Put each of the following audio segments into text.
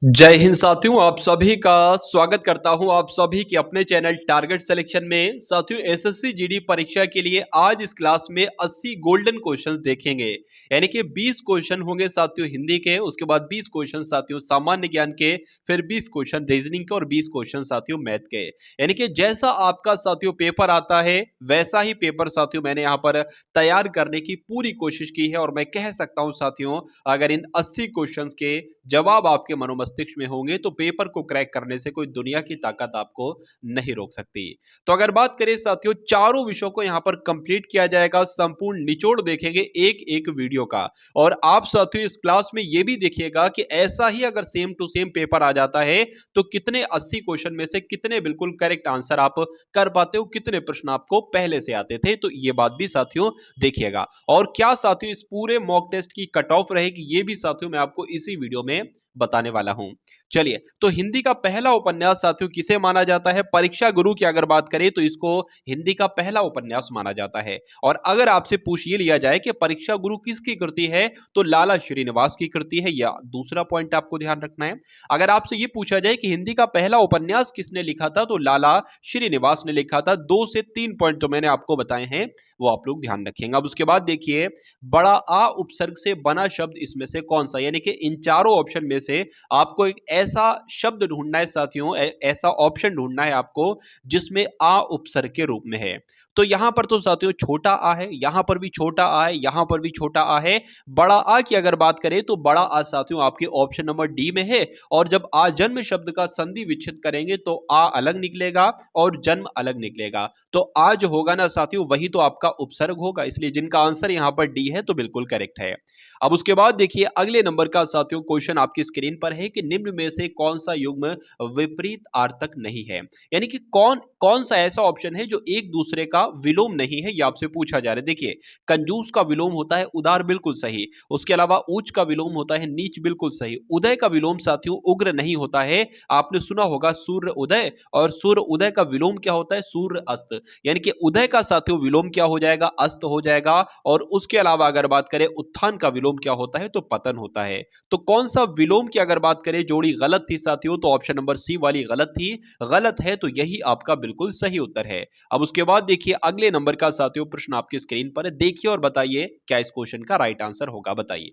जय हिंद साथियों, आप सभी का स्वागत करता हूं आप सभी के अपने चैनल टारगेट सिलेक्शन में। साथियों, एसएससी जीडी परीक्षा के लिए आज इस क्लास में 80 गोल्डन क्वेश्चंस देखेंगे। यानी कि 20 क्वेश्चन होंगे साथियों हिंदी के, उसके बाद 20 क्वेश्चन साथियों सामान्य ज्ञान के, फिर 20 क्वेश्चन रीजनिंग के और 20 क्वेश्चन साथियों मैथ के। यानी कि जैसा आपका साथियों पेपर आता है वैसा ही पेपर साथियों मैंने यहाँ पर तैयार करने की पूरी कोशिश की है। और मैं कह सकता हूं साथियों, अगर इन 80 क्वेश्चन के जवाब आपके मनोमस्तिष्क में होंगे तो पेपर को क्रैक करने से कोई दुनिया की ताकत आपको नहीं रोक सकती। तो अगर बात करें साथियों, चारों विषयों को यहां पर कंप्लीट किया जाएगा, संपूर्ण निचोड़ देखेंगे एक एक वीडियो का। और आप साथियों इस क्लास में यह भी देखिएगा कि ऐसा ही अगर सेम टू सेम पेपर आ जाता है तो कितने 80 क्वेश्चन में से कितने बिल्कुल करेक्ट आंसर आप कर पाते हो, कितने प्रश्न आपको पहले से आते थे। तो यह बात भी साथियों देखिएगा। और क्या साथियों इस पूरे मॉक टेस्ट की कट ऑफ रहेगी, यह भी साथियों मैं आपको इसी वीडियो में बताने वाला हूं। चलिए, तो हिंदी का पहला उपन्यास साथियों किसे माना जाता है? परीक्षा गुरु की अगर बात करें तो इसको हिंदी का पहला उपन्यास माना जाता है। और अगर आपसे पूछ ये लिया जाए कि परीक्षा गुरु किसकी कृति है, तो लाला श्रीनिवास की कृति है। या दूसरा पॉइंट आपको ध्यान रखना है, अगर आपसे ये पूछा जाए कि हिंदी का पहला उपन्यास किसने लिखा था, तो लाला श्रीनिवास ने लिखा था। 2 से 3 पॉइंट जो मैंने आपको बताए हैं वो आप लोग ध्यान रखेंगे। अब उसके बाद देखिए, बड़ा आ उपसर्ग से बना शब्द इसमें से कौन सा? यानी कि इन चारों ऑप्शन में से आपको एक ऐसा शब्द ढूंढना है साथियों, ऐसा ऑप्शन ढूंढना है आपको जिसमें आ उपसर्ग के रूप में है। तो यहां पर तो साथियों छोटा आ है, यहां पर भी छोटा आ है, यहां पर भी छोटा आ है। बड़ा आ की अगर बात करें तो बड़ा आ साथियों आपके ऑप्शन नंबर डी में है। और जब आ जन्म शब्द का संधि विच्छेद करेंगे तो आ अलग निकलेगा और जन्म अलग निकलेगा। तो आ जो होगा ना साथियों वही तो आपका उपसर्ग होगा, इसलिए जिनका आंसर यहां पर डी है तो बिल्कुल करेक्ट है। अब उसके बाद देखिए अगले नंबर का साथियों क्वेश्चन आपकी स्क्रीन पर है कि निम्न में से कौन सा युग्म विपरीत आर्तक नहीं है। यानी कि कौन कौन सा ऐसा ऑप्शन है जो एक दूसरे का विलोम नहीं है, यह आपसे पूछा जा रहा है। देखिए, कंजूस का विलोम होता है उदार, बिल्कुल सही। उसके अलावा उच्च का विलोम होता है नीच, बिल्कुल सही। उदय का विलोम साथियों उग्र नहीं होता है, आपने सुना होगा सूर्य उदय, और सूर्य उदय का विलोम क्या होता है? सूर्य अस्त। यानी कि उदय का साथियों विलोम क्या हो जाएगा? अस्त हो जाएगा। और उसके अलावा अगर बात करें उत्थान का विलोम क्या होता है? तो पतन होता है। तो कौन सा विलोम की अगर बात करें जोड़ी गलत थी साथियों, तो ऑप्शन नंबर सी वाली गलत थी। गलत है तो यही आपका बिल्कुल सही उत्तर है। अब उसके बाद देखिए अगले नंबर का साथियों प्रश्न आपकी स्क्रीन पर है, देखिए और बताइए क्या इस क्वेश्चन का राइट आंसर होगा, बताइए।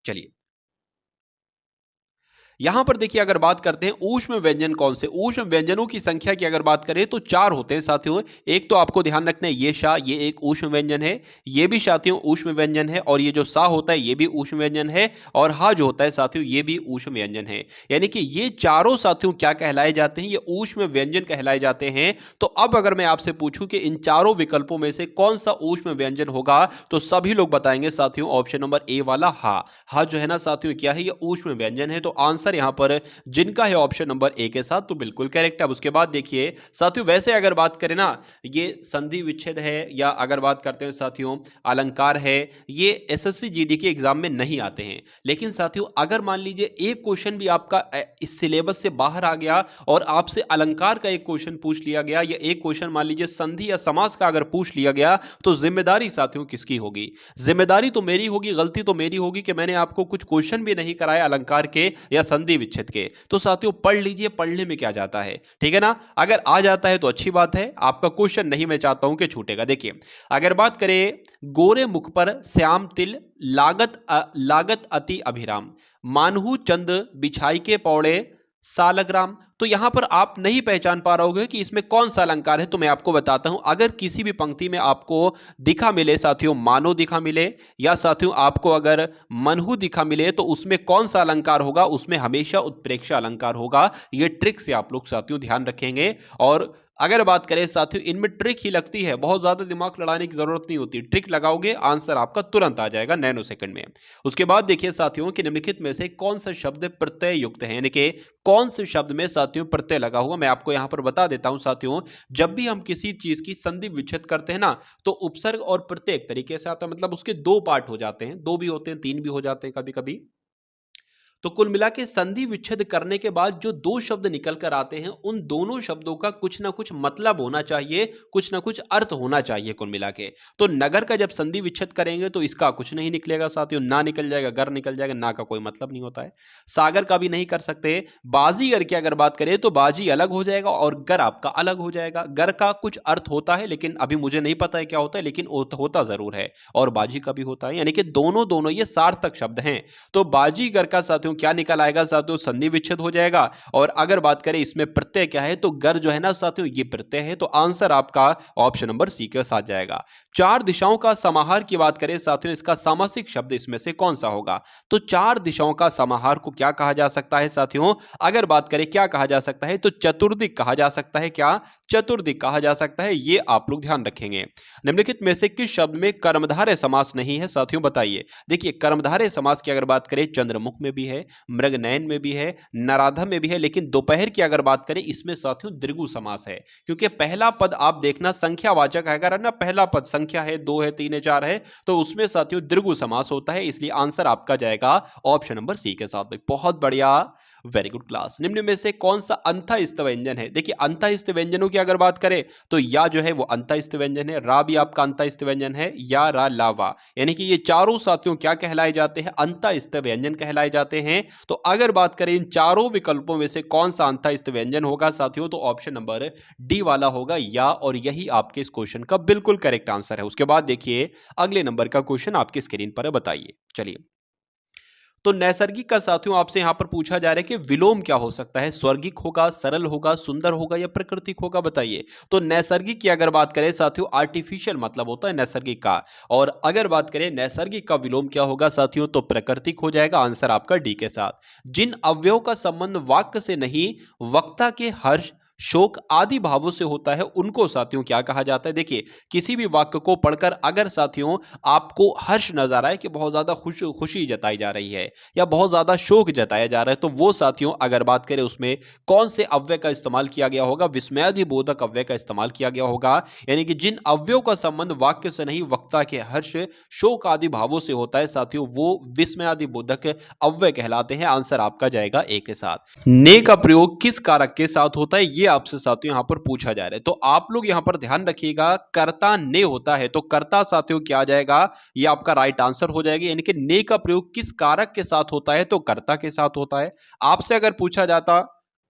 चलिए, यहां पर देखिए अगर बात करते हैं ऊष्म व्यंजन कौन से, ऊष्म व्यंजनों की संख्या की अगर बात करें तो 4 होते हैं साथियों। एक तो आपको ध्यान रखना है ये शा, ये एक ऊष्म व्यंजन है। ये भी साथियों ऊष्म व्यंजन है। और ये जो सा होता है ये भी ऊष्म व्यंजन है। और हा जो होता है साथियों ये भी ऊष्म व्यंजन है। यानी कि ये चारों साथियों क्या कहलाए जाते हैं? ये ऊष्म व्यंजन कहलाए जाते हैं। तो अब अगर मैं आपसे पूछूं कि इन चारों विकल्पों में से कौन सा ऊष्म व्यंजन होगा, तो सभी लोग बताएंगे साथियों ऑप्शन नंबर ए वाला हा। हा जो है ना साथियों क्या है? ये ऊष्म व्यंजन है। तो आंसर यहां पर जिनका है ऑप्शन नंबर ए के साथ तो बिल्कुल करेक्ट है। अब उसके बाद देखिए साथियों, वैसे अगर बात करें ना, ये संधि विच्छेद है या अगर बात करते हैं साथियों अलंकार है, ये एसएससी जीडी के एग्जाम में नहीं आते हैं। लेकिन साथियों अगर मान लीजिए एक क्वेश्चन भी आपका इस सिलेबस से बाहर आ गया और आपसे अलंकार का एक क्वेश्चन पूछ लिया गया, या एक क्वेश्चन मान लीजिए संधि या समास का अगर पूछ लिया गया, तो जिम्मेदारी साथियों किसकी होगी? जिम्मेदारी तो मेरी होगी, गलती तो मेरी होगी कि मैंने आपको कुछ क्वेश्चन भी नहीं कराया अलंकार के या संधि विच्छेद के। तो साथियों पढ़ लीजिए, पढ़ने में क्या जाता है, ठीक है ना? अगर आ जाता है तो अच्छी बात है, आपका क्वेश्चन नहीं मैं चाहता हूं कि छूटेगा। देखिए, अगर बात करें गोरे मुख पर श्याम तिल, लागत अति अभिराम, मानहु चंद बिछाई के पौड़े सालग्राम। तो यहां पर आप नहीं पहचान पा रहे होगे कि इसमें कौन सा अलंकार है, तो मैं आपको बताता हूं। अगर किसी भी पंक्ति में आपको दिखा मिले साथियों मानो दिखा मिले, या साथियों आपको अगर मनहु दिखा मिले, तो उसमें कौन सा अलंकार होगा? उसमें हमेशा उत्प्रेक्षा अलंकार होगा। ये ट्रिक से आप लोग साथियों ध्यान रखेंगे। और अगर बात करें साथियों, इनमें ट्रिक ही लगती है, बहुत ज्यादा दिमाग लड़ाने की जरूरत नहीं होती। ट्रिक लगाओगे आंसर आपका तुरंत आ जाएगा नैनो सेकंड में। उसके बाद देखिए साथियों कि निम्नलिखित में से कौन सा शब्द प्रत्यय युक्त है, यानी कि कौन से शब्द में साथियों प्रत्यय लगा हुआ। मैं आपको यहां पर बता देता हूं साथियों, जब भी हम किसी चीज की संधि विच्छेद करते हैं ना, तो उपसर्ग और प्रत्यय एक तरीके से आता है, मतलब उसके दो पार्ट हो जाते हैं, दो भी होते हैं, तीन भी हो जाते हैं कभी कभी। तो कुल मिला के संधि विच्छेद करने के बाद जो दो शब्द निकल कर आते हैं उन दोनों शब्दों का कुछ ना कुछ मतलब होना चाहिए, कुछ ना कुछ अर्थ होना चाहिए कुल मिला के। तो नगर का जब संधि विच्छेद करेंगे तो इसका कुछ नहीं निकलेगा साथियों, ना निकल जाएगा, गर निकल जाएगा, ना का कोई मतलब नहीं होता है। सागर का भी नहीं कर सकते। बाजीगर की अगर बात करें तो बाजी अलग हो जाएगा और गर आपका अलग हो जाएगा। गर का कुछ अर्थ होता है लेकिन अभी मुझे नहीं पता है क्या होता है, लेकिन होता जरूर है। और बाजी का भी होता है, यानी कि दोनों दोनों ये सार्थक शब्द हैं। तो बाजीगर का साथियों क्या निकल आएगा साथियों, संधि विच्छेद हो जाएगा। और अगर बात करें इसमें प्रत्यय क्या है तो गर जो है ना साथियों ये प्रत्यय है। तो आंसर आपका ऑप्शन नंबर सी के साथ जाएगा। चार दिशाओं का समाहार की बात करें साथियों, इसका सामासिक शब्द इसमें से कौन सा होगा? तो चार दिशाओं का समाहार को क्या कहा जा सकता है साथियों? अगर बात करें क्या कहा जा सकता है तो चतुर्दिक कहा जा सकता है। क्या चतुर्दिक कहा जा सकता है, ये आप लोग ध्यान रखेंगे। निम्नलिखित में से किस शब्द में कर्मधारय समास नहीं है साथियों, बताइए। देखिए कर्मधारय समास की अगर बात करें चंद्रमुख में भी है, मृगनयन में भी है, नराधा में भी है, लेकिन दोपहर की अगर बात करें इसमें साथियों दृगु समास है। क्योंकि पहला पद आप देखना संख्यावाचक है, अगर ना पहला पद संख्या है, 2 है, 3 है, 4 है, तो उसमें साथियों दृगु समास होता है। इसलिए आंसर आपका जाएगा ऑप्शन नंबर सी के साथ। बहुत बढ़िया, वेरी गुड क्लास। निम्न में से कौन सा अंतःस्थ व्यंजन है? देखिए अंतःस्थ व्यंजनों की अगर बात करें तो या जो है वो अंतःस्थ व्यंजन है, रा भी आपका अंतःस्थ व्यंजन है, या रा लावा, यानी कि ये चारों साथियों क्या कहलाए जाते हैं? अंतःस्थ व्यंजन कहलाए जाते हैं। तो अगर बात करें इन चारों विकल्पों में से कौन सा अंतःस्थ व्यंजन होगा साथियों, तो ऑप्शन नंबर डी वाला होगा या, और यही आपके इस क्वेश्चन का बिल्कुल करेक्ट आंसर है। उसके बाद देखिए अगले नंबर का क्वेश्चन आपकी स्क्रीन पर है, बताइए। चलिए, तो नैसर्गिक का साथियों आपसे यहां पर पूछा जा रहा है कि विलोम क्या हो सकता है? स्वर्गिक होगा, सरल होगा, सुंदर होगा या प्राकृतिक होगा, बताइए। तो नैसर्गिक की अगर बात करें साथियों आर्टिफिशियल मतलब होता है नैसर्गिक का, और अगर बात करें नैसर्गिक का विलोम क्या होगा साथियों, तो प्राकृतिक हो जाएगा। आंसर आपका डी के साथ। जिन अवयव का संबंध वाक्य से नहीं वक्ता के हर्ष, शोक आदि भावों से होता है उनको साथियों क्या कहा जाता है? देखिए किसी भी वाक्य को पढ़कर अगर साथियों आपको हर्ष नजर आए कि बहुत ज्यादा खुशी जताई जा रही है या बहुत ज्यादा शोक जताया जा रहा है, तो वो साथियों अगर बात करें उसमें कौन से अव्यय का इस्तेमाल किया गया होगा? विस्मयादिबोधक अव्यय का इस्तेमाल किया गया होगा। यानी कि जिन अव्ययों का संबंध वाक्य से नहीं वक्ता के हर्ष, शोक आदि भावों से होता है साथियों, वो विस्मयादिबोधक अव्यय कहलाते हैं। आंसर आपका जाएगा ए के साथ। ने का प्रयोग किस कारक के साथ होता है, ये आपसे साथियों यहां पर पूछा जा रहा है। तो आप लोग यहां पर ध्यान रखिएगा, कर्ता ने होता है तो कर्ता साथियों क्या आ जाएगा, ये आपका राइट आंसर हो जाएगा। यानी कि ने का प्रयोग किस कारक के साथ होता है, तो कर्ता के साथ होता है। आपसे अगर पूछा जाता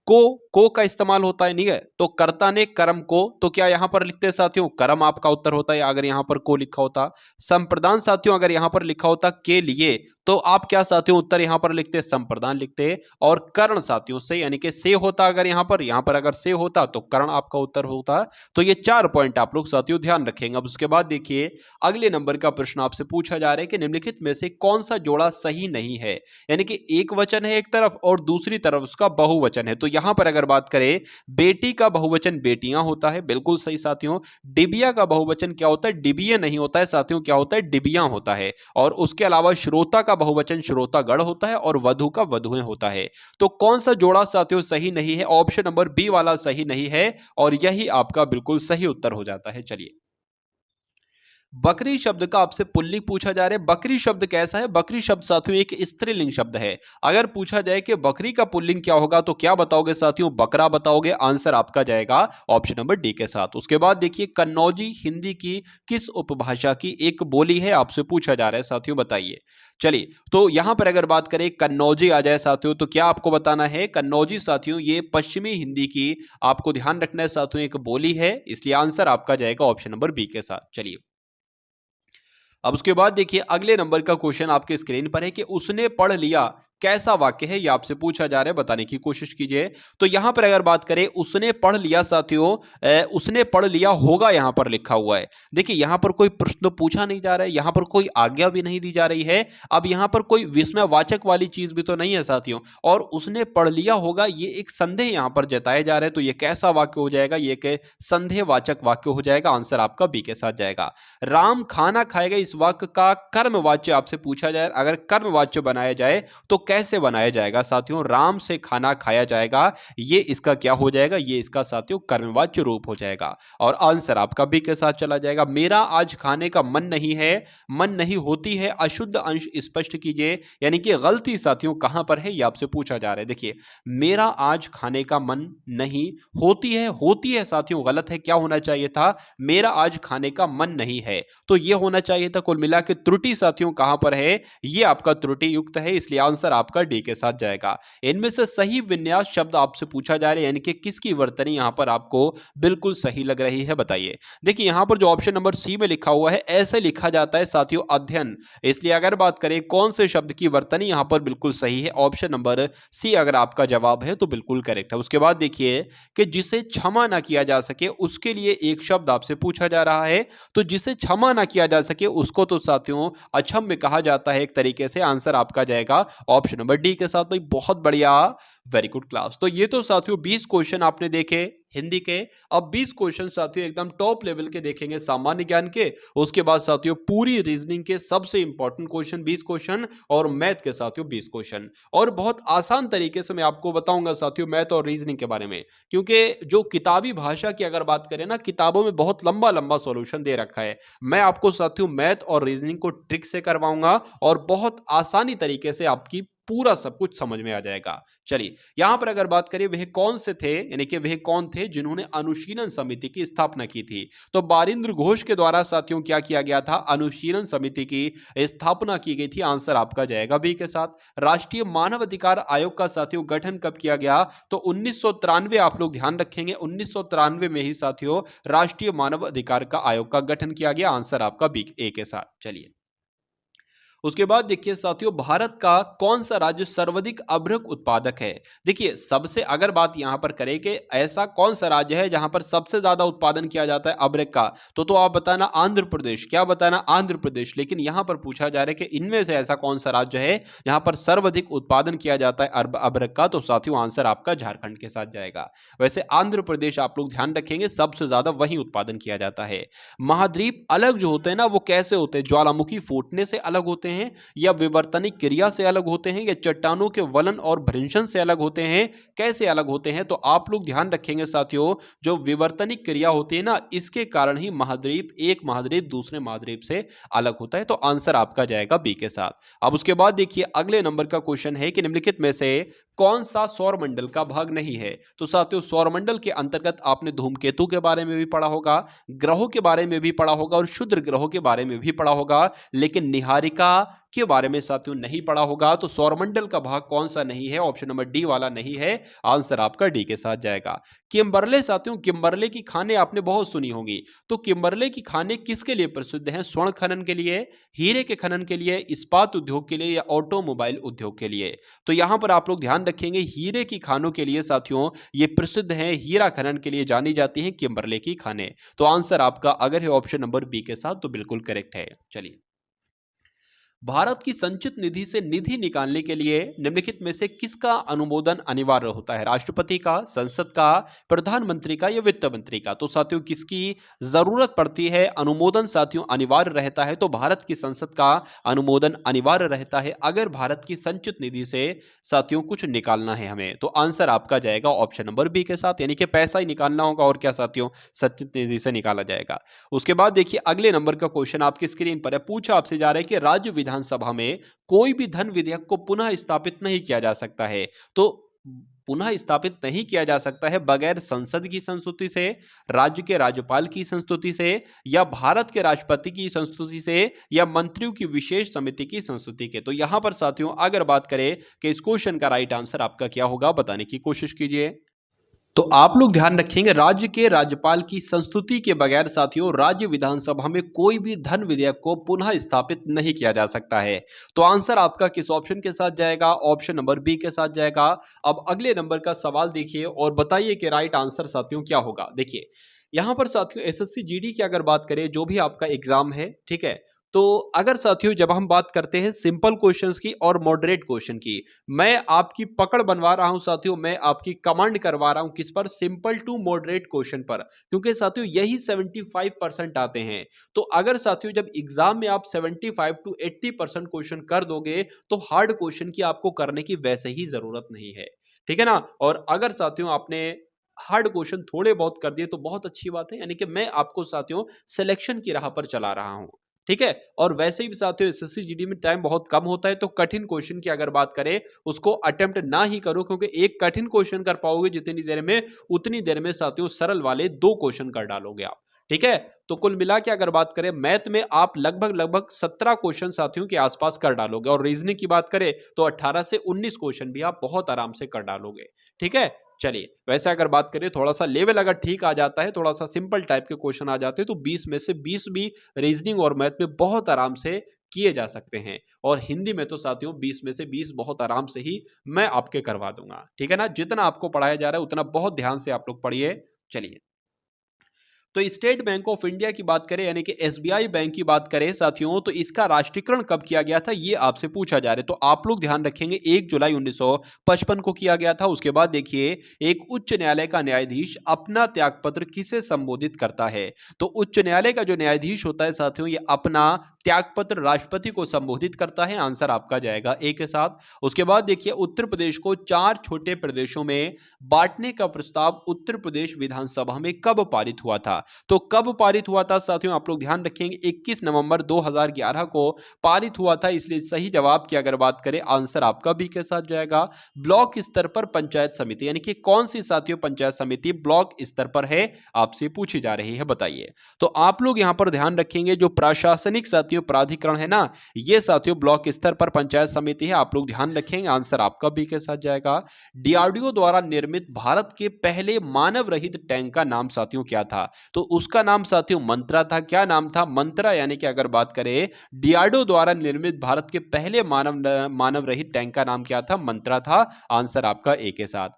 को का इस्तेमाल होता है, नहीं है, तो कर्ता ने कर्म को, तो क्या यहां पर लिखते साथियों कर्म आपका उत्तर होता है अगर यहां पर को लिखा होता। संप्रदान साथियों अगर यहां पर लिखा होता के लिए, तो आप क्या साथियों उत्तर यहां पर लिखते संप्रदान लिखते। और कर्ण साथियों से, यानी कि से होता अगर यहां पर अगर से होता तो कर्ण आपका उत्तर होता। तो ये 4 पॉइंट आप लोग साथियों ध्यान रखेंगे। अब उसके बाद देखिए अगले नंबर का प्रश्न आपसे पूछा जा रहा है कि निम्नलिखित में से कौन सा जोड़ा सही नहीं है? यानी कि एक वचन है एक तरफ और दूसरी तरफ उसका बहुवचन है। तो यहां पर अगर बात करें बेटी का बहुवचन बेटियां होता है, बिल्कुल सही साथियों। डिबिया का बहुवचन क्या होता है? डिबिये नहीं होता है साथियों, क्या होता है? डिबियां होता है। और उसके अलावा श्रोता का बहुवचन श्रोतागण होता है और वधु का वधुएं होता है। तो कौन सा जोड़ा साथियों सही नहीं है? ऑप्शन नंबर बी वाला सही नहीं है और यही आपका बिल्कुल सही उत्तर हो जाता है। चलिए, बकरी शब्द का आपसे पुल्लिंग पूछा जा रहा है। बकरी शब्द कैसा है? बकरी शब्द साथियों एक स्त्रीलिंग शब्द है। अगर पूछा जाए कि बकरी का पुल्लिंग क्या होगा तो क्या बताओगे साथियों? बकरा बताओगे। आंसर आपका जाएगा ऑप्शन नंबर डी के साथ। उसके बाद देखिए कन्नौजी हिंदी की किस उपभाषा की एक बोली है? आपसे पूछा जा रहा है साथियों, बताइए। चलिए, तो यहां पर अगर बात करें कन्नौजी आ जाए साथियों, तो क्या आपको बताना है? कन्नौजी साथियों ये पश्चिमी हिंदी की, आपको ध्यान रखना है साथियों, एक बोली है। इसलिए आंसर आपका जाएगा ऑप्शन नंबर बी के साथ। चलिए, अब उसके बाद देखिए अगले नंबर का क्वेश्चन आपके स्क्रीन पर है कि उसने पढ़ लिया कैसा वाक्य है, यह आपसे पूछा जा रहा है, बताने की कोशिश कीजिए। तो यहां पर अगर बात करें उसने पढ़ लिया साथियों, उसने पढ़ लिया होगा यहां पर लिखा हुआ है। देखिए यहां पर कोई प्रश्न तो पूछा नहीं जा रहा है, यहां पर कोई आज्ञा भी नहीं दी जा रही है। अब यहां पर कोई विस्मयवाचक वाली चीज भी तो नहीं है साथियों, और उसने पढ़ लिया होगा ये एक संदेह यहां पर जताया जा रहा है। तो ये कैसा वाक्य हो जाएगा? ये एक संदेहवाचक वाक्य हो जाएगा। आंसर आपका बी के साथ जाएगा। राम खाना खाएगा, इस वाक्य का कर्मवाच्य आपसे पूछा जाए, अगर कर्मवाच्य बनाया जाए तो कैसे बनाया जाएगा साथियों, राम से खाना खाया जाएगा, ये इसका क्या हो जाएगा, ये इसका साथियों कर्मवाच्य रूप हो जाएगा। और आंसर आपका बी के साथ चला जाएगा। मेरा आज खाने का मन नहीं है, मन नहीं होती है, अशुद्ध अंश स्पष्ट कीजिए, यानी कि गलती साथियों कहां पर है, ये आपसे पूछा जा रहा है। देखिए, मेरा आज खाने का मन नहीं, होती है साथियों गलत है, क्या होना चाहिए था, मेरा आज खाने का मन नहीं है, तो यह होना चाहिए था। कुल मिला के त्रुटि साथियों कहां पर है, यह आपका त्रुटि युक्त है, इसलिए आंसर आपका डी के साथ जाएगा। इनमें से सही विन्यास शब्द आपसे पूछा जा रहा है, यानी कि किसकी वर्तनी यहां पर आपको बिल्कुल सही लग रही है, बताइए। देखिए यहां पर जो ऑप्शन नंबर सी में लिखा हुआ है, ऐसे लिखा जाता है साथियों अध्ययन, इसलिए अगर बात करें कौन से शब्द की वर्तनी यहां पर बिल्कुल सही है, ऑप्शन नंबर सी अगर आपका जवाब है तो बिल्कुल करेक्ट है। उसके बाद देखिए कि जिसे क्षमा ना किया जा सके उसके लिए एक शब्द आपसे पूछा जा रहा है, तो जिसे क्षमा ना किया जा सके उसको तो साथियों अक्षम्य कहा जाता है एक तरीके से। आंसर आपका जाएगा ऑप्शन नंबर डी के साथ। भाई बहुत बढ़िया, वेरी गुड क्लास। तो ये तो साथियों 20 क्वेश्चन आपने देखे हिंदी के। अब 20 क्वेश्चन साथियों एकदम टॉप लेवल के देखेंगे सामान्य ज्ञान के, उसके बाद साथियों पूरी रीजनिंग के सबसे इंपॉर्टेंट क्वेश्चन 20 क्वेश्चन, और मैथ के साथियों 20 क्वेश्चन। और बहुत आसान तरीके से मैं आपको बताऊंगा साथियों मैथ और रीजनिंग के बारे में, क्योंकि जो किताबी भाषा की अगर बात करें ना, किताबों में बहुत लंबा लंबा सॉल्यूशन दे रखा है। मैं आपको साथियों मैथ और रीजनिंग को ट्रिक से करवाऊंगा और बहुत आसानी तरीके से आपकी पूरा सब कुछ समझ में आ जाएगा। चलिए यहां पर अगर बात करें वह कौन से थे, यानी कि वह कौन थे जिन्होंने अनुशीलन समिति की स्थापना की थी, तो बारिंद्र घोष के द्वारा साथियों क्या किया गया था, अनुशीलन समिति की स्थापना की गई थी। आंसर आपका जाएगा बी के साथ। राष्ट्रीय मानव अधिकार आयोग का साथियों गठन कब किया गया, तो 1993, आप लोग ध्यान रखेंगे 1993 में ही साथियों राष्ट्रीय मानव अधिकार का आयोग का गठन किया गया। आंसर आपका बी ए के साथ। चलिए उसके बाद देखिए साथियों भारत का कौन सा राज्य सर्वाधिक अभ्रक उत्पादक है। देखिए सबसे अगर बात यहां पर करें कि ऐसा कौन सा राज्य है जहां पर सबसे ज्यादा उत्पादन किया जाता है अभ्रक का, तो आप बताना आंध्र प्रदेश। क्या बताना, आंध्र प्रदेश। लेकिन यहां पर पूछा जा रहा है कि इनमें से ऐसा कौन सा राज्य है जहां पर सर्वाधिक उत्पादन किया जाता है अभ्रक का, तो साथियों आंसर आपका झारखंड के साथ जाएगा। वैसे आंध्र प्रदेश आप लोग ध्यान रखेंगे सबसे ज्यादा वही उत्पादन किया जाता है। महाद्वीप अलग जो होते हैं ना, वो कैसे होते हैं, ज्वालामुखी फूटने से अलग होते हैं, या विवर्तनिक क्रिया से अलग होते हैं, या चट्टानों के वलन और भ्रंशन से अलग होते हैं, कैसे अलग होते हैं, तो आप लोग ध्यान रखेंगे साथियों जो विवर्तनिक क्रिया होती है ना, इसके कारण ही महाद्वीप एक महाद्वीप दूसरे महाद्वीप से अलग होता है। तो आंसर आपका जाएगा बी के साथ। अब उसके बाद देखिए अगले नंबर का क्वेश्चन है कि निम्नलिखित में से कौन सा सौरमंडल का भाग नहीं है। तो साथियों सौरमंडल के अंतर्गत आपने धूमकेतु के बारे में भी पढ़ा होगा, ग्रहों के बारे में भी पढ़ा होगा और क्षुद्र ग्रहों के बारे में भी पढ़ा होगा, लेकिन निहारिका के बारे में साथियों नहीं पढ़ा होगा। तो सौरमंडल का भाग कौन सा नहीं है, ऑप्शन नंबर डी वाला नहीं है। आंसर आपका डी के साथ जाएगा। किम्बरले साथियों, किम्बरले की खानें आपने बहुत सुनी होंगी, तो किम्बरले की खानें किसके लिए प्रसिद्ध हैं, स्वर्ण खनन के लिए, हीरे के खनन के लिए, इस्पात उद्योग के लिए, या ऑटोमोबाइल उद्योग के लिए। तो यहां पर आप लोग ध्यान रखेंगे हीरे की खानों के लिए साथियों ये प्रसिद्ध हैं, हीरा खनन के लिए जानी जाती हैं किम्बरले की खानें। तो आंसर आपका अगर है ऑप्शन नंबर बी के साथ तो बिल्कुल करेक्ट है। चलिए भारत की संचित निधि से निधि निकालने के लिए निम्नलिखित में से किसका अनुमोदन अनिवार्य होता है, राष्ट्रपति का, संसद का, प्रधानमंत्री का, या वित्त मंत्री का। तो साथियों किसकी जरूरत पड़ती है, अनुमोदन साथियों अनिवार्य रहता है, तो भारत की संसद का अनुमोदन अनिवार्य रहता है अगर भारत की संचित निधि से साथियों कुछ निकालना है हमें। तो आंसर आपका जाएगा ऑप्शन नंबर बी के साथ, यानी कि पैसा ही निकालना होगा और क्या साथियों, संचित निधि से निकाला जाएगा। उसके बाद देखिए अगले नंबर का क्वेश्चन आपकी स्क्रीन पर है, पूछा आपसे जा रहा है कि राज्य विधानसभा में कोई भी धन विधेयक को पुनः स्थापित नहीं किया जा सकता है। तो पुनः स्थापित नहीं किया जा सकता है बगैर संसद की संस्तुति से, राज्य के राज्यपाल की संस्तुति से, या भारत के राष्ट्रपति की संस्तुति से, या मंत्रियों की विशेष समिति की संस्तुति के। तो यहां पर साथियों अगर बात करें कि इस क्वेश्चन का राइट आंसर आपका क्या होगा, बताने की कोशिश कीजिए। तो आप लोग ध्यान रखेंगे राज्य के राज्यपाल की संस्तुति के बगैर साथियों राज्य विधानसभा में कोई भी धन विधेयक को पुनः स्थापित नहीं किया जा सकता है। तो आंसर आपका किस ऑप्शन के साथ जाएगा, ऑप्शन नंबर बी के साथ जाएगा। अब अगले नंबर का सवाल देखिए और बताइए कि राइट आंसर साथियों क्या होगा। देखिए यहां पर साथियों एसएससी जीडी की अगर बात करें, जो भी आपका एग्जाम है, ठीक है, तो अगर साथियों जब हम बात करते हैं सिंपल क्वेश्चंस की और मॉडरेट क्वेश्चन की, मैं आपकी पकड़ बनवा रहा हूं साथियों, मैं आपकी कमांड करवा रहा हूं किस पर, सिंपल टू मॉडरेट क्वेश्चन पर, क्योंकि साथियों यही 75% आते हैं। तो अगर साथियों जब एग्जाम में आप 75 टू 80% क्वेश्चन कर दोगे तो हार्ड क्वेश्चन की आपको करने की वैसे ही जरूरत नहीं है, ठीक है ना। और अगर साथियों आपने हार्ड क्वेश्चन थोड़े बहुत कर दिए तो बहुत अच्छी बात है, यानी कि मैं आपको साथियों सिलेक्शन की राह पर चला रहा हूं, ठीक है। और वैसे भी साथियों एसएससी जीडी में टाइम बहुत कम होता है, तो कठिन क्वेश्चन की अगर बात करें उसको अटेम्प्ट ना ही करो, क्योंकि एक कठिन क्वेश्चन कर पाओगे जितनी देर में, उतनी देर में साथियों सरल वाले 2 क्वेश्चन कर डालोगे आप, ठीक है। तो कुल मिला के अगर बात करें मैथ में आप लगभग लगभग 17 क्वेश्चन साथियों के आसपास कर डालोगे, और रीजनिंग की बात करें तो 18 से 19 क्वेश्चन भी आप बहुत आराम से कर डालोगे, ठीक है। चलिए वैसे अगर बात करें थोड़ा सा लेवल अगर ठीक आ जाता है, थोड़ा सा सिंपल टाइप के क्वेश्चन आ जाते हैं, तो 20 में से 20 भी रीजनिंग और मैथ में बहुत आराम से किए जा सकते हैं। और हिंदी में तो साथियों 20 में से 20 बहुत आराम से ही मैं आपके करवा दूंगा, ठीक है ना। जितना आपको पढ़ाया जा रहा है उतना बहुत ध्यान से आप लोग पढ़िए। चलिए, तो स्टेट बैंक ऑफ इंडिया की बात करें यानी कि एसबीआई बैंक की बात करें साथियों, तो इसका राष्ट्रीयकरण कब किया गया था ये आपसे पूछा जा रहा है। तो आप लोग ध्यान रखेंगे 1 जुलाई 1955 को किया गया था। उसके बाद देखिए, एक उच्च न्यायालय का न्यायाधीश अपना त्यागपत्र किसे संबोधित करता है। तो उच्च न्यायालय का जो न्यायाधीश होता है साथियों, ये अपना त्यागपत्र राष्ट्रपति को संबोधित करता है। आंसर आपका जाएगा ए के साथ। उसके बाद देखिए, उत्तर प्रदेश को 4 छोटे प्रदेशों में बांटने का प्रस्ताव उत्तर प्रदेश विधानसभा में कब पारित हुआ था। तो कब पारित हुआ था साथियों, आप लोग ध्यान रखेंगे 21 नवंबर 2011 को पारित हुआ था। इसलिए सही जवाब की अगर बात करें, आंसर आपका बी के साथ जाएगा। ब्लॉक स्तर पर पंचायत समिति, यानी कि कौन सी साथियों पंचायत समिति ब्लॉक स्तर पर है, आपसे पूछी जा रही है, बताइए। तो आप लोग यहां पर ध्यान रखेंगे, जो प्रशासनिक साथियों प्राधिकरण है ना, ये साथियों ब्लॉक स्तर पर पंचायत समिति है। आप लोग ध्यान रखेंगे, आंसर आपका बी के साथ जाएगा। डीआरडीओ द्वारा निर्मित भारत के पहले मानव रहित टैंक का नाम साथियों क्या था। तो उसका नाम साथियों मंत्रा था। क्या नाम था, मंत्रा। यानी कि अगर बात करें डीआरडीओ द्वारा निर्मित भारत के पहले मानव रहित टैंक का नाम क्या था, मंत्रा था। आंसर आपका ए के साथ।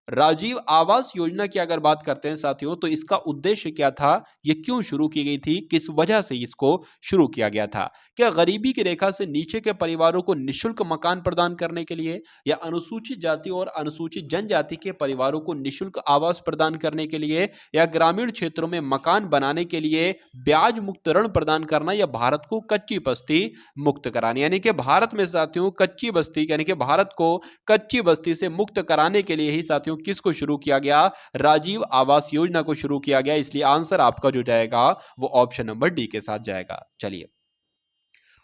राजीव आवास योजना की अगर बात करते हैं साथियों, तो इसका उद्देश्य क्या था, यह क्यों शुरू की गई थी, किस वजह से इसको शुरू किया गया था। क्या गरीबी की रेखा से नीचे के परिवारों को निःशुल्क मकान प्रदान करने के लिए, या अनुसूचित जाति और अनुसूचित जनजाति के परिवारों को निःशुल्क आवास प्रदान करने के लिए, या ग्रामीण क्षेत्रों में मकान बनाने के लिए ब्याज मुक्त ऋण प्रदान करना, या भारत को कच्ची बस्ती मुक्त कराना। यानी कि भारत में साथियों कच्ची बस्ती, यानी कि भारत को कच्ची बस्ती से मुक्त कराने के लिए ही साथियों किसको शुरू किया गया, राजीव आवास योजना को शुरू किया गया। इसलिए आंसर आपका जो जाएगा वो ऑप्शन नंबर डी के साथ जाएगा। चलिए,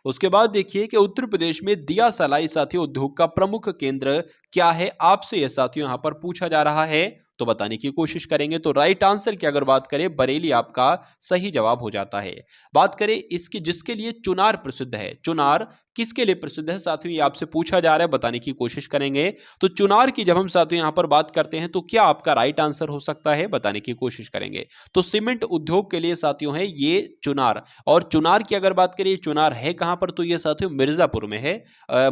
उसके बाद देखिए कि उत्तर प्रदेश में दिया सलाई साथियों उद्योग का प्रमुख केंद्र क्या है, आपसे यह साथियों यहां पर पूछा जा रहा है, तो बताने की कोशिश करेंगे। तो राइट आंसर की अगर बात करें, बरेली आपका सही जवाब हो जाता है। बात करें इसकी, जिसके लिए चुनार प्रसिद्ध है, चुनार किसके लिए प्रसिद्ध है साथियों, ये आपसे पूछा जा रहा है, बताने की कोशिश करेंगे। तो चुनार की जब हम साथियों यहां पर बात करते हैं, तो क्या आपका राइट आंसर हो सकता है, बताने की कोशिश करेंगे। तो सीमेंट उद्योग के लिए साथियों है ये चुनार। और चुनार की अगर बात करें, चुनार है कहां पर, तो ये साथियों मिर्जापुर में है।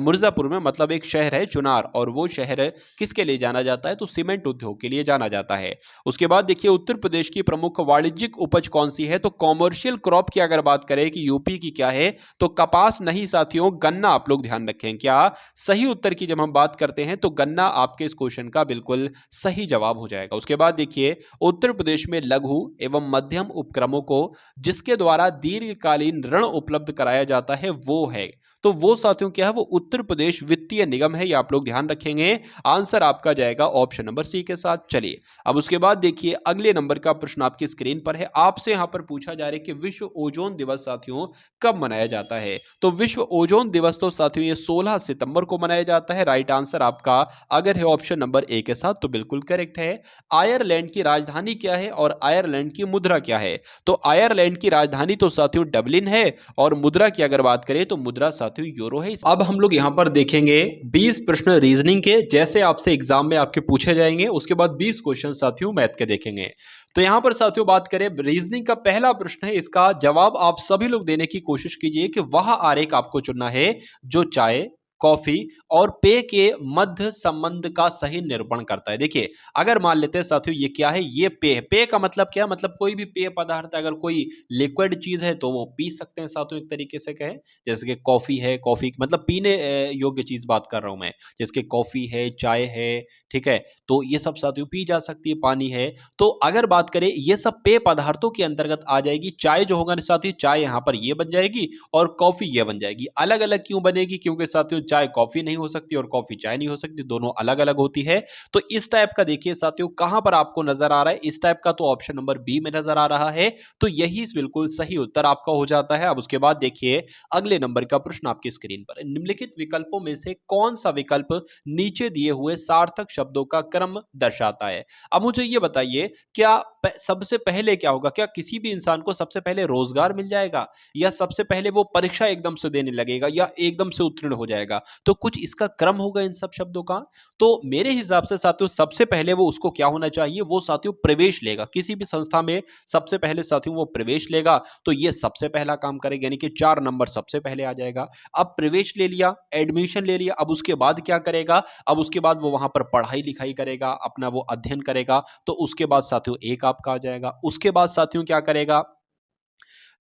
मिर्जापुर में मतलब एक शहर है चुनार, और वो शहर किसके लिए जाना जाता है, तो सीमेंट उद्योग के लिए जाना जाता है। उसके बाद देखिए, उत्तर प्रदेश की प्रमुख वाणिज्यिक उपज कौन सी है, तो कॉमर्शियल क्रॉप की अगर बात करें कि यूपी की क्या है, तो कपास नहीं साथियों, गन्ना। आप लोग ध्यान रखें, क्या सही उत्तर की जब हम बात करते हैं तो गन्ना आपके इस क्वेश्चन का बिल्कुल सही जवाब हो जाएगा। उसके बाद देखिए, उत्तर प्रदेश में लघु एवं मध्यम उपक्रमों को जिसके द्वारा दीर्घकालीन ऋण उपलब्ध कराया जाता है वो है, तो वो साथियों क्या है, वो उत्तर प्रदेश वित्तीय निगम है। ये आप लोग ध्यान रखेंगे, आंसर आपका जाएगा ऑप्शन नंबर सी के साथ। चलिए, अब उसके बाद देखिए, अगले नंबर का प्रश्न आपकी स्क्रीन पर है। आपसे यहां पर पूछा जा रहा है कि विश्व ओजोन दिवस साथियों कब मनाया जाता है। तो विश्व ओजोन दिवस तो साथियों ये 16 सितंबर को मनाया जाता है। राइट आंसर आपका अगर है ऑप्शन नंबर ए के साथ, तो बिल्कुल करेक्ट है। आयरलैंड की राजधानी क्या है और आयरलैंड की मुद्रा क्या है। तो आयरलैंड की राजधानी तो साथियों डबलिन है, और मुद्रा की अगर बात करें तो मुद्रा साथियों यूरो है। अब हम लोग यहां पर देखेंगे 20 प्रश्न रीजनिंग के, जैसे आपसे एग्जाम में आपके पूछे जाएंगे। उसके बाद 20 क्वेश्चन साथियों मैथ के देखेंगे। तो यहां पर साथियों बात करें रीजनिंग का, पहला प्रश्न है, इसका जवाब आप सभी लोग देने की कोशिश कीजिए कि वह आरेख आपको चुनना है जो चाहे कॉफी और पेय के मध्य संबंध का सही निरूपण करता है। देखिए, अगर मान लेते हैं साथियों ये क्या है, ये पेय है। पेय का मतलब क्या है, मतलब कोई भी पेय पदार्थ है, अगर कोई लिक्विड चीज है तो वो पी सकते हैं साथियों, एक तरीके से कहें। जैसे कि कॉफी है, कॉफी मतलब पीने योग्य चीज बात कर रहा हूं मैं। जैसे कि कॉफी है, चाय है, ठीक है, तो ये सब साथियों पी जा सकती है। पानी है, तो अगर बात करें ये सब पेय पदार्थों के अंतर्गत आ जाएगी। चाय जो होगा ना साथियों, चाय यहाँ पर ये बन जाएगी और कॉफी ये बन जाएगी। अलग अलग क्यों बनेगी, क्योंकि साथियों चाय कॉफी नहीं हो सकती और कॉफी चाय नहीं हो सकती, दोनों अलग अलग होती है। तो इस टाइप का देखिए साथियों कहां पर आपको नजर आ रहा है, इस टाइप का तो ऑप्शन नंबर बी में नजर आ रहा है। तो यही बिल्कुल सही उत्तर आपका हो जाता है। अब उसके बाद देखिए अगले नंबर का प्रश्न आपकी स्क्रीन पर है। निम्नलिखित विकल्पों में से कौन सा विकल्प नीचे दिए हुए सार्थक शब्दों का क्रम दर्शाता है। अब मुझे ये बताइए, क्या सबसे पहले क्या होगा, क्या किसी भी इंसान को सबसे पहले रोजगार मिल जाएगा, या सबसे पहले वो परीक्षा एकदम से देने लगेगा, या एकदम से उत्तीर्ण हो जाएगा। तो कुछ इसका क्रम होगा इन सब शब्दों का। तो मेरे हिसाब से साथियों सबसे पहले वो उसको क्या होना चाहिए, वो साथियों प्रवेश लेगा किसी भी संस्था में। सबसे पहले साथियों वो प्रवेश लेगा, तो ये सबसे पहला काम करेगा, यानी कि 4 नंबर सबसे पहले आ जाएगा। अब प्रवेश ले लिया, एडमिशन ले लिया, अब उसके बाद क्या करेगा, अब उसके बाद वो वहां पर पढ़ाई लिखाई करेगा, अपना वो अध्ययन करेगा। तो उसके बाद साथियों एक आपका आ जाएगा। उसके बाद साथियों क्या करेगा,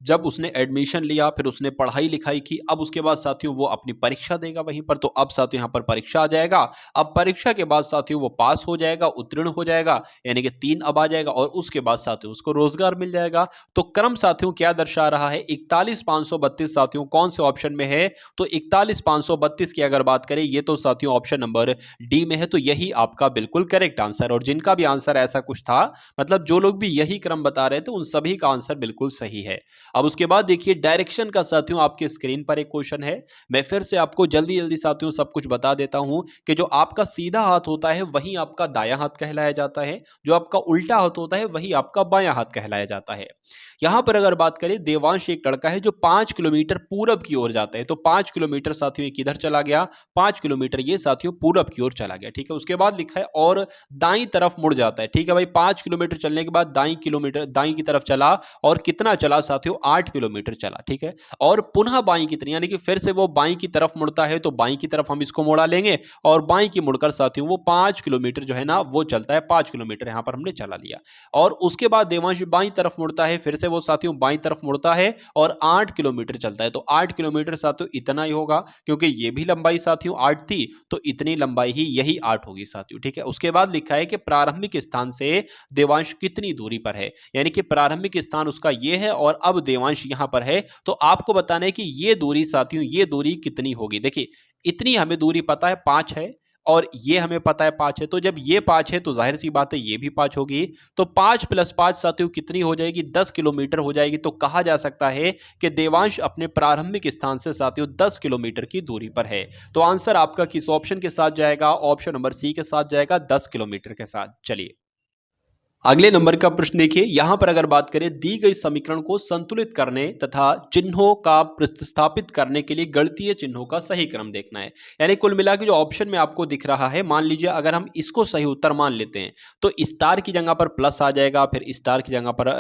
जब उसने एडमिशन लिया, फिर उसने पढ़ाई लिखाई की, अब उसके बाद साथियों वो अपनी परीक्षा देगा वहीं पर। तो अब साथियों यहाँ पर परीक्षा आ जाएगा। अब परीक्षा के बाद साथियों वो पास हो जाएगा, उत्तीर्ण हो जाएगा, यानी कि 3 अब आ जाएगा। और उसके बाद साथियों उसको रोजगार मिल जाएगा। तो क्रम साथियों क्या दर्शा रहा है, 41,532 साथियों कौन से ऑप्शन में है, तो 41,532 की अगर बात करें, ये तो साथियों ऑप्शन नंबर डी में है। तो यही आपका बिल्कुल करेक्ट आंसर। और जिनका भी आंसर ऐसा कुछ था, मतलब जो लोग भी यही क्रम बता रहे थे, उन सभी का आंसर बिल्कुल सही है। अब उसके बाद देखिए डायरेक्शन का साथियों आपके स्क्रीन पर एक क्वेश्चन है। मैं फिर से आपको जल्दी जल्दी साथियों सब कुछ बता देता हूं कि जो आपका सीधा हाथ होता है वही आपका दायां हाथ कहलाया जाता है, जो आपका उल्टा हाथ होता है वही आपका बायां हाथ कहलाया जाता है। यहां पर अगर बात करें, देवांश एक लड़का है जो 5 किलोमीटर पूरब की ओर जाता है। तो 5 किलोमीटर साथियों किधर चला गया, 5 किलोमीटर ये साथियों पूरब की ओर चला गया, ठीक है। उसके बाद लिखा है और दाई तरफ मुड़ जाता है, ठीक है भाई। 5 किलोमीटर चलने के बाद दाई की तरफ चला, और कितना चला साथियों, 8 किलोमीटर चला, ठीक है। और पुनः बाई कितनी, यानी कि फिर से वो बाई की तरफ मुड़ता है, तो बाई की तरफ हम इसको मोड़ा लेंगे, और बाई की मुड़कर साथियों वो 5 किलोमीटर जो है ना वो चलता है। 5 किलोमीटर यहां पर हमने चला लिया। और उसके बाद देवांश बाई तरफ मुड़ता है, फिर से वो साथियों बाई तरफ मुड़ता है और 8 किलोमीटर चलता है। तो 8 किलोमीटर साथियों इतना ही होगा, क्योंकि ये भी लंबाई साथियों 8 थी, तो इतनी लंबाई ही यही 8 होगी साथियों, ठीक है। उसके बाद लिखा है कि प्रारंभिक स्थान से देवांश कितनी दूरी पर है, यानी कि प्रारंभिक स्थान उसका ये है और अब देवांश यहां पर है। तो आपको बताना है कि ये दूरी साथियों, ये दूरी कितनी होगी। देखिए इतनी हमें दूरी पता है 5 है, और ये हमें पता है 5 है। तो जब ये 5 है तो जाहिर सी बात है ये भी 5 होगी। तो 5 + 5 साथियों कितनी हो जाएगी, 10 किलोमीटर हो जाएगी। तो कहा जा सकता है कि देवांश अपने प्रारंभिक स्थान से साथियों 10 किलोमीटर की दूरी पर है। तो आंसर आपका किस ऑप्शन के साथ जाएगा, ऑप्शन नंबर सी के साथ जाएगा, 10 किलोमीटर के साथ। चलिए अगले नंबर का प्रश्न देखिए। यहां पर अगर बात करें, दी गई समीकरण को संतुलित करने तथा चिन्हों का प्रतिस्थापित करने के लिए गणितीय चिन्हों का सही क्रम देखना है। यानी कुल मिला के जो ऑप्शन में आपको दिख रहा है, मान लीजिए अगर हम इसको सही उत्तर मान लेते हैं, तो स्टार की जगह पर प्लस आ जाएगा, फिर स्टार की जगह पर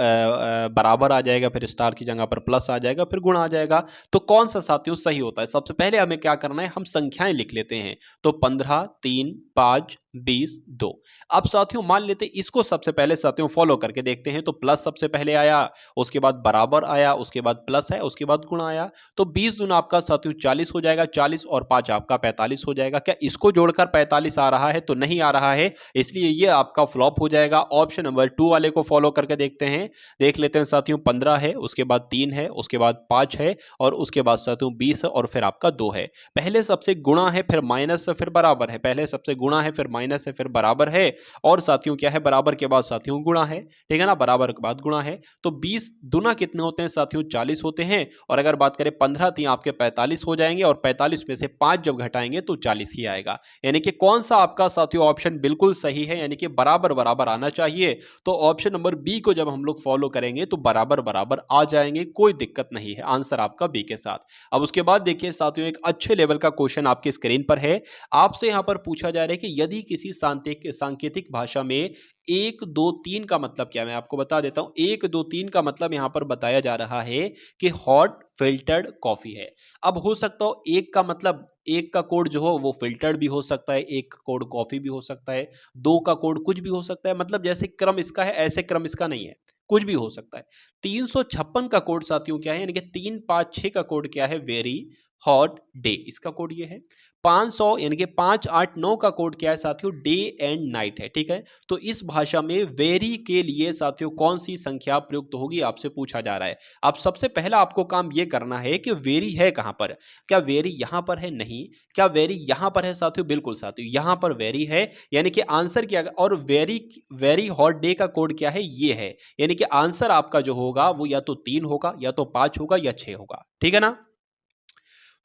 बराबर आ जाएगा, फिर स्टार की जगह पर प्लस आ जाएगा, फिर गुणा आ जाएगा। तो कौन सा साथियों सही होता है, सबसे पहले हमें क्या करना है, हम संख्याएं लिख लेते हैं। तो 15, 3, 5, 20, 2। अब साथियों मान लेते हैं इसको सबसे पहले साथियों फॉलो करके देखते हैं। तो प्लस सबसे पहले आया, उसके बाद बराबर आया, उसके बाद प्लस है, उसके बाद गुणा आया। तो 20 दूना आपका साथियों 40 हो जाएगा, 40 और 5 आपका 45 हो जाएगा। क्या इसको जोड़कर 45 आ रहा है, तो नहीं आ रहा है, इसलिए ये आपका फ्लॉप हो जाएगा। ऑप्शन नंबर 2 वाले को फॉलो करके देखते हैं, देख लेते हैं साथियों। 15 है, उसके बाद 3 है, उसके बाद 5 है, और उसके बाद साथियों 20 है, और फिर आपका 2 है। पहले सबसे गुणा है, फिर माइनस है, फिर बराबर है। पहले सबसे गुणा है, फिर माइनस है, फिर बराबर है, और साथियों क्या है, बराबर के बाद साथियों गुणा है, ठीक है ना, बराबर के बाद गुणा है। तो 20 दुना कितने होते हैं साथियों, 40 होते हैं। और अगर बात करें 15 तो आपके 45 हो जाएंगे, और 45 में से 5 जब घटाएंगे तो 40 ही आएगा। यानी कि कौन सा आपका साथियों ऑप्शन बिल्कुल सही है, यानी कि बराबर बराबर आना चाहिए। तो ऑप्शन नंबर बी को जब हम लोग फॉलो करेंगे तो बराबर बराबर आ जाएंगे, कोई दिक्कत नहीं है। आंसर आपका बी के साथ। अब उसके बाद देखिए साथियों, एक अच्छे लेवल का क्वेश्चन आपकी स्क्रीन पर है। आपसे यहां पर पूछा जा रहा है कि यदि किसी सांकेतिक भाषा में 1 2 3 का मतलब क्या है मैं आपको बता देता हूं। 1 2 3 का मतलब यहां पर बताया जा रहा है कि हॉट फिल्टर्ड कॉफी है। अब हो सकता हो एक का मतलब, एक का कोड जो हो वो फिल्टर्ड भी हो सकता है, एक का कोड कॉफी भी हो सकता है, दो का कोड कुछ भी हो सकता है, मतलब जैसे क्रम इसका है ऐसे क्रम इसका नहीं है, कुछ भी हो सकता है। 356 का कोड साथियों क्या है, यानी कि 356 का कोड क्या है, वेरी हॉट डे, इसका कोड ये है। 500 यानी कि 589 का कोड क्या है साथियों, डे एंड नाइट है, ठीक है। तो इस भाषा में वेरी के लिए साथियों कौन सी संख्या प्रयुक्त होगी आपसे पूछा जा रहा है। अब सबसे पहला आपको काम ये करना है कि वेरी है कहां पर, क्या वेरी यहां पर है, नहीं। क्या वेरी यहां पर है साथियों, बिल्कुल साथियों यहां पर वेरी है, यानी कि आंसर क्या। और वेरी वेरी हॉट डे का कोड क्या है, ये है, यानी कि आंसर आपका जो होगा वो या तो 3 होगा या तो 5 होगा या 6 होगा, ठीक है ना।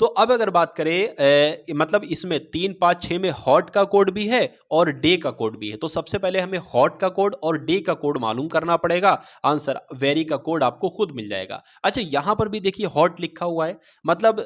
तो अब अगर बात करें मतलब इसमें 3 5 6 में हॉट का कोड भी है और डे का कोड भी है। तो सबसे पहले हमें हॉट का कोड और डे का कोड मालूम करना पड़ेगा, आंसर वेरी का कोड आपको खुद मिल जाएगा। अच्छा यहां पर भी देखिए हॉट लिखा हुआ है, मतलब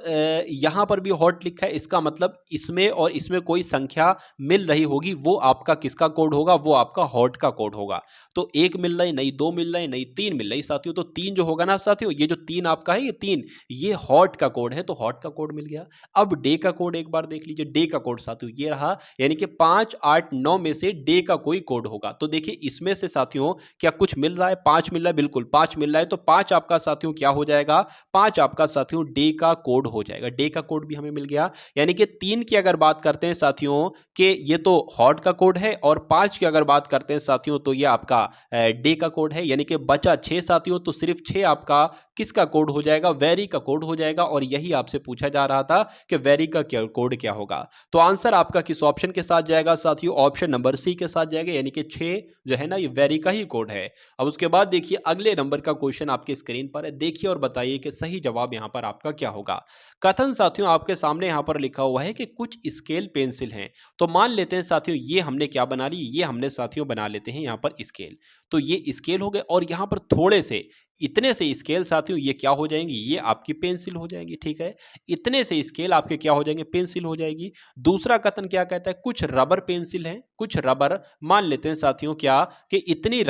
यहां पर भी हॉट लिखा है, इसका मतलब इसमें और इसमें कोई संख्या मिल रही होगी, वो आपका किसका कोड होगा, वो आपका हॉट का कोड होगा। तो एक मिल रही नहीं, दो मिल रही नहीं, तीन मिल रही साथियों, तो तीन जो होगा ना साथियों, ये जो तीन आपका है, ये तीन ये हॉट का कोड है, तो हॉट का कोड मिल गया। अब डे का कोड एक बार देख लीजिए, डे का कोड साथियों ये रहा, यानी कि 5 8 9 में से डे का कोई कोड होगा। तो देखिए इसमें से साथियों क्या कुछ मिल रहा है, 5 मिल रहा है, बिल्कुल 5 मिल रहा है, तो 5 आपका साथियों क्या हो जाएगा, 5 आपका साथियों डे का कोड हो जाएगा। डे का कोड भी हमें मिल गया, यानी कि 3 की अगर बात करते हैं साथियों कि ये तो हॉट का कोड है, और 5 की अगर बात करते हैं साथियों तो ये आपका डे का कोड है, यानी कि बचा 6 साथियों, तो सिर्फ 6 आपका किसका कोड हो जाएगा, वेरी का कोड हो जाएगा। और यही आपसे पूछा जा रहा था कि वेरी का क्या कोड क्या होगा। तो आंसर आपका किस ऑप्शन के साथ जाएगा साथियों, ऑप्शन नंबर सी के साथ जाएगा, यानी कि 6 जो है ना ये वेरी का ही कोड है। अब उसके बाद देखिए अगले नंबर का क्वेश्चन आपके स्क्रीन पर है, देखिए और बताइए कि सही जवाब यहां पर आपका क्या होगा। कथन साथियों आपके सामने यहां पर लिखा हुआ है कि कुछ स्केल पेंसिल हैं। तो मान लेते हैं साथियों ये हमने क्या बना ली, ये हमने साथियों बना लेते हैं यहां पर स्केल। तो ये स्केल हो गए, और यहां पर थोड़े से इतने से स्केल साथियों ये क्या हो जाएंगी, ये आपकी पेंसिल हो जाएंगी, ठीक है। इतने से स्केल आपके क्या हो जाएंगे, पेंसिल हो जाएगी। दूसरा कथन क्या कहता है, कुछ रबर पेंसिल है, कुछ रबर मान लेते हैं साथियों क्या कि इतनी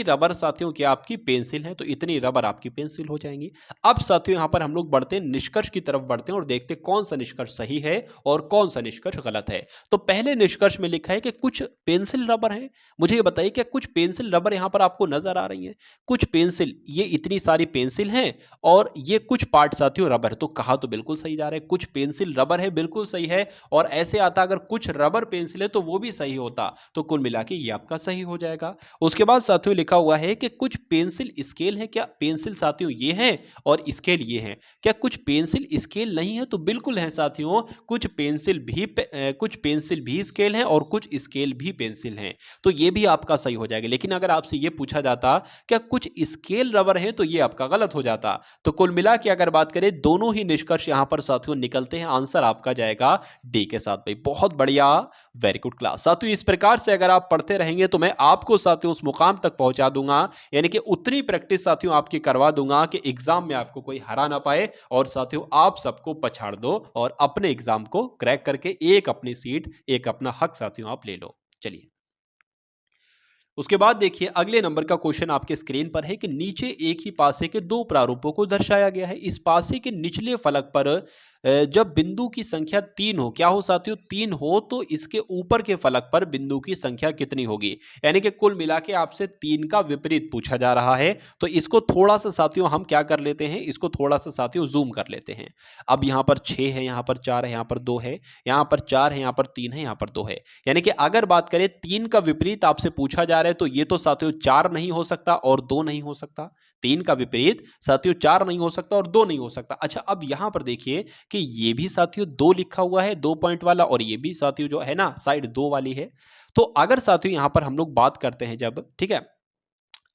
रबर साथियों क्या आपकी पेंसिल है, तो इतनी रबर आपकी पेंसिल हो जाएंगी। अब साथियों यहां पर हम लोग बढ़ते हैं निष्कर्ष की तरफ, बढ़ते हैं और देखते हैं कौन सा निष्कर्ष सही है और कौन सा निष्कर्ष गलत है। तो पहले निष्कर्ष में लिखा है कि कुछ पेंसिल रबर है। मुझे ये बताइए क्या कुछ पेंसिल रबर यहां पर आपको नजर आ रही है, कुछ पेंसिल, ये इतनी सारी पेंसिल हैं और ये कुछ पार्ट साथियों रबर। तो कहा तो बिल्कुल सही जा रहा है, कुछ पेंसिल रबर है, बिल्कुल सही है। और ऐसे आता अगर कुछ रबर पेंसिल है तो वो भी सही होता, तो कुल मिला के ये आपका सही हो जाएगा। उसके बाद साथियों लिखा हुआ है कि कुछ पेंसिल स्केल है, क्या पेंसिल साथियों ये है और स्केल ये है, क्या कुछ पेंसिल स्केल नहीं है, तो बिल्कुल है साथियों, कुछ पेंसिल भी स्केल है और कुछ स्केल भी पेंसिल हैं, तो ये भी आपका सही हो जाएगा। लेकिन अगर आपसे ये पूछा जाता क्या कुछ स्केल रबर है, तो ये आपका गलत हो जाता। तो कुल मिला के अगर बात करें दोनों ही निष्कर्ष यहां पर साथियों निकलते हैं, आंसर आपका जाएगा डी के साथ। भाई बहुत बढ़िया, वेरी गुड क्लास साथियों। इस प्रकार से अगर आप पढ़ते रहेंगे तो मैं आपको साथियों उस मुकाम तक पहुंचा दूंगा, यानी कि उतनी प्रैक्टिस साथियों आपकी करवा दूंगा कि एग्जाम में आपको कोई हरा ना पाए, और साथियों आप सबको पछाड़ दो और अपने एग्जाम को क्रैक करके एक अपनी सीट, एक अपना हक साथियों आप ले लो। चलिए उसके बाद देखिए अगले नंबर का क्वेश्चन आपके स्क्रीन पर है कि नीचे एक ही पासे के दो प्रारूपों को दर्शाया गया है। इस पासे के निचले फलक पर जब बिंदु की संख्या 3 हो, क्या हो साथियों 3 हो, तो इसके ऊपर के फलक पर बिंदु की संख्या कितनी होगी। यानी कि कुल मिला के आपसे 3 का विपरीत पूछा जा रहा है। तो इसको थोड़ा सा साथियों हम क्या कर लेते हैं, इसको थोड़ा सा साथियों जूम कर लेते हैं। अब यहाँ पर 6 है, यहाँ पर 4 है, यहाँ पर 2 है, यहाँ पर 4 है, यहाँ पर 3 है, यहाँ पर 2 है। यानी कि अगर बात करें 3 का विपरीत आपसे पूछा जा रहा है, तो ये तो साथियों 4 नहीं हो सकता और 2 नहीं हो सकता। 3 का विपरीत साथियों 4 नहीं हो सकता और 2 नहीं हो सकता। अच्छा अब यहां पर देखिए कि ये भी साथियों 2 लिखा हुआ है, 2 पॉइंट वाला, और ये भी साथियों जो है ना साइड 2 वाली है। तो अगर साथियों यहां पर हम लोग बात करते हैं जब, ठीक है।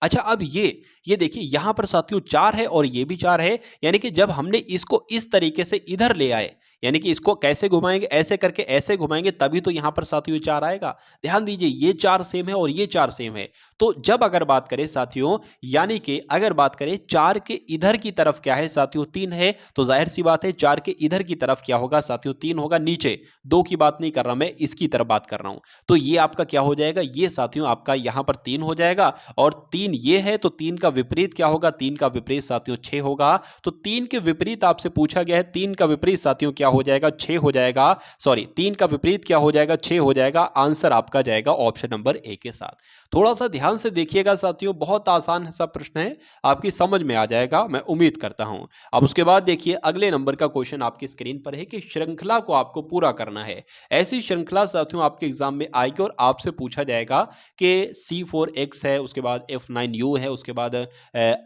अच्छा अब ये देखिए यहां पर साथियों 4 है और ये भी 4 है, यानी कि जब हमने इसको इस तरीके से इधर ले आए, यानी कि इसको कैसे घुमाएंगे, ऐसे करके ऐसे घुमाएंगे तभी तो यहां पर साथियों 4 आएगा। ध्यान दीजिए ये 4 सेम है और ये 4 सेम है। तो जब अगर बात करें साथियों, यानी कि अगर बात करें 4 के इधर की तरफ क्या है साथियों 3 है, तो जाहिर सी बात है 4 के इधर की तरफ क्या होगा साथियों 3 होगा। नीचे 2 की बात नहीं कर रहा मैं, इसकी तरफ बात कर रहा हूं। तो ये आपका क्या हो जाएगा, ये साथियों आपका यहां पर 3 हो जाएगा और 3 ये है तो 3 का विपरीत क्या होगा, 3 का विपरीत साथियों 6 होगा। तो 3 के विपरीत आपसे पूछा गया है, 3 का विपरीत साथियों क्या हो जाएगा, 6 हो जाएगा। सॉरी 3 का विपरीत क्या हो जाएगा, 6 हो जाएगा। आंसर आपका जाएगा ऑप्शन नंबर ए के साथ। थोड़ा सा ध्यान से देखिएगा साथियों, बहुत आसान सा प्रश्न है, आपकी समझ में आ जाएगा मैं उम्मीद करता हूं। अब उसके बाद देखिए अगले नंबर का क्वेश्चन आपकी स्क्रीन पर है कि श्रृंखला को आपको पूरा करना है। ऐसी श्रृंखला साथियों आपके एग्जाम में आएगी और आपसे पूछा जाएगा कि C4X है, उसके बाद F9U है, उसके बाद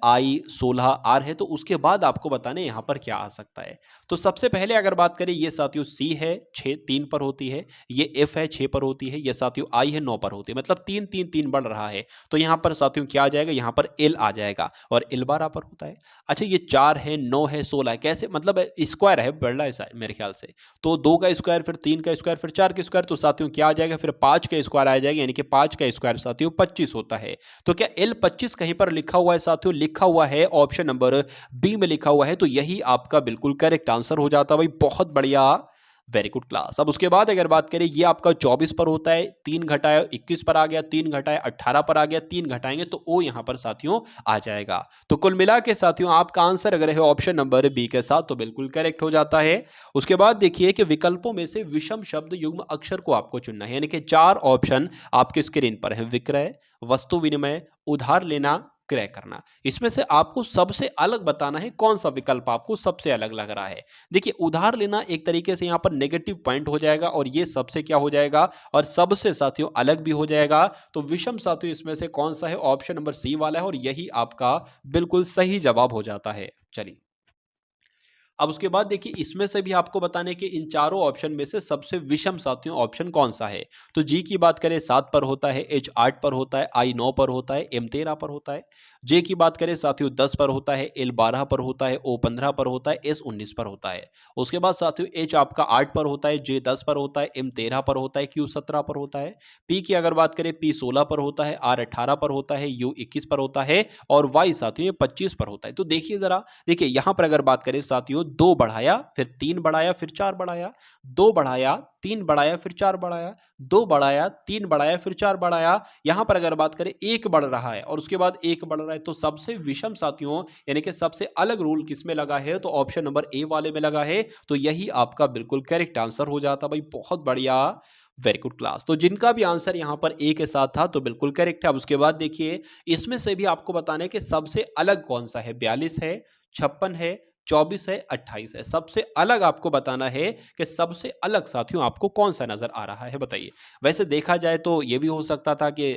I16R है, तो उसके बाद आपको बताने यहां पर क्या आ सकता है। तो सबसे पहले अगर बात करें, ये साथियों C है 6 3 पर होती है, ये F है 6 पर होती है, ये साथियों I है 9 पर होती है, मतलब 3 3 3 बढ़ रहा है। तो यहां पर साथियों क्या आ जाएगा, यहां पर L आ जाएगा और L बार पर होता है। अच्छा ये 4 है 9 है 16 है, कैसे मतलब स्क्वायर है, बढ़ रहा है मेरे ख्याल से। तो 2 का स्क्वायर फिर 3 का स्क्वायर फिर 4 का स्क्वायर, तो साथियों क्या आ जाएगा, फिर 5 का स्क्वायर आ जाएगा, यानी कि 5 का स्क्वायर साथियों 25 होता है। तो क्या L 25 कहीं पर लिखा हुआ है साथियों, लिखा हुआ है ऑप्शन नंबर बी में लिखा हुआ है, तो यही आपका बिल्कुल करेक्ट आंसर हो जाता है भाई, बहुत बढ़िया, वेरी गुड क्लास। अब उसके बाद अगर बात करें, ये आपका 24 पर होता है, 3 घटाए 21 पर आ गया, 3 घटाए 18 पर आ गया, 3 घटाएंगे तो ओ यहां पर साथियों आ जाएगा। तो कुल मिला के साथियों आपका आंसर अगर है ऑप्शन नंबर बी के साथ तो बिल्कुल करेक्ट हो जाता है। उसके बाद देखिए कि विकल्पों में से विषम शब्द युग्म अक्षर को आपको चुनना है, यानी कि 4 ऑप्शन आपके स्क्रीन पर है, विक्रय, वस्तु विनिमय, उधार लेना, क्रय करना। इसमें से आपको सबसे अलग बताना है कौन सा विकल्प आपको सबसे अलग लग रहा है। देखिए उधार लेना एक तरीके से यहां पर नेगेटिव पॉइंट हो जाएगा और ये सबसे क्या हो जाएगा और सबसे साथियों अलग भी हो जाएगा। तो विषम साथियों इसमें से कौन सा है, ऑप्शन नंबर सी वाला है और यही आपका बिल्कुल सही जवाब हो जाता है। चलिए अब उसके बाद देखिए इसमें से भी आपको बताने कि इन चारों ऑप्शन में से सबसे विषम साथियों ऑप्शन कौन सा है। तो जी की बात करें 7 पर होता है, H 8 पर होता है, I 9 पर होता है, M 13 पर होता है। जे की बात करें साथियों 10 पर होता है, L 12 पर होता है, O 15 पर होता है, S 19 पर होता है। उसके बाद साथियों H आपका 8 पर होता है, J 10 पर होता है, M 13 पर होता है, Q 17 पर होता है। P की अगर बात करें P 16 पर होता है, R 18 पर होता है, U 21 पर होता है और Y साथियों ये 25 पर होता है। तो देखिए जरा, देखिए यहां पर अगर बात करें साथियों 2 बढ़ाया फिर 3 बढ़ाया फिर 4 बढ़ाया, 2 बढ़ाया 3 बढ़ाया फिर 4 बढ़ाया, 2 बढ़ाया 3 बढ़ाया फिर 4 बढ़ाया। यहां पर अगर बात करें 1 बढ़ रहा है और उसके बाद 1 बढ़ रहा है, तो सबसे विषम साथियों यानी कि सबसे अलग रूल किसमें लगा है, तो ऑप्शन नंबर ए वाले में लगा है। तो यही आपका बिल्कुल करेक्ट आंसर हो जाता भाई, बहुत बढ़िया, वेरी गुड क्लास। तो जिनका भी आंसर यहां पर ए के साथ था तो बिल्कुल करेक्ट है। अब उसके बाद देखिए इसमें से भी आपको बताना है कि सबसे अलग कौन सा है, 42 है, 56 है, 24 है, 28 है। सबसे अलग आपको बताना है कि सबसे अलग साथियों आपको कौन सा नजर आ रहा है, बताइए। वैसे देखा जाए तो यह भी हो सकता था कि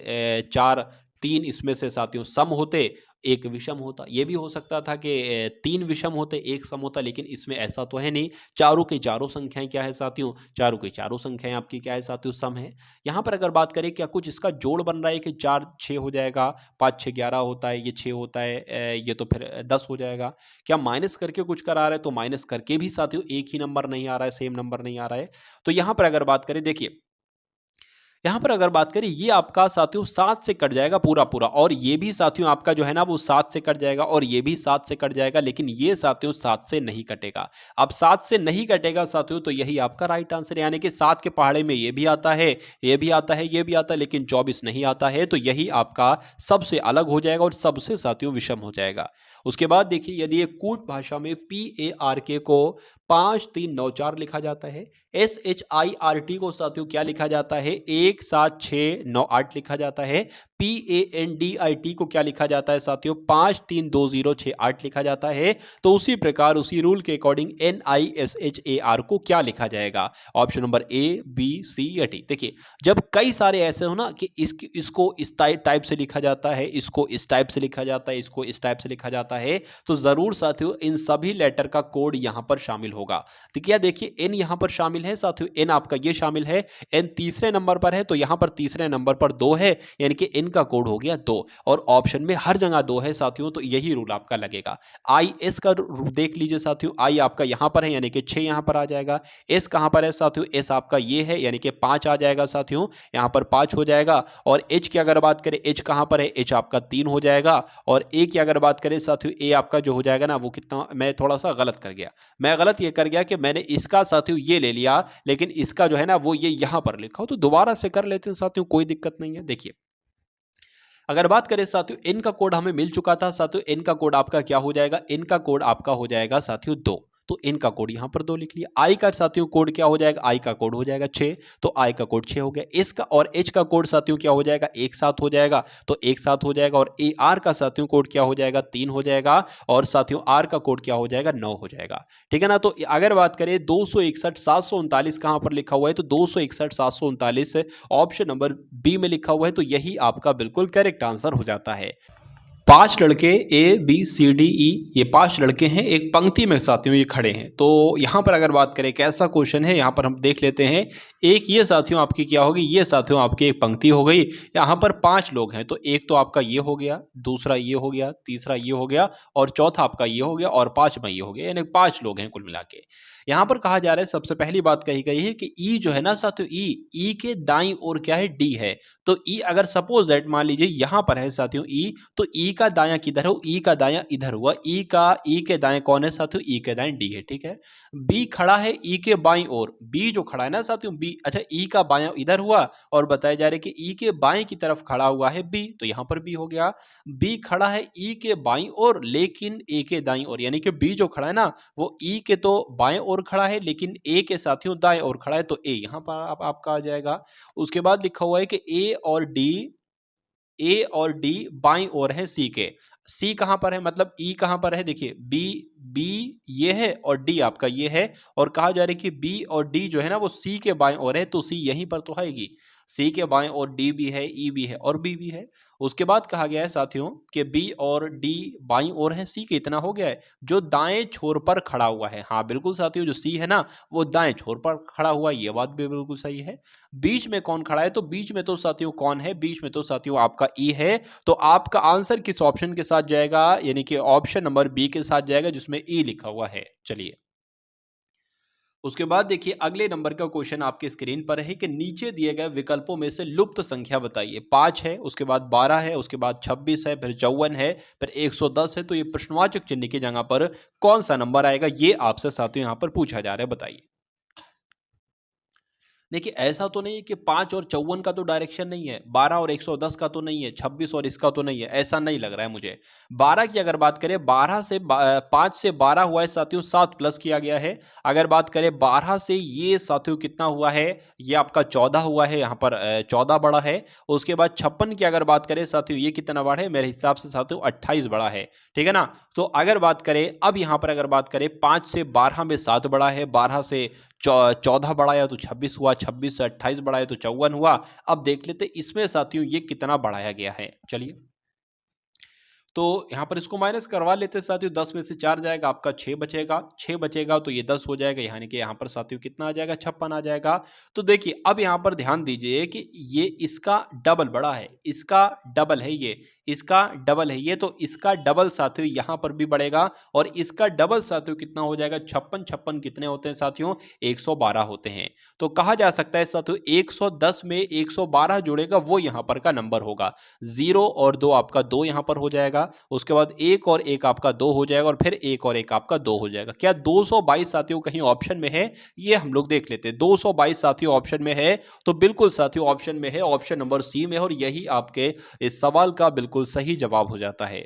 4 3 इसमें से साथियों सम होते, एक विषम होता। यह भी हो सकता था कि 3 विषम होते, एक सम होता, लेकिन इसमें ऐसा तो है नहीं। चारों की चारों संख्याएं क्या है साथियों, चारों की चारों संख्याएं आपकी क्या है साथियों, सम है। यहां पर अगर बात करें क्या कुछ इसका जोड़ बन रहा है कि 4 6 हो जाएगा, 5 6 11 होता है, ये 6 होता है, ये तो फिर 10 हो जाएगा। क्या माइनस करके कुछ करा रहा है, तो माइनस करके भी साथियों एक ही नंबर नहीं आ रहा है, सेम नंबर नहीं आ रहा है। तो यहां पर अगर बात करें, देखिए यहां पर अगर बात करें, ये आपका साथियों 7 से कट जाएगा पूरा पूरा, और ये भी साथियों आपका जो है ना वो 7 से कट जाएगा और ये भी 7 से कट जाएगा, लेकिन ये साथियों 7 से नहीं कटेगा। अब 7 से नहीं कटेगा साथियों तो यही आपका राइट आंसर, यानी कि 7 के पहाड़े में ये भी आता है, ये भी आता है, ये भी आता है, लेकिन 24 नहीं आता है। तो यही आपका सबसे अलग हो जाएगा और सबसे साथियों विषम हो जाएगा। उसके बाद देखिए यदि एक कूट भाषा में PARK को 5394 लिखा जाता है, SHIRT को साथियों क्या लिखा जाता है, 17698 लिखा जाता है, PANDIT को क्या लिखा जाता है साथियों, 532068 लिखा जाता है। तो उसी प्रकार उसी रूल के अकॉर्डिंग NISHAR को क्या लिखा जाएगा, option number A, B, C या D। देखिए जब कई सारे ऐसे हो ना कि इसको इस टाइप से लिखा जाता है, इसको इस टाइप से लिखा जाता है, इसको इस टाइप से लिखा जाता है, तो जरूर साथियों इन सभी लेटर का कोड यहां पर शामिल होगा। तो क्या देखिए N यहां पर शामिल है साथियों, N आपका ये शामिल है, N तीसरे नंबर पर है, तो यहां पर तीसरे नंबर पर 2 है, यानी कि n का कोड हो गया 2 और ऑप्शन में हर जगह 2 है साथियों, तो यही रूल आपका लगेगा। IS का देख लीजिए साथियों, I आपका यहाँ पर है यानी कि 6 यहाँ पर आ जाएगा। S कहाँ पर है साथियों, S आपका ये है यानी कि 5 आ जाएगा साथियों, यहाँ पर 5 हो जाएगा। और H की अगर बात करें, H कहाँ पर है, H आपका 3 हो जाएगा। और A की अगर बात करें साथियों, A आपका जो हो जाएगा ना वो कितना, मैं थोड़ा सा गलत कर गया, मैं गलत ये कर गया कि मैंने इसका साथियों ये ले लिया, लेकिन इसका जो है ना वो ये यहाँ पर लिखा हो, तो दोबारा से कर लेते हैं साथियों, कोई दिक्कत नहीं है। देखिए अगर बात करें साथियों, n का कोड हमें मिल चुका था साथियों, n का कोड आपका क्या हो जाएगा, n का कोड आपका हो जाएगा साथियों 2, तो n का कोड यहां पर 2 लिख लिया। I का साथियों कोड क्या हो जाएगा, I का कोड हो जाएगा 6, तो I का कोड 6 हो गया। S का और H का कोड साथियों क्या हो जाएगा, एक साथ हो जाएगा, तो एक साथ हो जाएगा। और R का साथियों कोड क्या हो जाएगा, 3 हो जाएगा। और साथियों R का कोड क्या हो जाएगा, 9 हो जाएगा। ठीक है ना। तो अगर बात करें 261 739 कहां पर लिखा हुआ है, तो 261 739 ऑप्शन नंबर बी में लिखा हुआ है, तो यही आपका बिल्कुल करेक्ट आंसर हो जाता है। 5 लड़के ABCDE, ये 5 लड़के हैं, एक पंक्ति में साथियों ये खड़े हैं। तो यहाँ पर अगर बात करें कैसा क्वेश्चन है, यहाँ पर हम देख लेते हैं। एक ये साथियों आपकी क्या होगी, ये साथियों आपकी एक पंक्ति हो गई। यहाँ पर 5 लोग हैं, तो एक तो आपका ये हो गया, दूसरा ये हो गया, तीसरा ये हो गया, और चौथा आपका ये हो गया, और 5वां ये हो गया, यानी 5 लोग हैं कुल मिला के। यहाँ पर कहा जा रहा है, सबसे पहली बात कही गई है कि ई जो है ना साथियों, ई के दाईं ओर क्या है, डी है। तो ई अगर सपोज दैट मान लीजिए यहाँ पर है साथियों ई, तो ई का दायां किधर हो, ई का दायां इधर हुआ। ई के दाएं कौन है साथियों, ई के दाएं डी है। ठीक है। बी खड़ा है ई के बाईं ओर, बी जो खड़ा है ना साथियों बी, अच्छा ई का बायां इधर हुआ, और बताया जा रहा है कि ई के बाएं की तरफ खड़ा हुआ है बी, तो यहाँ पर बी हो गया। बी खड़ा है ई के बाईं ओर लेकिन ए के दाईं ओर, यानी कि बी जो खड़ा है ना वो ई के तो बाएं ओर खड़ा है लेकिन ए के साथियों दाएं ओर खड़ा है, तो ए यहाँ पर आपका आ जाएगा। उसके बाद लिखा हुआ है कि ए और डी बाईं ओर है सी के। सी कहां पर है, मतलब ई कहां पर है, देखिए बी ये है और डी आपका ये है, और कहा जा रहा है कि बी और डी जो है ना वो सी के बाएं ओर है, तो सी यहीं पर तो आएगी। सी के बाएं ओर डी भी है, ई भी है और बी भी है। उसके बाद कहा गया है साथियों कि बी और डी बाईं ओर है, सी के इतना हो गया है, जो दाएं छोर पर खड़ा हुआ है। हाँ बिल्कुल साथियों, जो सी है ना वो दाएं छोर पर खड़ा हुआ है, ये बात भी बिल्कुल सही है। बीच में कौन खड़ा है, तो बीच में तो साथियों कौन है, बीच में तो साथियों आपका ई है। तो आपका आंसर किस ऑप्शन के साथ जाएगा, यानी कि ऑप्शन नंबर बी के साथ जाएगा जिसमें ई लिखा हुआ है। चलिए उसके बाद देखिए अगले नंबर का क्वेश्चन आपके स्क्रीन पर है कि नीचे दिए गए विकल्पों में से लुप्त संख्या बताइए। 5 है, उसके बाद 12 है, उसके बाद 26 है, फिर 54 है, फिर 110 है, तो ये प्रश्नवाचक चिन्ह की जगह पर कौन सा नंबर आएगा, ये आपसे साथियों यहां पर पूछा जा रहा है, बताइए। देखिए ऐसा तो नहीं है कि 5 और 54 का तो डायरेक्शन नहीं है, 12 और 110 का तो नहीं है, 26 और इसका तो नहीं है, ऐसा नहीं लग रहा है मुझे। 12 की अगर बात करें, 5 से 12 हुआ है साथियों, 7 प्लस किया गया है। अगर बात करें 12 से ये साथियों कितना हुआ है, ये आपका 14 हुआ है, यहाँ पर 14 बड़ा है। उसके बाद 56 की अगर बात करें साथियों, ये कितना बड़ा है, मेरे हिसाब से साथियों 28 बड़ा है। ठीक है ना। तो अगर बात करें अब यहाँ पर अगर बात करें 5 से 12 में 7 बड़ा है, 12 से 14 बढ़ाया तो 26 हुआ, 26 से 28 बढ़ाया तो 54 हुआ। अब देख लेते इसमें साथियों ये कितना बढ़ाया गया है। चलिए तो यहाँ पर इसको माइनस करवा लेते हैं साथियों, 10 में से 4 जाएगा आपका 6 बचेगा, 6 बचेगा तो ये 10 हो जाएगा, यानी कि यहाँ पर साथियों कितना आ जाएगा, 56 आ जाएगा। तो देखिए अब यहाँ पर ध्यान दीजिए कि ये इसका डबल बड़ा है, इसका डबल है ये, इसका डबल है ये, तो इसका डबल साथियों यहाँ पर भी बढ़ेगा, और इसका डबल साथियों कितना हो जाएगा, 56 56 कितने होते हैं साथियों, 112 होते हैं। तो कहा जा सकता है साथियों 110 में 112 जुड़ेगा, वो यहाँ पर का नंबर होगा। 0 और 2 आपका 2 यहाँ पर हो जाएगा, उसके बाद 1 और 1 आपका 2 हो जाएगा, और फिर 1 और 1 आपका 2 हो जाएगा। क्या 222 साथियों कहीं ऑप्शन में है, ये हम लोग देख लेते हैं। 222 साथियों ऑप्शन में है, तो बिल्कुल साथियों ऑप्शन में है, ऑप्शन नंबर सी में, और यही आपके इस सवाल का बिल्कुल सही जवाब हो जाता है।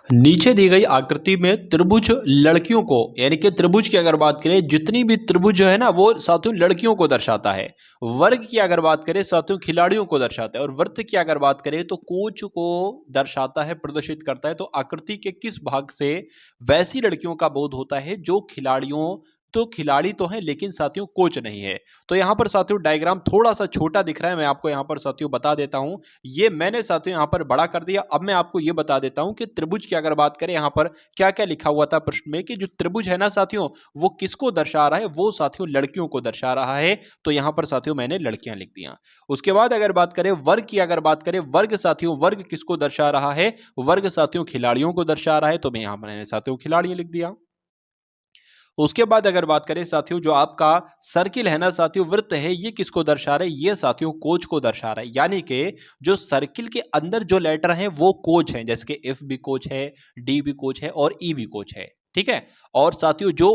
नीचे दी गई आकृति में त्रिभुज लड़कियों को, यानी कि त्रिभुज की अगर बात करें, जितनी भी त्रिभुज जो है ना वो साथियों लड़कियों को दर्शाता है। वर्ग की अगर बात करें साथियों खिलाड़ियों को दर्शाता है, और वृत्त की अगर बात करें तो कोच को दर्शाता है, प्रदर्शित करता है। तो आकृति के किस भाग से वैसी लड़कियों का बोध होता है जो खिलाड़ियों तो खिलाड़ी तो हैं लेकिन साथियों कोच नहीं है। तो यहाँ पर साथियों डायग्राम थोड़ा सा छोटा दिख रहा है, मैं आपको यहाँ पर साथियों बता देता हूँ। ये मैंने साथियों यहाँ पर बड़ा कर दिया। अब मैं आपको ये बता देता हूँ कि त्रिभुज की अगर बात करें यहाँ पर क्या क्या लिखा हुआ था प्रश्न में, कि जो त्रिभुज है ना साथियों वो किसको दर्शा रहा है, वो साथियों लड़कियों को दर्शा रहा है। तो यहाँ पर साथियों मैंने लड़कियां लिख दिया। उसके बाद अगर बात करें वर्ग की, अगर बात करें वर्ग साथियों, वर्ग किसको दर्शा रहा है, वर्ग साथियों खिलाड़ियों को दर्शा रहा है। तो मैं यहाँ पर मैंने साथियों खिलाड़ियां लिख दिया। उसके बाद अगर बात करें साथियों जो आपका सर्किल है ना साथियों, वृत्त है, ये किसको दर्शा रहा है, ये साथियों कोच को दर्शा रहा है। यानी कि जो सर्किल के अंदर जो लेटर हैं वो कोच हैं, जैसे कि एफ भी कोच है, डी भी कोच है और ई भी कोच है, ठीक है। और साथियों जो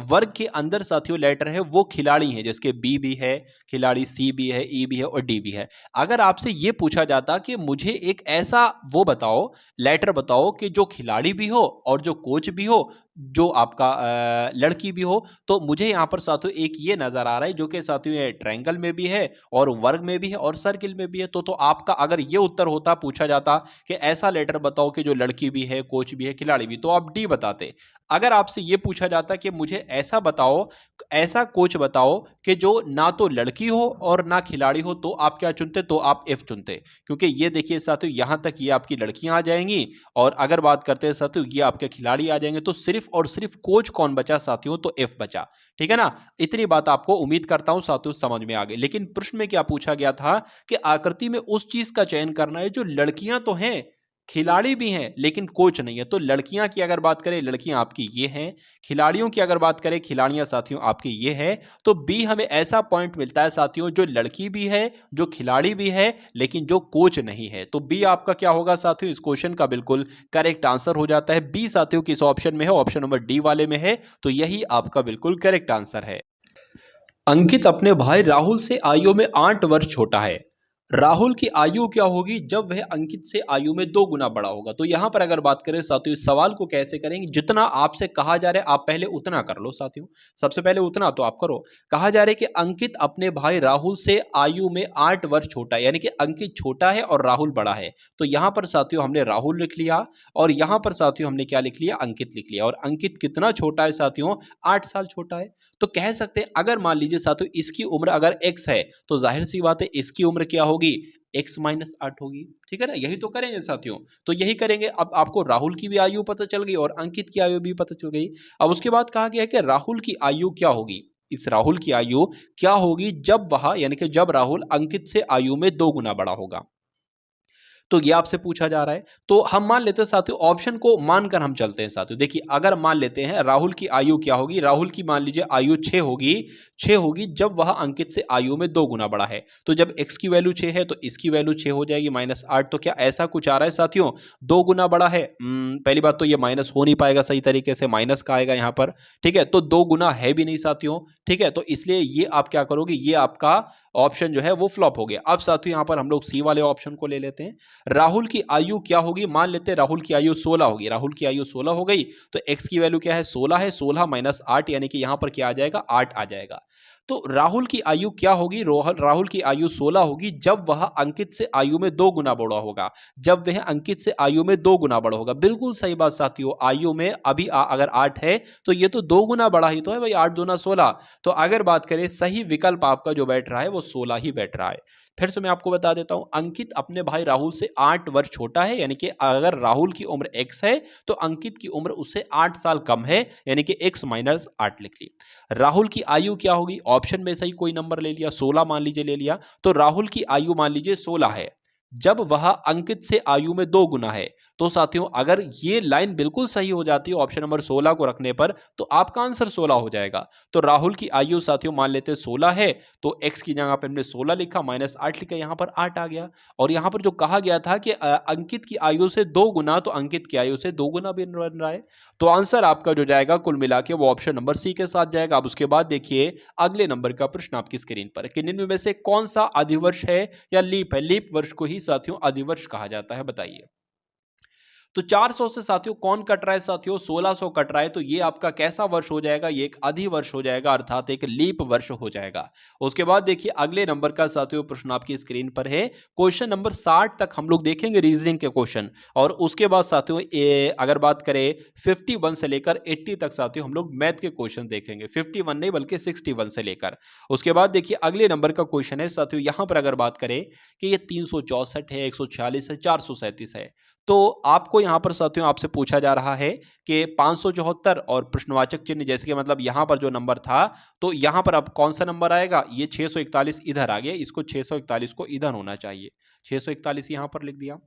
वर्ग के अंदर साथियों लेटर है वो खिलाड़ी हैं, जैसे कि बी भी है खिलाड़ी, सी भी है, ई भी है और डी भी है। अगर आपसे ये पूछा जाता कि मुझे एक ऐसा वो बताओ, लेटर बताओ कि जो खिलाड़ी भी हो और जो कोच भी हो, जो आपका लड़की भी हो, तो मुझे यहाँ पर साथियों एक ये नजर आ रहा है जो कि साथियों ये ट्रायंगल में भी है और वर्ग में भी है और सर्किल में भी है। तो आपका अगर ये उत्तर होता, पूछा जाता कि ऐसा लेटर बताओ कि जो लड़की भी है, कोच भी है, खिलाड़ी भी, तो आप डी बताते। अगर आपसे ये पूछा जाता कि मुझे ऐसा बताओ, ऐसा कोच बताओ कि जो ना तो लड़की हो और ना खिलाड़ी हो, तो आप क्या चुनते, तो आप एफ चुनते। क्योंकि ये देखिए साथियों यहां तक ये आपकी लड़कियां आ जाएंगी और अगर बात करते हैं साथियों ये आपके खिलाड़ी आ जाएंगे, तो सिर्फ और सिर्फ कोच कौन बचा साथियों, तो एफ बचा। ठीक है ना, इतनी बात आपको उम्मीद करता हूं साथियों समझ में आ गई। लेकिन प्रश्न में क्या पूछा गया था कि आकृति में उस चीज का चयन करना है जो लड़कियां तो हैं, खिलाड़ी भी हैं लेकिन कोच नहीं है। तो लड़कियां की अगर बात करें, लड़कियां आपकी ये हैं। खिलाड़ियों की अगर बात करें, खिलाड़ियां साथियों आपकी ये है। तो बी हमें ऐसा पॉइंट मिलता है साथियों जो लड़की भी है, जो खिलाड़ी भी है, लेकिन जो कोच नहीं है। तो बी आपका क्या होगा साथियों, इस क्वेश्चन का बिल्कुल करेक्ट आंसर हो जाता है। बी साथियों किस ऑप्शन में है, ऑप्शन नंबर डी वाले में है। तो यही आपका बिल्कुल करेक्ट आंसर है। अंकित अपने भाई राहुल से आयु में 8 वर्ष छोटा है। राहुल की आयु क्या होगी जब वह अंकित से आयु में 2 गुना बड़ा होगा। तो यहां पर अगर बात करें साथियों, इस सवाल को कैसे करेंगे, जितना आपसे कहा जा रहा है आप पहले उतना कर लो साथियों। सबसे पहले उतना तो आप करो। कहा जा रहा है कि अंकित अपने भाई राहुल से आयु में 8 वर्ष छोटा है, यानी कि अंकित छोटा है और राहुल बड़ा है। तो यहां पर साथियों हमने राहुल लिख लिया और यहां पर साथियों हमने क्या लिख लिया, अंकित लिख लिया। और अंकित कितना छोटा है साथियों, 8 साल छोटा है। तो कह सकते हैं अगर मान लीजिए साथियों इसकी उम्र अगर x है, तो जाहिर सी बात है इसकी उम्र क्या होगी, x माइनस 8 होगी। ठीक है ना, यही तो करेंगे साथियों। तो यही करेंगे। अब आपको राहुल की भी आयु पता चल गई और अंकित की आयु भी पता चल गई। अब उसके बाद कहा गया है कि राहुल की आयु क्या होगी, इस राहुल की आयु क्या होगी जब वह, यानी कि जब राहुल अंकित से आयु में 2 गुना बड़ा होगा। तो ये आपसे पूछा जा रहा है। तो हम मान लेते हैं साथियों, ऑप्शन को मानकर हम चलते हैं साथियों। देखिए अगर मान लेते हैं राहुल की आयु क्या होगी, राहुल की मान लीजिए आयु 6 होगी। 6 होगी जब वह अंकित से आयु में 2 गुना बड़ा है। तो जब x की वैल्यू 6 है तो इसकी वैल्यू 6 हो जाएगी माइनस 8। तो क्या ऐसा कुछ आ रहा है साथियों, 2 गुना बड़ा है? पहली बात तो ये माइनस हो नहीं पाएगा सही तरीके से, माइनस का आएगा यहाँ पर। ठीक है, तो 2 गुना है भी नहीं साथियों। ठीक है, तो इसलिए ये आप क्या करोगे, ये आपका ऑप्शन जो है वो फ्लॉप हो गया। अब साथियों यहाँ पर हम लोग सी वाले ऑप्शन को ले लेते हैं। राहुल की आयु क्या होगी, मान लेते हैं राहुल की आयु 16 होगी। राहुल की आयु 16 हो गई तो x की वैल्यू क्या है, 16 है। 16 माइनस 8 यानी कि यहां पर क्या आ जाएगा, 8 आ जाएगा। तो राहुल की आयु क्या होगी, राहुल की आयु 16 होगी जब वह अंकित से आयु में 2 गुना बड़ा होगा। जब वह अंकित से आयु में 2 गुना बड़ा होगा, बिल्कुल सही बात साथियों। आयु में अभी अगर 8 है तो ये तो 2 गुना बड़ा ही तो है भाई, 8 दूना 16। तो अगर बात करें सही विकल्प आपका जो बैठ रहा है वो 16 ही बैठ रहा है। फिर से मैं आपको बता देता हूं, अंकित अपने भाई राहुल से 8 वर्ष छोटा है, यानी कि अगर राहुल की उम्र x है तो अंकित की उम्र उससे 8 साल कम है, यानी कि x माइनस 8 लिख ली। राहुल की आयु क्या होगी, ऑप्शन में से ही कोई नंबर ले लिया, 16 मान लीजिए ले लिया। तो राहुल की आयु मान लीजिए 16 है जब वह अंकित से आयु में 2 गुना है। तो साथियों अगर ये लाइन बिल्कुल सही हो जाती है ऑप्शन नंबर 16 को रखने पर, तो आपका आंसर 16 हो जाएगा। तो राहुल की आयु साथियों मान लेते हैं 16 है, तो x की जगह पे हमने 16 लिखा, माइनस 8 लिखा, यहां पर 8 आ गया। और यहां पर जो कहा गया था कि अंकित की आयु से 2 गुना, तो अंकित की आयु से 2 गुना भी बन रहा है। तो आंसर आपका जो जाएगा कुल मिला के वो ऑप्शन नंबर सी के साथ जाएगा। अब उसके बाद देखिए अगले नंबर का प्रश्न आपकी स्क्रीन पर, कि निम्न में से कौन सा अधिवर्ष है या लीप है। लीप वर्ष को ही साथियों अधिवर्ष कहा जाता है, बताइए। तो 400 से साथियों कौन कट रहा है साथियों, 1600 कट रहा है। तो ये आपका कैसा वर्ष हो जाएगा, ये एक अधि वर्ष हो जाएगा, अर्थात एक लीप वर्ष हो जाएगा। उसके बाद देखिए अगले नंबर का साथियों प्रश्न आपकी स्क्रीन पर है। क्वेश्चन नंबर 60 तक हम लोग देखेंगे रीजनिंग के क्वेश्चन, और उसके बाद साथियों अगर बात करें 51 से लेकर 80 तक साथियों हम लोग मैथ के क्वेश्चन देखेंगे, 51 नहीं बल्कि 61 से लेकर। उसके बाद देखिए अगले नंबर का क्वेश्चन है साथियों, यहां पर अगर बात करें कि ये 364 है, 146 है, 437 है, तो आपको यहां पर साथियों आपसे पूछा जा रहा है कि 574 और प्रश्नवाचक चिन्ह, जैसे कि मतलब यहां पर जो नंबर था, तो यहां पर अब कौन सा नंबर आएगा, ये 641 इधर आ गया, इसको 641 को इधर होना चाहिए, 641 यहां पर लिख दिया।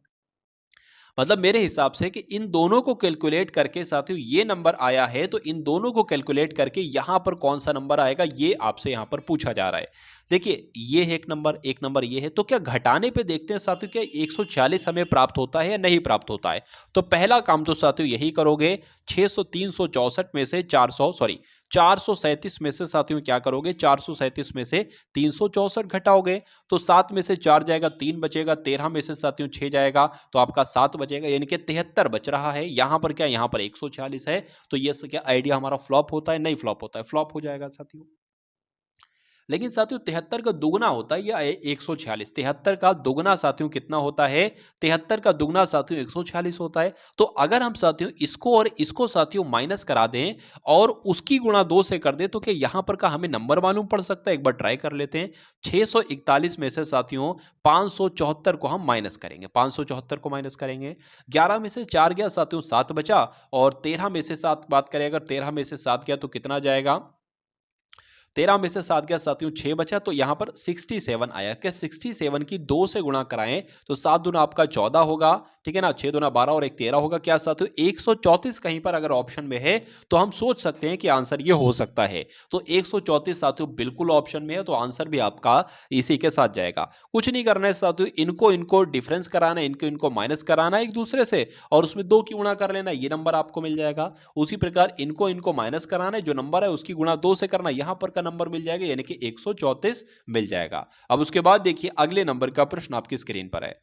मतलब मेरे हिसाब से कि इन दोनों को कैलकुलेट करके साथियों ये नंबर आया है, तो इन दोनों को कैलकुलेट करके यहां पर कौन सा नंबर आएगा ये आपसे यहां पर पूछा जा रहा है। देखिए ये है एक नंबर ये है, तो क्या घटाने पे देखते हैं साथियों क्या 146 हमें प्राप्त होता है या नहीं प्राप्त होता है। तो पहला काम तो साथियों यही करोगे, 364 में से 437 में से साथियों क्या करोगे, 437 में से 364 घटाओगे, तो 7 में से 4 जाएगा, 3 बचेगा, 13 में से साथियों 6 जाएगा, तो आपका 7 बचेगा, यानी कि 73 बच रहा है। यहां पर क्या, यहां पर 146 है, तो ये क्या आइडिया हमारा फ्लॉप होता है, नहीं फ्लॉप होता है, फ्लॉप हो जाएगा साथियों। लेकिन साथियों 73 का दुगना होता है या 146, 73 का दुगना साथियों कितना होता है, 73 का दुगना साथियों 146 होता है। तो अगर हम साथियों इसको और इसको साथियों माइनस करा दें और उसकी गुणा 2 से कर दें, तो क्या यहां पर का हमें नंबर मालूम पड़ सकता है, एक बार ट्राई कर लेते हैं। 641 में से साथियों 574 को हम माइनस करेंगे, 574 को माइनस करेंगे, 11 में से 4 गया साथियों 7 बचा, और 13 में से 7 बात करें, अगर 13 में से 7 गया तो कितना जाएगा, 13 में से 7 गया साथियों 6 बचा, तो यहां पर 67 आया। क्या 67 की 2 से गुणा कराएं तो 7 दूना आपका 14 होगा, ठीक है ना, 6 दूना 12 और 1 13 होगा। क्या साथियों 134 कहीं पर अगर ऑप्शन में है तो हम सोच सकते हैं कि आंसर ये हो सकता है। तो 134 साथियों बिल्कुल ऑप्शन में है, तो आंसर भी आपका इसी के साथ जाएगा। कुछ नहीं करना है साथियों, इनको इनको डिफरेंस कराना है, इनको इनको माइनस कराना है एक दूसरे से, और उसमें 2 की गुणा कर लेना, ये नंबर आपको मिल जाएगा। उसी प्रकार इनको इनको माइनस कराना है, जो नंबर है उसकी गुणा 2 से करना, यहां पर का नंबर मिल जाएगा, यानी कि 134 मिल जाएगा। अब उसके बाद देखिए अगले नंबर का प्रश्न आपकी स्क्रीन पर है,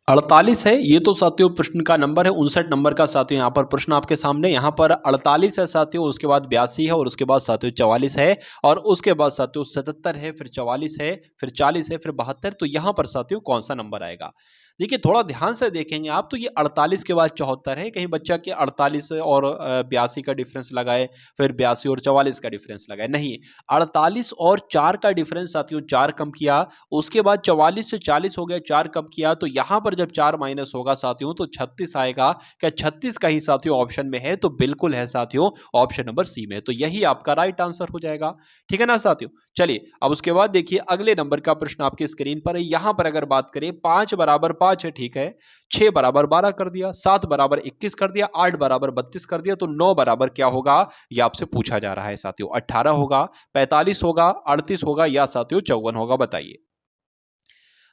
48 है, ये तो साथियों प्रश्न का नंबर है, 59 नंबर का साथियों यहाँ पर प्रश्न आपके सामने, यहाँ पर 48 है साथियों, उसके बाद 82 है, और उसके बाद साथियों 44 है, और उसके बाद साथियों 77 है, फिर 44 है, फिर 40 है, फिर 72। तो यहाँ पर साथियों कौन सा नंबर आएगा। देखिए थोड़ा ध्यान से देखेंगे आप, तो ये 48 के बाद 74 है, कहीं बच्चा के 48 और 82 का डिफरेंस लगाए, फिर 82 और 44 का डिफरेंस लगाए, नहीं, 48 और 4 का डिफरेंस साथियों 4 कम किया, उसके बाद 44 से 40 हो गया, 4 कम किया, तो यहां पर जब 4 माइनस होगा साथियों तो 36 आएगा। क्या 36 का ही साथियों ऑप्शन में है, तो बिल्कुल है साथियों ऑप्शन नंबर सी में, तो यही आपका राइट आंसर हो जाएगा, ठीक है ना साथियों। चलिए अब उसके बाद देखिए अगले नंबर का प्रश्न आपकी स्क्रीन पर है। यहां पर अगर बात करें 5 बराबर 5 है, ठीक है, 6 बराबर 12 कर दिया, 7 बराबर 21 कर दिया, 8 बराबर 32 कर दिया, तो 9 बराबर क्या होगा, यह आपसे पूछा जा रहा है साथियों। 18 होगा, 45 होगा, 38 होगा, या साथियों 54 होगा, बताइए।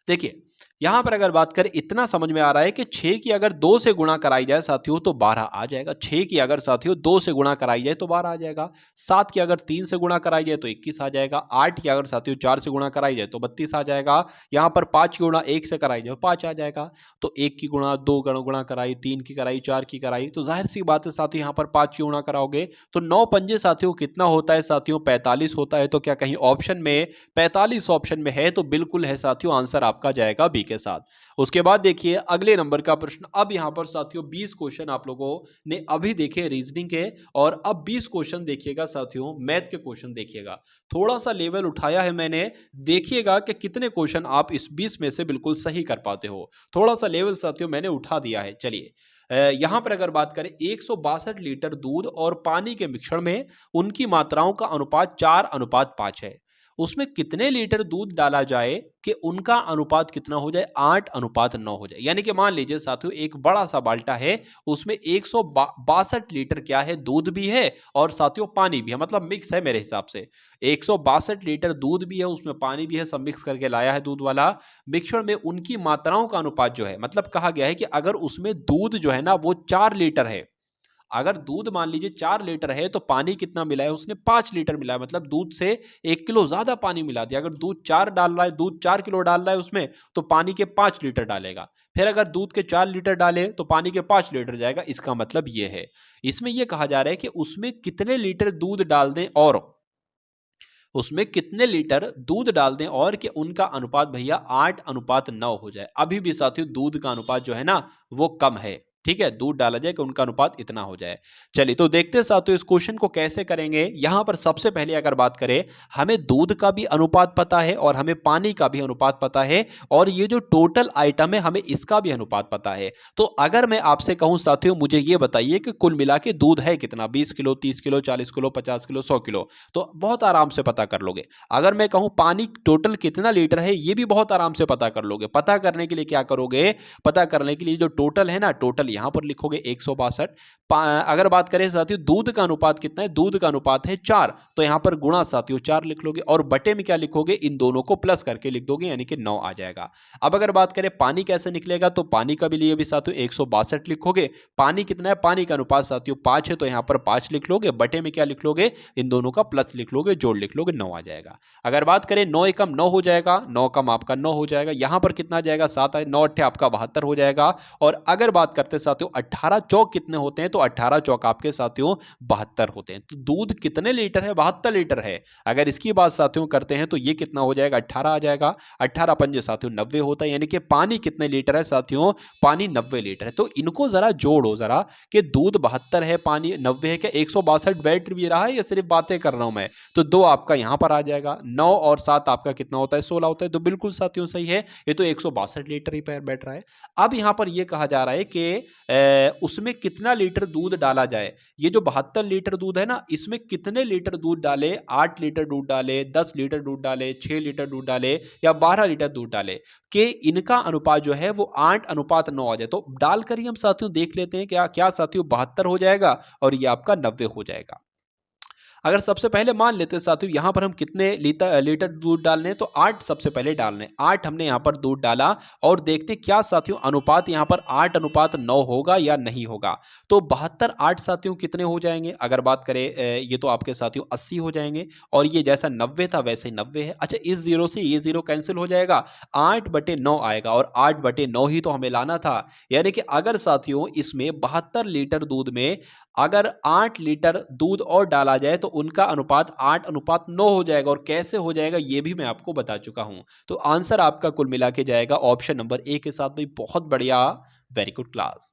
देखिए यहां पर अगर बात करें, इतना समझ में आ रहा है कि 6 की अगर 2 से गुणा कराई जाए साथियों तो 12 आ जाएगा, 6 की अगर साथियों 2 से गुणा कराई जाए तो 12 आ जाएगा, 7 की अगर 3 से गुणा कराई जाए तो 21 आ जाएगा, 8 की अगर साथियों 4 से गुणा कराई जाए तो 32 आ जाएगा, यहां पर 5 की गुणा 1 से कराई जाए 5 आ जाएगा, तो 1 की गुणा 2 गुणा कराई, 3 की कराई, 4 की कराई, तो जाहिर सी बात है साथियों यहां पर 5 की गुणा कराओगे तो 9 पंजे साथियों कितना होता है साथियों, 45 होता है। तो क्या कहीं ऑप्शन में 45 ऑप्शन में है, तो बिल्कुल है साथियों, आंसर आपका जाएगा बी के साथ। उसके बाद देखिए अगले नंबर का प्रश्न, अब यहां पर साथियों 20 क्वेश्चन आप लोगों ने अभी देखे रीजनिंग के, और अब 20 क्वेश्चन देखिएगा साथियों मैथ के क्वेश्चन देखिएगा, थोड़ा सा लेवल उठाया है मैंने, देखिएगा कि कितने क्वेश्चन आप इस 20 में से बिल्कुल सही कर पाते हो, थोड़ा सा लेवल साथियों मैंने उठा दिया है। चलिए यहां पर अगर बात करें 162 लीटर दूध और पानी के मिश्रण में उनकी मात्राओं का अनुपात 4:5 है, उसमें कितने लीटर दूध डाला जाए कि उनका अनुपात कितना हो जाए, 8:9 हो जाए। यानी कि मान लीजिए साथियों एक बड़ा सा बाल्टा है, उसमें 162 लीटर क्या है, दूध भी है और साथियों पानी भी है, मतलब मिक्स है मेरे हिसाब से, 162 लीटर दूध भी है, उसमें पानी भी है, सब मिक्स करके लाया है दूध वाला मिक्सचर में, उनकी मात्राओं का अनुपात जो है, मतलब कहा गया है कि अगर उसमें दूध जो है ना वो 4 लीटर है अगर दूध मान लीजिए 4 लीटर है तो पानी कितना मिला है उसने 5 लीटर मिला है, मतलब दूध से 1 किलो ज्यादा पानी मिला दिया। अगर दूध 4 डाल रहा है, दूध 4 किलो डाल रहा है उसमें, तो पानी के 5 लीटर डालेगा। फिर अगर दूध के 4 लीटर डाले तो पानी के 5 लीटर जाएगा। इसका मतलब ये है, इसमें यह कहा जा रहा है कि उसमें कितने लीटर दूध डाल दें और उसमें कितने लीटर दूध डाल दें और कि उनका अनुपात भैया 8:9 हो जाए। अभी भी साथियों दूध का अनुपात जो है ना वो कम है, ठीक है, दूध डाला जाए कि उनका अनुपात इतना हो जाए। चलिए तो देखते हैं साथियों इस क्वेश्चन को कैसे करेंगे। यहां पर सबसे पहले अगर बात करें, हमें दूध का भी अनुपात पता है और हमें पानी का भी अनुपात पता है, और ये जो टोटल आइटम है हमें इसका भी अनुपात पता है। तो अगर मैं आपसे कहूं साथियों मुझे ये बताइए कि कुल मिला के दूध है कितना, 20 kilo, 30 kilo, 40 kilo, 50 kilo, 100 kilo, तो बहुत आराम से पता कर लोगे। अगर मैं कहूं पानी टोटल कितना लीटर है, ये भी बहुत आराम से पता कर लोगे। पता करने के लिए क्या करोगे, पता करने के लिए जो टोटल है ना, टोटल यहां पर लिखोगे 162। अगर बात करें साथियों दूध का अनुपात कितना है, दूध का अनुपात है 4, तो यहां पर गुणा साथियों 4 लिख लोगे, और बटे में क्या लिखोगे, इन दोनों को प्लस करके लिख दोगे, यानी कि 9 आ जाएगा। अब अगर बात करें पानी कैसे निकलेगा, तो पानी का भी लिए भी साथियों 162 लिखोगे। पानी कितना है, पानी का अनुपात साथियों 5 है, तो यहां पर 5 लिख लोगे, बटे में क्या लिख लोगे, इन दोनों का प्लस लिख लोगे, जोड़ लिख लोगे, 9 आ जाएगा। अगर बात करें 9 एकम 9 हो जाएगा, 9 कम आपका 9 हो जाएगा, यहां पर कितना जाएगा 7 9 अट्ठे आपका 72 हो जाएगा। और अगर बात करते साथियों 18 चौक कितने होते हैं, तो 18 चौक आपके साथियों 72 होते हैं। तो दूध कितने लीटर है, 72 लीटर है। अगर इसकी बात साथियों करते हैं तो ये कितना हो जाएगा, 18 आ जाएगा। 18 पंजे साथियों 90 होता है, यानी कि पानी कितने लीटर है साथियों, पानी 90 लीटर है। तो इनको जरा जोड़ो जरा कि दूध 72 है, पानी 90 है, क्या 162 बैठ भी रहा है या सिर्फ बातें कर रहा हूं मैं। तो 2 आपका यहां पर आ जाएगा, 9 और 7 आपका कितना होता है, 16 होता है। तो बिल्कुल साथियों सही है, ये तो 162 लीटर ही बैठ रहा है। अब यहां पर यह कहा जा रहा है कि उसमें कितना लीटर दूध डाला जाए। ये जो 72 लीटर दूध है ना, इसमें कितने लीटर दूध डाले, 8 लीटर दूध डाले, 10 लीटर दूध डाले, 6 लीटर दूध डाले या 12 लीटर दूध डाले, कि इनका अनुपात जो है वो 8:9 आ जाए। तो डालकर ही हम साथियों देख लेते हैं क्या क्या साथियों 72 हो जाएगा और ये आपका 90 हो जाएगा। अगर सबसे पहले मान लेते हैं साथियों यहां पर हम कितने लीटर दूध डालने हैं, तो 8 सबसे पहले डालने, 8 हमने यहां पर दूध डाला, और देखते हैं क्या साथियों अनुपात यहां पर 8:9 होगा या नहीं होगा। तो 72 8 साथियों कितने हो जाएंगे, अगर बात करें ये तो आपके साथियों 80 हो जाएंगे, और ये जैसा 90 था वैसे 90 है। अच्छा, इस जीरो से ये जीरो कैंसिल हो जाएगा, 8/9 आएगा, और 8/9 ही तो हमें लाना था। यानी कि अगर साथियों इसमें 72 लीटर दूध में अगर 8 लीटर दूध और डाला जाए तो उनका अनुपात 8:9 हो जाएगा, और कैसे हो जाएगा ये भी मैं आपको बता चुका हूं। तो आंसर आपका कुल मिला के जाएगा ऑप्शन नंबर ए के साथ में। बहुत बढ़िया, वेरी गुड क्लास।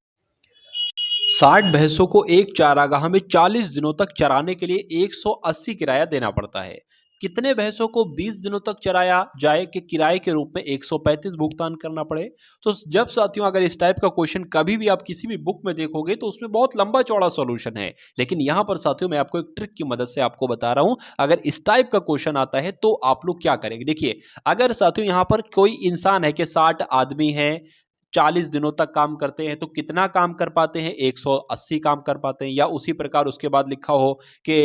60 भैंसों को एक चारागाह में 40 दिनों तक चराने के लिए 180 किराया देना पड़ता है। कितने भैंसों को 20 दिनों तक चराया जाए कि किराए के रूप में 135 भुगतान करना पड़े। तो जब साथियों अगर इस टाइप का क्वेश्चन कभी भी आप किसी भी बुक में देखोगे तो उसमें बहुत लंबा चौड़ा सॉल्यूशन है, लेकिन यहां पर साथियों मैं आपको एक ट्रिक की मदद से आपको बता रहा हूं। अगर इस टाइप का क्वेश्चन आता है तो आप लोग क्या करेंगे, देखिए अगर साथियों यहां पर कोई इंसान है कि 60 आदमी है, 40 दिनों तक काम करते हैं, तो कितना काम कर पाते हैं, 180 काम कर पाते हैं। या उसी प्रकार उसके बाद लिखा हो कि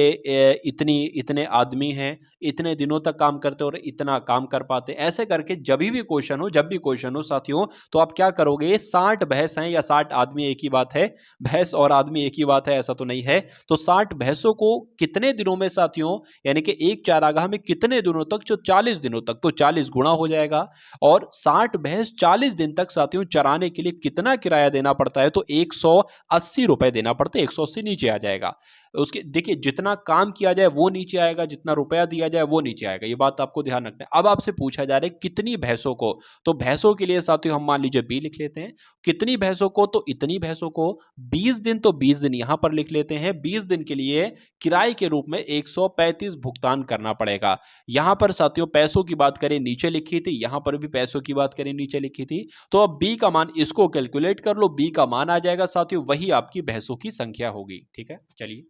इतने आदमी हैं, इतने दिनों तक काम करते हैं और इतना काम कर पाते हैं। ऐसे करके जब भी क्वेश्चन हो, जब भी क्वेश्चन हो साथियों, तो आप क्या करोगे, 60 भैंस हैं या 60 आदमी एक ही बात है, भैंस और आदमी एक ही बात है ऐसा तो नहीं है। तो 60 भैंसों को कितने दिनों में साथियों, यानी कि एक चारागाह में कितने दिनों तक, जो 40 दिनों तक, तो 40 गुणा हो जाएगा। और 60 भैंस 40 दिन तक साथियों चराने के लिए कितना किराया देना पड़ता है, तो 180 रुपए देना पड़ता है। 180 नीचे आ जाएगा। उसके देखिए जितना काम किया जाए वो नीचे आएगा, जितना रुपया दिया जाए वो नीचे आएगा, ये बात आपको ध्यान रखना है। अब आपसे पूछा जा रहा है कितनी भैंसों को, तो भैंसों के लिए साथियों हम मान लीजिए बी लिख लेते हैं। कितनी भैंसों को, तो इतनी भैंसों को। 20 दिन, तो 20 दिन यहां पर लिख लेते हैं। 20 दिन के लिए किराए के रूप में 135 भुगतान करना पड़ेगा। यहां पर साथियों पैसों की बात करें नीचे लिखी थी, यहां पर भी पैसों की बात करें नीचे लिखी थी। तो अब बी का मान, इसको कैलकुलेट कर लो, बी का मान आ जाएगा साथियों, वही आपकी भैंसों की संख्या होगी। ठीक है, चलिए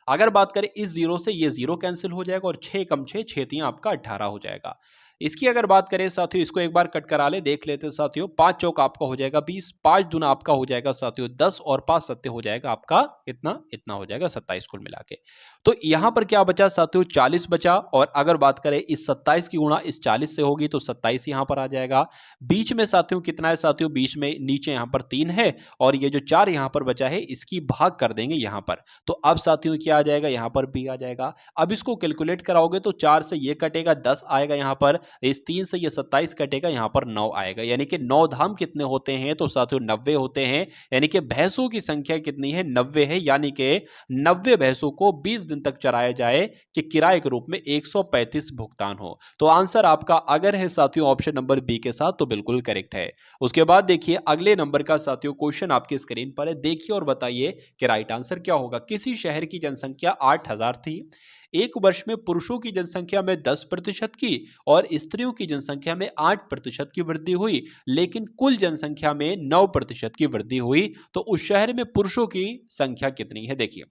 अगर बात करें इस जीरो से, ये जीरो कैंसिल हो जाएगा, और 6 कम 6 6 3 आपका 18 हो जाएगा। इसकी अगर बात करें साथियों, इसको एक बार कट करा ले, देख लेते हैं साथियों। 5 चौक आपका हो जाएगा 20, 5 दूना आपका हो जाएगा साथियों 10 और 5 सत्ते हो जाएगा आपका इतना इतना हो जाएगा 27 कुल मिला के। तो यहां पर क्या बचा साथियों, 40 बचा। और अगर बात करें इस 27 की गुणा इस 40 से होगी तो 27 यहां पर आ जाएगा। बीच में साथियों कितना है साथियों, बीच में नीचे यहां पर 3 है और ये जो 4 यहां पर बचा है इसकी भाग कर देंगे यहां पर। तो अब साथियों क्या आ जाएगा, यहां पर भी आ जाएगा। अब इसको कैलकुलेट कराओगे तो 4 से ये कटेगा 10 आएगा यहां पर, इस 3 से ये 27 कटेगा, यहां पर 9 आएगा। यानी कि 9 धाम कितने होते हैं तो साथियों 90 होते हैं। यानी कि भैंसों की संख्या कितनी है, 90 है। यानी कि 90 भैंसों को 20 दिन तक चराया जाए कि किराए के रूप में 135 भुगतान हो। तो आंसर आपका अगर है साथियों ऑप्शन नंबर बी के साथ तो बिल्कुल करेक्ट है। उसके बाद देखिए अगले नंबर का साथियों क्वेश्चन आपकी स्क्रीन पर है, देखिए और बताइए कि राइट आंसर क्या होगा। किसी शहर की जनसंख्या 8000 थी, एक वर्ष में पुरुषों की जनसंख्या में 10% की और स्त्रियों की जनसंख्या में 8% की वृद्धि हुई, लेकिन कुल जनसंख्या में 9% की वृद्धि हुई। तो उस शहर में पुरुषों की संख्या कितनी है। देखिए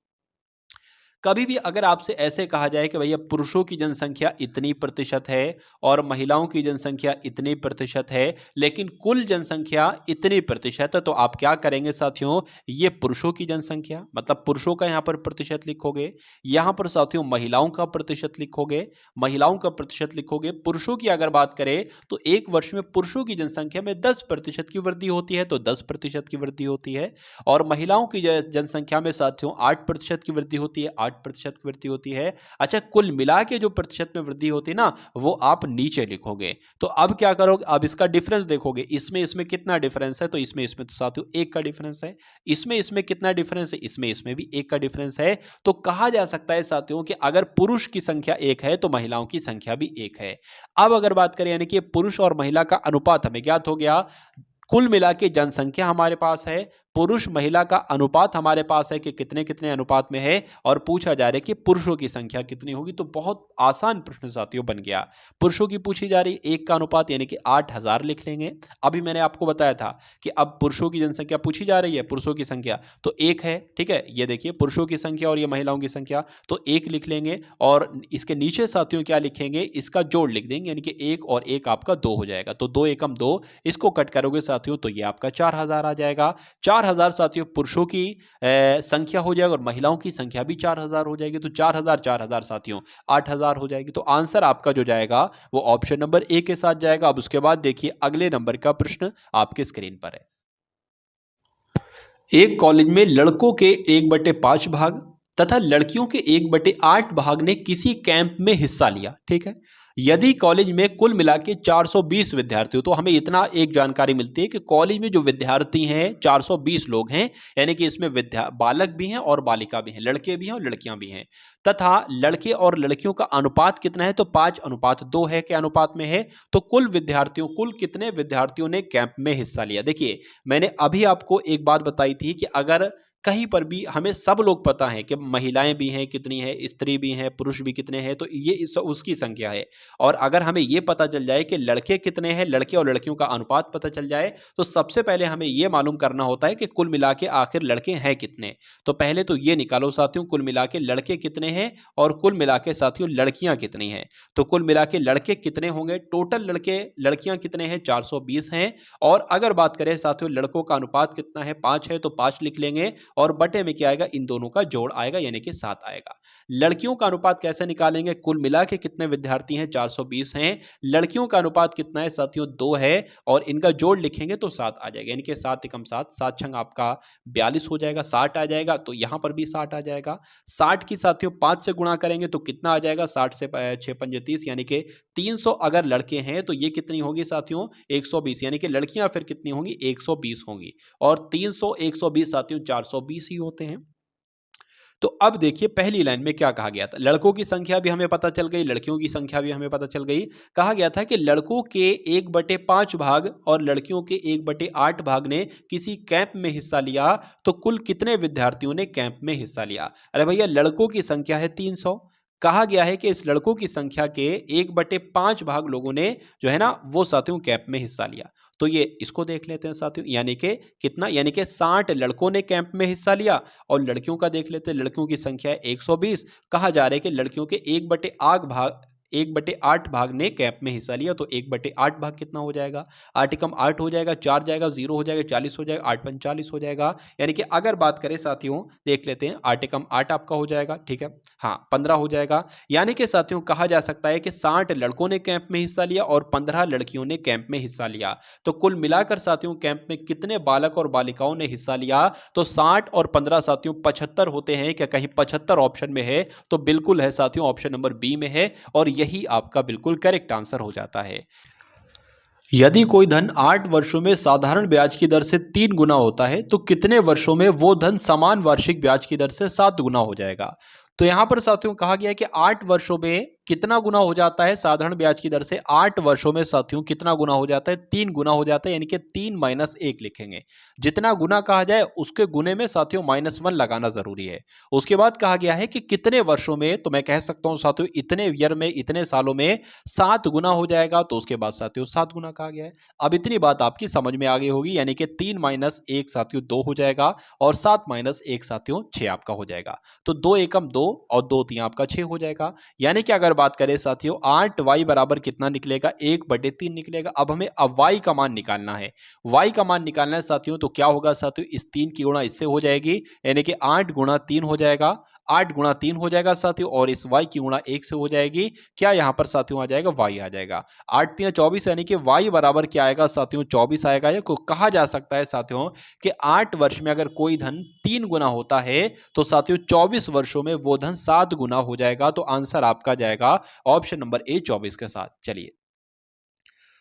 कभी भी अगर आपसे ऐसे कहा जाए कि भैया पुरुषों की जनसंख्या इतनी प्रतिशत है और महिलाओं की जनसंख्या इतनी प्रतिशत है, लेकिन कुल जनसंख्या इतनी प्रतिशत है, तो आप क्या करेंगे साथियों, ये पुरुषों की जनसंख्या मतलब पुरुषों का यहां पर प्रतिशत लिखोगे, यहां पर साथियों महिलाओं का प्रतिशत लिखोगे, महिलाओं का प्रतिशत लिखोगे। पुरुषों की अगर बात करें तो एक वर्ष में पुरुषों की जनसंख्या में 10% की वृद्धि होती है, तो 10% की वृद्धि होती है। और महिलाओं की जनसंख्या में साथियों 8% की वृद्धि होती है, 8% की वृद्धि होती है। अच्छा, कुल मिला के जो प्रतिशत में वृद्धि होती है ना, वो आप नीचे लिखोगे। तो अब क्या करोगे, अब इसका डिफरेंस देखोगे, इसमें इसमें कितना डिफरेंस है, तो इसमें इसमें तो साथियों 1 का डिफरेंस है। इसमें इसमें कितना डिफरेंस है, इसमें इसमें भी 1 का डिफरेंस है। तो कहा जा सकता है साथियों कि अगर पुरुष की संख्या 1 है तो महिलाओं की संख्या भी 1 है। अब अगर बात करें यानी कि पुरुष और महिला का अनुपात हमें ज्ञात हो गया, कुल मिला के जनसंख्या हमारे पास है, पुरुष महिला का अनुपात हमारे पास है कि कितने कितने अनुपात में है, और पूछा जा रहा है कि पुरुषों की संख्या कितनी होगी। तो बहुत आसान प्रश्न साथियों बन गया। पुरुषों की पूछी जा रही 1 का अनुपात यानी कि 8000 लिख लेंगे। अभी मैंने आपको बताया था कि अब पुरुषों की जनसंख्या पूछी जा रही है, पुरुषों की संख्या तो 1 है, ठीक है। ये देखिए पुरुषों की संख्या और ये महिलाओं की संख्या, तो 1 लिख लेंगे और इसके नीचे साथियों क्या लिखेंगे, इसका जोड़ लिख देंगे यानी कि 1 और 1 आपका 2 हो जाएगा। तो 2 एकम 2, इसको कट करोगे साथियों तो ये आपका 4000 आ जाएगा। 4000 साथियों पुरुषों की संख्या हो जाएगा और महिलाओं की संख्या भी 4000 हो जाएगी। तो 4000 4000 साथियों 8000 हो जाएगी। तो आंसर आपका जो जाएगा वो ऑप्शन नंबर ए के साथ जाएगा। अब उसके बाद देखिए अगले नंबर का प्रश्न आपके स्क्रीन पर है। एक कॉलेज में लड़कों के 1/5 भाग तथा लड़कियों के 1/8 भाग ने किसी कैंप में हिस्सा लिया, ठीक है। यदि कॉलेज में कुल मिला के 420 विद्यार्थी हो, तो हमें इतना एक जानकारी मिलती है कि कॉलेज में जो विद्यार्थी हैं 420 लोग हैं, यानी कि इसमें बालक भी हैं और बालिका भी हैं, लड़के भी हैं और लड़कियां भी हैं, तथा लड़के और लड़कियों का अनुपात कितना है तो 5:2 है के अनुपात में है। तो कुल कितने विद्यार्थियों ने कैंप में हिस्सा लिया। देखिए मैंने अभी आपको एक बात बताई थी कि अगर कहीं पर भी हमें सब लोग पता है कि महिलाएं भी हैं कितनी है, स्त्री भी हैं, पुरुष भी कितने हैं, तो ये उसकी संख्या है। और अगर हमें ये पता चल जाए कि लड़के कितने हैं, लड़के और लड़कियों का अनुपात पता चल जाए, तो सबसे पहले हमें ये मालूम करना होता है कि कुल मिला के आखिर लड़के हैं कितने। तो पहले तो ये निकालो साथियों, कुल मिला के लड़के कितने हैं और कुल मिला के साथियों लड़कियां कितनी हैं। तो कुल मिला के लड़के कितने होंगे, टोटल लड़के लड़कियां कितने हैं 420 हैं। और अगर बात करें साथियों लड़कों का अनुपात कितना है 5 है, तो 5 लिख लेंगे और बटे में क्या आएगा, इन दोनों का जोड़ आएगा यानी कि 7 आएगा। लड़कियों का अनुपात कैसे निकालेंगे, कुल मिला के कितने विद्यार्थी हैं 420 हैं, लड़कियों का अनुपात कितना है साथियों 2 है और इनका जोड़ लिखेंगे तो 7 आ जाएगा, यानी कि 7 एकम 7, 7 छंग आपका 42 हो जाएगा, 60 आ जाएगा। तो यहां पर भी 60 आ जाएगा। 60 की साथियों 5 से गुणा करेंगे तो कितना आ जाएगा, 60 से 6 पंजे 30, यानी कि 300 अगर लड़के हैं तो ये कितनी होगी साथियों 120, यानी कि लड़कियां फिर कितनी होंगी 120 होंगी। और 300 120 साथियों 420 ही होते हैं। तो अब देखिए पहली लाइन में क्या कहा गया था, लड़कों की संख्या भी हमें पता चल गई, लड़कियों की संख्या भी हमें पता चल गई। कहा गया था कि लड़कों के 1/5 भाग और लड़कियों के 1/8 भाग ने किसी कैंप में हिस्सा लिया, तो कुल कितने विद्यार्थियों ने कैंप में हिस्सा लिया। अरे भैया लड़कों की संख्या है 300, कहा गया है कि इस लड़कों की संख्या के 1/5 भाग लोगों ने जो है ना वो साथियों कैंप में हिस्सा लिया। तो ये इसको देख लेते हैं साथियों, यानी कि कितना, यानी कि 60 लड़कों ने कैंप में हिस्सा लिया। और लड़कियों का देख लेते हैं, लड़कियों की संख्या है 120, कहा जा रहा है कि लड़कियों के 1/8 भाग ने कैंप में हिस्सा लिया, तो 1/8 भाग कितना हो जाएगा, 8 एकम 8 हो जाएगा, 4 जाएगा, 0 हो जाएगा, 40 हो जाएगा, 8 पंच 40 हो जाएगा। यानी कि अगर बात करें साथियों, देख लेते हैं, 8 एकम 8 आपका हो जाएगा, ठीक है, हाँ 15 हो जाएगा। यानी कि साथियों कहा जा सकता है कि 60 लड़कों ने कैंप में हिस्सा लिया और 15 लड़कियों ने कैंप में हिस्सा लिया। तो कुल मिलाकर साथियों कैंप में कितने बालक और बालिकाओं ने हिस्सा लिया, तो 60 और 15 साथियों 75 होते हैं। क्या कहीं 75 ऑप्शन में है, तो बिल्कुल है साथियों, ऑप्शन नंबर बी में है और यही आपका बिल्कुल करेक्ट आंसर हो जाता है। यदि कोई धन 8 वर्षों में साधारण ब्याज की दर से 3 गुना होता है, तो कितने वर्षों में वो धन समान वार्षिक ब्याज की दर से 7 गुना हो जाएगा। तो यहां पर साथियों कहा गया है कि 8 वर्षों में कितना गुना हो जाता है साधारण ब्याज की दर से, 8 वर्षों में साथियों कितना गुना हो जाता है, 3 गुना हो जाता है, यानी कि 3 माइनस 1 लिखेंगे। जितना गुना कहा जाए उसके गुने में साथियों -1 लगाना जरूरी है। उसके बाद कहा गया है कि कितने वर्षों में, तो मैं कह सकता हूं साथियों इतने ईयर में, इतने सालों में 7 गुना हो जाएगा, तो उसके बाद साथियों 7 गुना कहा गया है। अब इतनी बात आपकी समझ में आ गई होगी, यानी कि 3 माइनस 1 साथियों 2 हो जाएगा और 7 माइनस 1 साथियों 6 आपका हो जाएगा। तो 2 एकम 2 और 2 3 आपका 6 हो जाएगा। यानी कि अगर बात करें साथियों 8y बराबर कितना निकलेगा, 1/3 निकलेगा। अब हमें अब y का मान निकालना है, y का मान निकालना है साथियों, तो क्या होगा साथियों, इस 3 की गुणा इससे हो जाएगी, यानी कि 8 गुणा 3 हो जाएगा, 8 गुणा 3 हो जाएगा साथियों, और इस y की गुणा 1 से हो जाएगी। क्या यहां पर साथियों आ जाएगा, y आ जाएगा। 8 3 24, यानी कि y बराबर क्या आएगा साथियों, 24 आएगा। या कहा जा सकता है साथियों कि 8 वर्ष में अगर कोई धन 3 गुना होता है, तो साथियों 24 वर्षों में वो धन 7 गुना हो जाएगा। तो आंसर आपका जाएगा ऑप्शन नंबर ए 24 के साथ। चलिए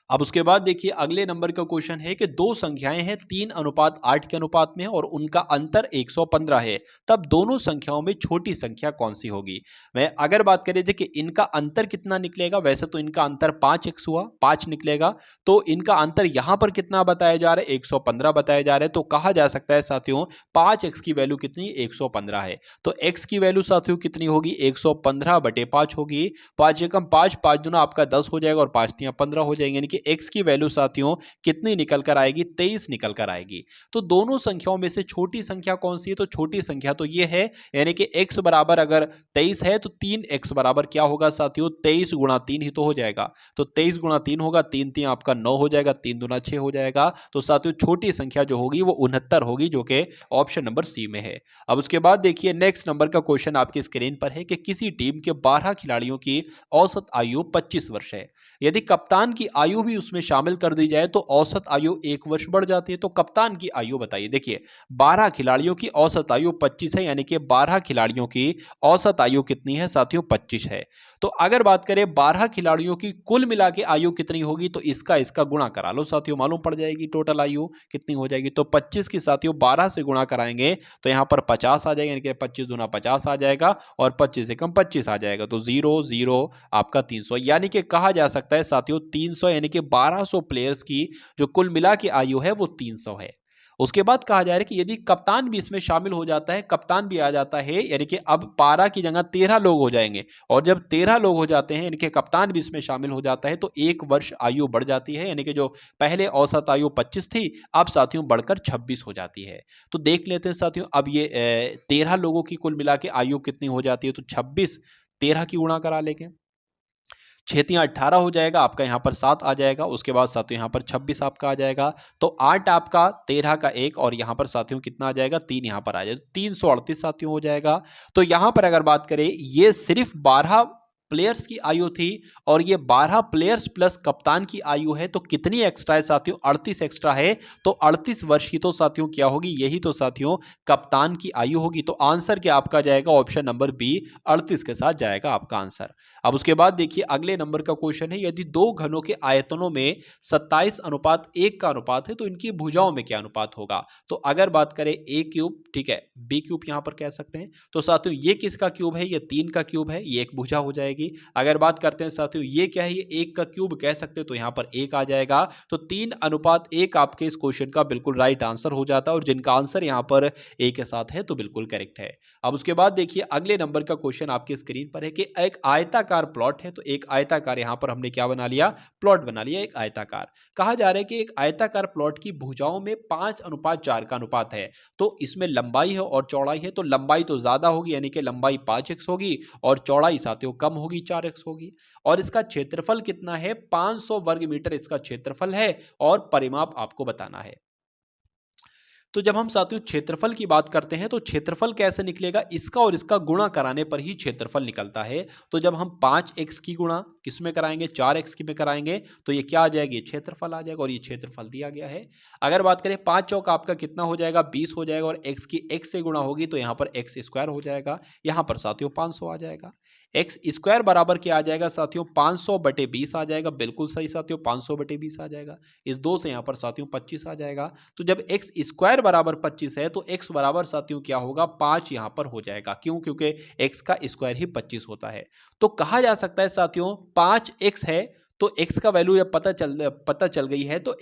अब उसके बाद देखिए अगले नंबर का क्वेश्चन है कि दो संख्याएं हैं 3:8 के अनुपात में और उनका अंतर 115 है, तब दोनों संख्याओं में छोटी संख्या कौन सी होगी। मैं अगर बात करें देखिए इनका अंतर कितना निकलेगा, वैसे तो इनका अंतर 5x हुआ, 5 निकलेगा, तो इनका अंतर यहां पर कितना बताया जा रहा है, 115 बताया जा रहा है। तो कहा जा सकता है साथियों 5x की वैल्यू कितनी, 115 है। तो x की वैल्यू साथियों कितनी होगी, 115/5 होगी। 5 एकम 5, 5 दूना आपका 10 हो जाएगा और 5 तिया 15 हो जाएंगे, यानी कि x की वैल्यू साथियों कितनी निकल कर आएगी, 23 निकल कर आएगी। तो दोनों संख्याओं में से छोटी संख्या कौन सी है, तो छोटी संख्या तो ये है, यानी कि x बराबर अगर 23 है तो 3x बराबर क्या होगा साथियों, 23 गुणा 3 ही तो हो जाएगा। तो 23 गुणा 3 होगा, 3 3 आपका 9 हो जाएगा, 3 दूना 6 हो जाएगा। तो साथियों छोटी संख्या जो होगी वो 69 होगी, जो कि ऑप्शन नंबर सी में है। अब उसके बाद देखिए नेक्स्ट नंबर का क्वेश्चन आपकी स्क्रीन पर है कि किसी टीम के 12 खिलाड़ियों की औसत आयु 25 वर्ष है। यदि कप्तान की आयु भी उसमें शामिल कर दी जाए तो औसत आयु 1 वर्ष बढ़ जाती है। तो कप्तान की आयु बताइए। देखिए 12 खिलाड़ियों की औसत आयु 25 है, यानी कि 12 खिलाड़ियों की औसत आयु कितनी है साथियों, 25 है। तो अगर बात करें 12 खिलाड़ियों की कुल मिला के आयु कितनी होगी, तो इसका गुणा करा लो साथियों, मालूम पड़ जाएगी टोटल आयु कितनी हो जाएगी। तो 25 की साथियों 12 से गुणा कराएंगे तो यहां पर 50 आ जाएगा, यानी कि 25 दूना 50 आ जाएगा और 25 से कम 25 आ जाएगा। तो 0 0 आपका 300, यानी कि कहा जा सकता है साथियों 300, यानी कि 1200 प्लेयर्स की जो कुल मिला के आयु है वो 300 है। उसके बाद कहा जा रहा है कि यदि कप्तान भी इसमें शामिल हो जाता है, कप्तान भी आ जाता है, यानी कि अब 12 की जगह 13 लोग हो जाएंगे, और जब 13 लोग हो जाते हैं यानी कि कप्तान भी इसमें शामिल हो जाता है, तो 1 वर्ष आयु बढ़ जाती है, यानी कि जो पहले औसत आयु 25 थी अब साथियों बढ़कर 26 हो जाती है। तो देख लेते हैं साथियों, अब ये 13 लोगों की कुल मिला के आयु कितनी हो जाती है, तो 26 13 की गुणा करा लेंगे, 6 तिया 18 हो जाएगा, आपका यहाँ पर 7 आ जाएगा। उसके बाद साथियों यहाँ पर 26 आपका आ जाएगा। तो 8 आपका, 13 का 1 और यहाँ पर साथियों कितना आ जाएगा, 3 यहाँ पर आ जाएगा, 338 साथियों हो जाएगा। तो यहाँ पर अगर बात करें ये सिर्फ 12 प्लेयर्स की आयु थी और ये 12 प्लेयर्स प्लस कप्तान की आयु है, तो कितनी एक्स्ट्रा है साथियों, 38 एक्स्ट्रा है। तो 38 वर्ष की तो साथियों क्या होगी, यही तो साथियों कप्तान की आयु होगी। तो आंसर क्या आपका जाएगा, ऑप्शन नंबर बी 38 के साथ जाएगा आपका आंसर। अब उसके बाद देखिए अगले नंबर का क्वेश्चन है, यदि दो घनों के आयतनों में 27:1 का अनुपात है तो इनकी भुजाओं में क्या अनुपात होगा। तो अगर बात करें a क्यूब, ठीक है, b क्यूब यहां पर कह सकते हैं, तो साथियों ये किसका क्यूब है, ये 3 का क्यूब है, ये एक भुजा हो जाएगी। अगर बात करते हैं साथियों ये क्या है, ये 1 का क्यूब कह सकते हैं, तो यहां पर 1 आ जाएगा। तो 3:1 आपके इस क्वेश्चन का बिल्कुल राइट आंसर हो जाता है, और जिनका आंसर यहां पर a के साथ है तो बिल्कुल करेक्ट है। अब उसके बाद देखिए अगले नंबर का क्वेश्चन आपकी स्क्रीन पर है कि एक आयताकार प्लॉट है, तो एक आयताकार यहां पर हमने क्या बना लिया, प्लॉट बना लिया एक आयताकार। कहा जा रहा है कि एक आयताकार प्लॉट की भुजाओं में 5:4 का अनुपात है। तो इसमें लंबाई है और चौड़ाई है, तो लंबाई तो ज्यादा होगी, यानी कि लंबाई 5x होगी और चौड़ाई साथियों कम होगी 4x होगी। और इसका क्षेत्रफल कितना है, 500 वर्ग मीटर इसका क्षेत्रफल है और परिमाप आपको बताना है। तो जब हम साथियों क्षेत्रफल की बात करते हैं तो क्षेत्रफल कैसे निकलेगा, इसका और इसका गुणा कराने पर ही क्षेत्रफल निकलता है। तो जब हम 5x की गुणा किस में कराएंगे, 4x की में कराएंगे तो ये क्या आ जाएगी, क्षेत्रफल आ जाएगा और ये क्षेत्रफल दिया गया है। अगर बात करें 5 चौका आपका कितना हो जाएगा, 20 हो जाएगा और x की x से गुणा होगी तो यहाँ पर x स्क्वायर हो जाएगा, यहाँ पर साथियों 500 आ जाएगा। एक्स स्क्वायर बराबर क्या आ जाएगा साथियों, 500 बटे 20 आ जाएगा। बिल्कुल सही साथियों, 500 बटे 20 आ जाएगा। इस 2 से यहाँ पर साथियों 25 आ जाएगा। तो जब एक्स स्क्वायर बराबर 25 है तो एक्स बराबर साथियों क्या होगा, 5 यहाँ पर हो जाएगा। क्यों, क्योंकि एक्स का स्क्वायर ही 25 होता है। तो कहा जा सकता है साथियों 5x है तो x का वैल्यू जब पता चल गई है तो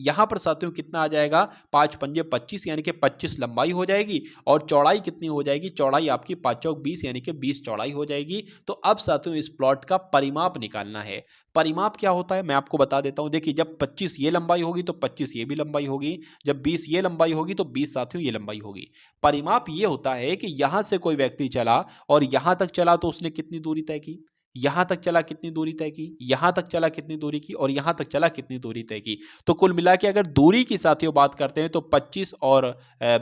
यहां पर साथियों कितना आ जाएगा, 5 पंजे 25 यानी कि 25 लंबाई हो जाएगी और चौड़ाई कितनी हो जाएगी, चौड़ाई आपकी 5 चौक 20 यानी कि 20 चौड़ाई हो जाएगी। तो अब साथियों इस प्लॉट का परिमाप निकालना है। परिमाप क्या होता है मैं आपको बता देता हूं। देखिए जब 25 ये लंबाई होगी तो 25 ये भी लंबाई होगी, जब 20 ये लंबाई होगी तो 20 साथियों ये लंबाई होगी। परिमाप ये होता है कि यहां से कोई व्यक्ति चला और यहां तक चला तो उसने कितनी दूरी तय की, यहां तक चला कितनी दूरी तय की, यहां तक चला कितनी दूरी की और यहां तक चला कितनी दूरी तय की। तो कुल मिला के अगर दूरी की साथियों बात करते हैं तो 25 और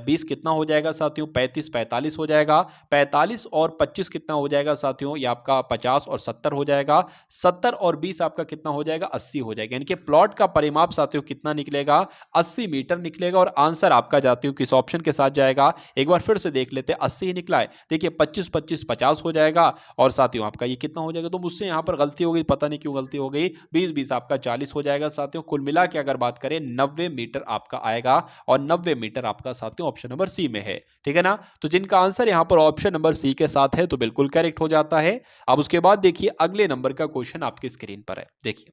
20 कितना हो जाएगा साथियों, 35 45 हो जाएगा। 45 और 25 कितना हो जाएगा साथियों, ये आपका 50 और 70 हो जाएगा। 70 और 20 आपका कितना हो जाएगा, 80 हो जाएगा। यानी कि प्लॉट का परिमाप साथियों कितना निकलेगा, 80 मीटर निकलेगा। और आंसर आपका साथियों किस ऑप्शन के साथ जाएगा, एक बार फिर से देख लेते हैं। 80 ही निकला है। देखिए 25 25 50 हो जाएगा और साथियों आपका ये कितना हो जाएगा, तो मुझसे यहां पर गलती हो गई, पता नहीं क्यों गलती हो गई। 20 20 आपका 40 हो जाएगा साथियों। कुल मिला के अगर बात करें 90 मीटर आपका आएगा और 90 मीटर आपका साथियों ऑप्शन नंबर सी में है। ठीक है ना। तो जिनका आंसर यहां पर ऑप्शन नंबर सी के साथ है तो बिल्कुल करेक्ट हो जाता है। अब उसके बाद देखिए अगले नंबर का क्वेश्चन आपकी स्क्रीन पर है। देखिए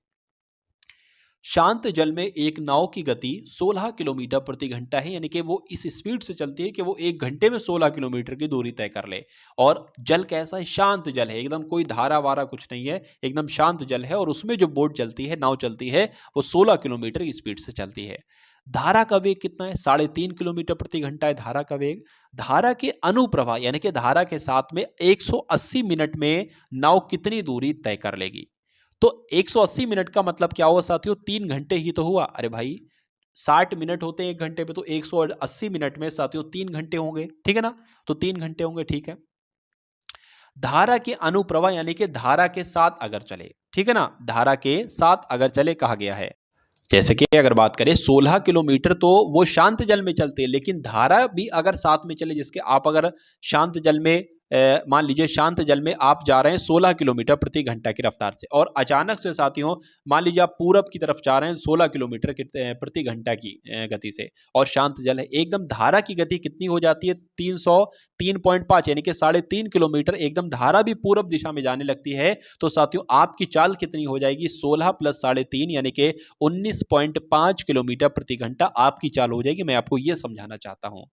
शांत जल में एक नाव की गति 16 किलोमीटर प्रति घंटा है, यानी कि वो इस स्पीड से चलती है कि वो 1 घंटे में 16 किलोमीटर की दूरी तय कर ले। और जल कैसा है, शांत जल है, एकदम कोई धारा वारा कुछ नहीं है, एकदम शांत जल है। और उसमें जो बोट चलती है, नाव चलती है, वो 16 किलोमीटर की स्पीड से चलती है। धारा का वेग कितना है, 3.5 किलोमीटर प्रति घंटा है धारा का वेग। धारा के अनुप्रवाह यानी कि धारा के साथ में 180 मिनट में नाव कितनी दूरी तय कर लेगी। तो 180 मिनट का मतलब क्या हुआ साथियों, 3 घंटे ही तो हुआ। अरे भाई 60 मिनट होते हैं 1 घंटे में, तो 180 मिनट में साथियों 3 घंटे होंगे। ठीक है ना, तो 3 घंटे होंगे। ठीक है। धारा के अनुप्रवाह यानी कि धारा के साथ अगर चले, ठीक है ना, धारा के साथ अगर चले कहा गया है। जैसे कि अगर बात करें 16 किलोमीटर तो वो शांत जल में चलते हैं, लेकिन धारा भी अगर साथ में चले, जिसके आप अगर शांत जल में मान लीजिए शांत जल में आप जा रहे हैं 16 किलोमीटर प्रति घंटा की रफ्तार से और अचानक से साथियों मान लीजिए आप पूरब की तरफ जा रहे हैं 16 किलोमीटर प्रति घंटा की गति से और शांत जल है, एकदम धारा की गति कितनी हो जाती है, 303.5 यानी कि 3.5 किलोमीटर एकदम धारा भी पूरब दिशा में जाने लगती है। तो साथियों आपकी चाल कितनी हो जाएगी, 16 प्लस 3.5 यानी कि 19.5 किलोमीटर प्रति घंटा आपकी चाल हो जाएगी। मैं आपको यह समझाना चाहता हूं।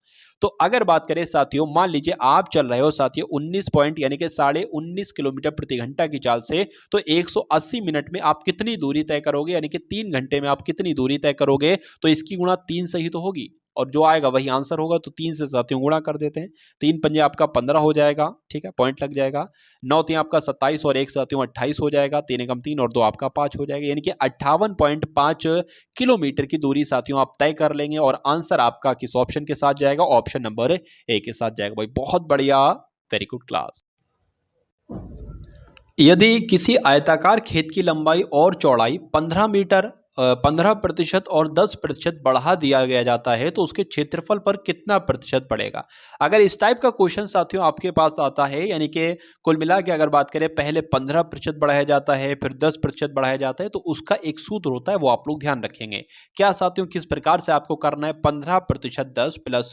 तो अगर बात करें साथियों, मान लीजिए आप चल रहे हो साथियों 19 पॉइंट यानी कि 19.5 किलोमीटर प्रति घंटा की चाल से, तो 180 मिनट में आप कितनी दूरी तय करोगे, यानी कि 3 घंटे में आप कितनी दूरी तय करोगे। तो इसकी गुणा 3 से ही तो होगी और जो आएगा वही आंसर होगा। तो 3 से साथियों गुणा कर देते हैं, 3 पंजे आपका 15 हो जाएगा। ठीक है, पॉइंट लग जाएगा। 9 3 आपका 27 और 1 साथियों 28 हो जाएगा। 3 एकम 3 और 2 आपका 5 हो जाएगा, यानी कि 58.5 किलोमीटर की दूरी साथियों आप तय कर लेंगे। और आंसर आपका किस ऑप्शन के साथ जाएगा, ऑप्शन नंबर ए के साथ जाएगा। भाई बहुत बढ़िया, वेरी गुड क्लास। यदि किसी आयताकार खेत की लंबाई और चौड़ाई 15 मीटर 15% और 10% बढ़ा दिया गया जाता है तो उसके क्षेत्रफल पर कितना प्रतिशत बढ़ेगा। अगर इस टाइप का क्वेश्चन साथियों आपके पास आता है, यानी कि कुल मिला के अगर बात करें पहले 15% बढ़ाया जाता है फिर 10% बढ़ाया जाता है, तो उसका एक सूत्र होता है, वो आप लोग ध्यान रखेंगे। क्या साथियों, किस प्रकार से आपको करना है, 15% 10 प्लस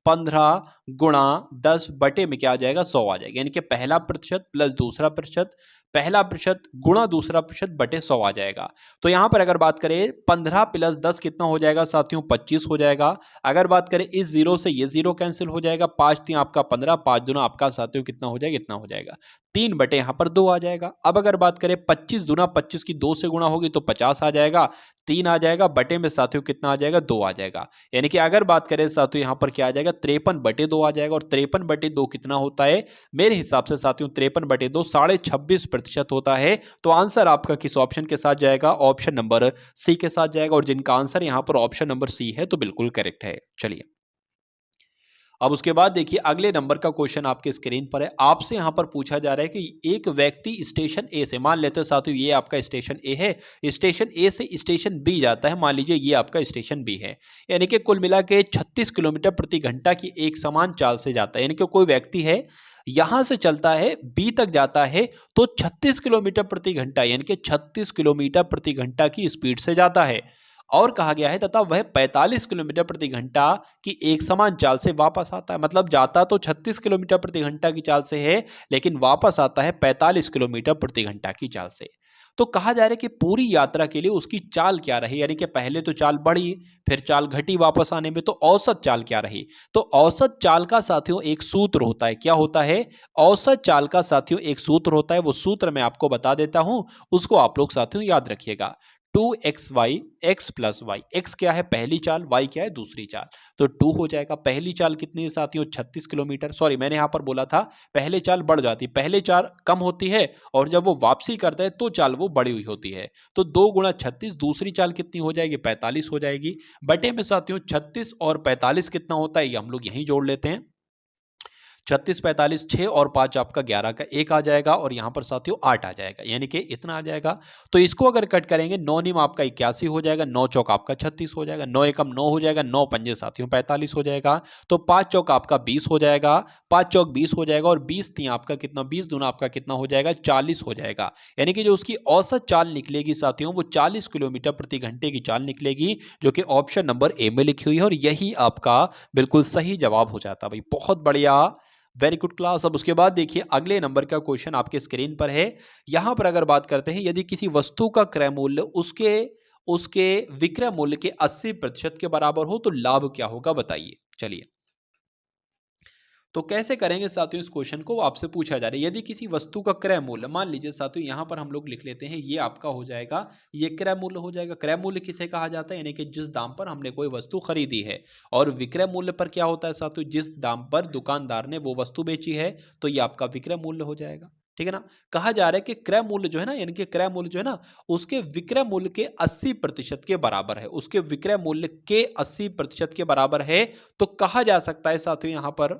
15 गुणा 10 बटे में क्या आ जाएगा, 100 आ जाएगा। यानी कि पहला प्रतिशत प्लस दूसरा प्रतिशत, पहला प्रतिशत गुणा दूसरा प्रतिशत बटे 100 आ जाएगा। तो यहां पर अगर बात करें 15 प्लस 10 कितना हो जाएगा साथियों, 25 हो जाएगा। अगर बात करें इस जीरो से ये जीरो कैंसिल हो जाएगा, 5 3 आपका 15, 5 दूना आपका साथियों कितना हो जाएगा, इतना हो जाएगा। 3 बटे यहाँ पर 2 आ जाएगा। अब अगर बात करें 25 दूना 25 की 2 से गुणा होगी तो 50 आ जाएगा, 3 आ जाएगा, बटे में साथियों कितना आ जाएगा, 2 आ जाएगा। यानी कि अगर बात करें साथियों यहाँ पर क्या आ जाएगा, 53 बटे 2 आ जाएगा। और 53 बटे 2 कितना होता है, मेरे हिसाब से साथियों 53 बटे 2 26.5% होता है। तो आंसर आपका किस ऑप्शन के साथ जाएगा, ऑप्शन नंबर सी के साथ जाएगा। और जिनका आंसर यहाँ पर ऑप्शन नंबर सी है तो बिल्कुल करेक्ट है। चलिए अब उसके बाद देखिए अगले नंबर का क्वेश्चन आपके स्क्रीन पर है। आपसे यहां पर पूछा जा रहा है कि एक व्यक्ति स्टेशन ए से, मान लेते हैं साथियों ये आपका स्टेशन ए है, स्टेशन ए से स्टेशन बी जाता है, मान लीजिए ये आपका स्टेशन बी है, यानी कि कुल मिला के 36 किलोमीटर प्रति घंटा की एक समान चाल से जाता है। यानी कि कोई व्यक्ति है यहां से चलता है बी तक जाता है तो 36 किलोमीटर प्रति घंटा यानी कि 36 किलोमीटर प्रति घंटा की स्पीड से जाता है। और कहा गया है तथा वह 45 किलोमीटर प्रति घंटा की एक समान चाल से वापस आता है। मतलब जाता तो 36 किलोमीटर प्रति घंटा की चाल से है, लेकिन वापस आता है 45 किलोमीटर प्रति घंटा की चाल से। तो कहा जा रहा है कि पूरी यात्रा के लिए उसकी चाल क्या रही, यानी कि पहले तो चाल बढ़ी, फिर चाल घटी वापस आने में, तो औसत चाल क्या रही। तो औसत चाल का साथियों एक सूत्र होता है। क्या होता है, औसत चाल का साथियों एक सूत्र होता है। वो सूत्र मैं आपको बता देता हूं, उसको आप लोग साथियों याद रखिएगा। 2xy x plus Y, x क्या है पहली चाल, y क्या है दूसरी चाल, तो 2 हो जाएगा। पहली चाल कितनी है साथियों, 36 किलोमीटर, सॉरी मैंने यहां पर बोला था पहले चाल बढ़ जाती, पहले चाल कम होती है और जब वो वापसी करता है तो चाल वो बढ़ी हुई होती है। तो 2 गुणा 36, दूसरी चाल कितनी हो जाएगी, 45 हो जाएगी। बटे में साथियों 36 और 45 कितना होता है, ये हम लोग यहीं जोड़ लेते हैं। 36 45 6 और 5 आपका 11 का 1 आ जाएगा और यहां पर साथियों 8 आ जाएगा, यानी कि इतना आ जाएगा। तो इसको अगर कट करेंगे 9 निम आपका 81 हो जाएगा, 9 चौक आपका 36 हो जाएगा, 9 एकम 9 हो जाएगा, 9 पंजे साथियों 45 हो जाएगा। तो 5 चौक आपका 20 हो जाएगा, 5 चौक 20 हो जाएगा और 20 तीन आपका कितना, 20 दूना आपका कितना हो जाएगा, 40 हो जाएगा। यानी कि जो उसकी औसत चाल निकलेगी साथियों वो 40 किलोमीटर प्रति घंटे की चाल निकलेगी, जो कि ऑप्शन नंबर ए में लिखी हुई है और यही आपका बिल्कुल सही जवाब हो जाता है। भाई बहुत बढ़िया, वेरी गुड क्लास। अब उसके बाद देखिए अगले नंबर का क्वेश्चन आपके स्क्रीन पर है। यहां पर अगर बात करते हैं, यदि किसी वस्तु का क्रय मूल्य उसके उसके विक्रय मूल्य के 80% के बराबर हो तो लाभ क्या होगा, बताइए। चलिए तो कैसे करेंगे साथियों, इस क्वेश्चन को आपसे पूछा जा रहा है। यदि किसी वस्तु का क्रय मूल्य, मान लीजिए साथियों यहां पर हम लोग लिख लेते हैं, ये आपका हो जाएगा, ये क्रय मूल्य हो जाएगा। क्रय मूल्य किसे कहा जाता है, यानी कि जिस दाम पर हमने कोई वस्तु खरीदी है। और विक्रय मूल्य पर क्या होता है साथियों, जिस दाम पर दुकानदार ने वो वस्तु बेची है, तो ये आपका विक्रय मूल्य हो जाएगा। ठीक है ना। कहा जा रहा है कि क्रय मूल्य जो है ना, यानी कि क्रय मूल्य जो है ना, उसके विक्रय मूल्य के 80% के बराबर है, उसके विक्रय मूल्य के 80% के बराबर है। तो कहा जा सकता है साथियों, यहां पर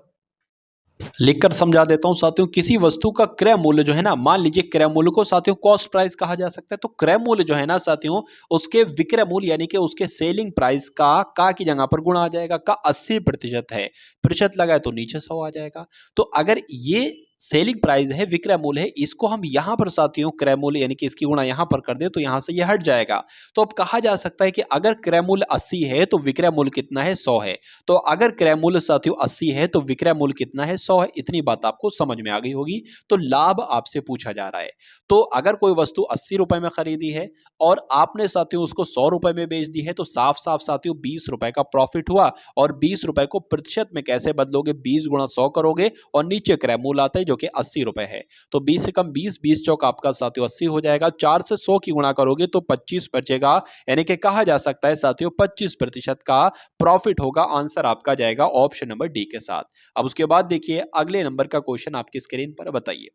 लिखकर समझा देता हूं साथियों, किसी वस्तु का क्रय मूल्य जो है ना, मान लीजिए क्रय मूल्य को साथियों कॉस्ट प्राइस कहा जा सकता है। तो क्रय मूल्य जो है ना साथियों, उसके विक्रय मूल्य यानी कि उसके सेलिंग प्राइस का की जगह पर गुणा आ जाएगा, का 80% है, प्रतिशत लगाए तो नीचे 100 आ जाएगा। तो अगर ये सेलिंग प्राइस है, विक्रय मूल्य है, इसको हम यहां पर साथियों क्रय मूल्य यानी कि इसकी गुणा यहां पर कर दे तो यहां से ये हट जाएगा। तो अब कहा जा सकता है कि अगर क्रय मूल्य 80 है तो विक्रय मूल्य कितना है, 100 है। तो अगर क्रय मूल्य साथियों 80 है तो विक्रय मूल्य कितना है, 100 है। इतनी बात आपको समझ में आ गई होगी। तो लाभ आपसे पूछा जा रहा है। तो अगर कोई वस्तु 80 रुपए में खरीदी है और आपने साथियों उसको 100 रुपए में बेच दी है, तो साफ साफ साथियों 20 रुपए का प्रॉफिट हुआ। और 20 रुपए को प्रतिशत में कैसे बदलोगे, 20 गुणा 100 करोगे और नीचे क्रय मूल्य आता है जो कि 80 रुपए है। तो 20 से कम 20, 20 चौक आपका साथियों 80 हो जाएगा। 4 से 100 की गुणा करोगे तो 25 बचेगा, यानी कि कहा जा सकता है साथियों 25% का प्रॉफिट होगा। आंसर आपका जाएगा ऑप्शन नंबर डी के साथ। अब उसके बाद देखिए अगले नंबर का क्वेश्चन आपकी स्क्रीन पर, बताइए।